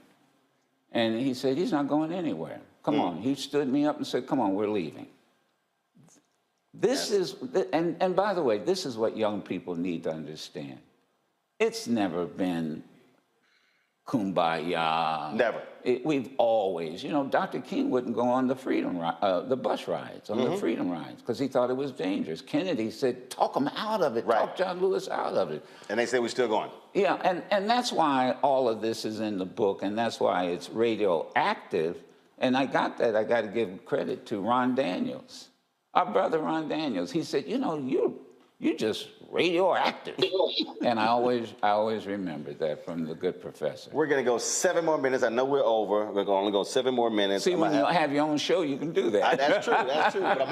And he said, he's not going anywhere. Come on. He stood me up and said, come on, we're leaving. This is, and by the way, this is what young people need to understand. It's never been kumbaya. Never. We've always, you know, Dr. King wouldn't go on the the bus rides, on the freedom rides, because he thought it was dangerous. Kennedy said, talk him out of it, talk John Lewis out of it. And they say we're still going. Yeah, and that's why all of this is in the book, and that's why it's radioactive, And I got that. I got to give credit to Ron Daniels, our brother Ron Daniels. He said, you know, you're just radioactive. And I always remembered that from the good professor. We're going to go 7 more minutes. I know we're over. We're going to only go 7 more minutes. See, when you have your own show, you can do that. That's true. That's true. But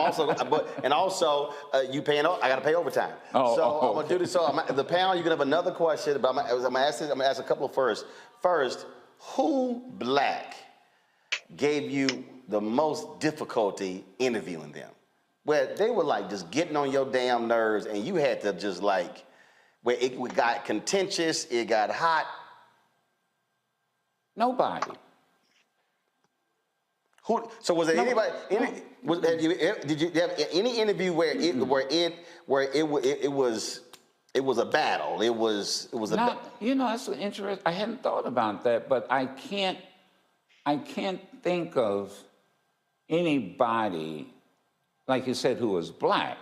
I'm also, you paying. I got to pay overtime. I'm going to do this. So the panel, you can have another question, but I'm going to ask a couple first. First, who black gave you the most difficulty interviewing them? Where they were like just getting on your damn nerves and you had to just like, where it got contentious, it got hot? Nobody. So was there anybody? Did you have any interview where it was a battle? It was you know, that's interesting. I hadn't thought about that, but I can't think of anybody, like you said, who was black,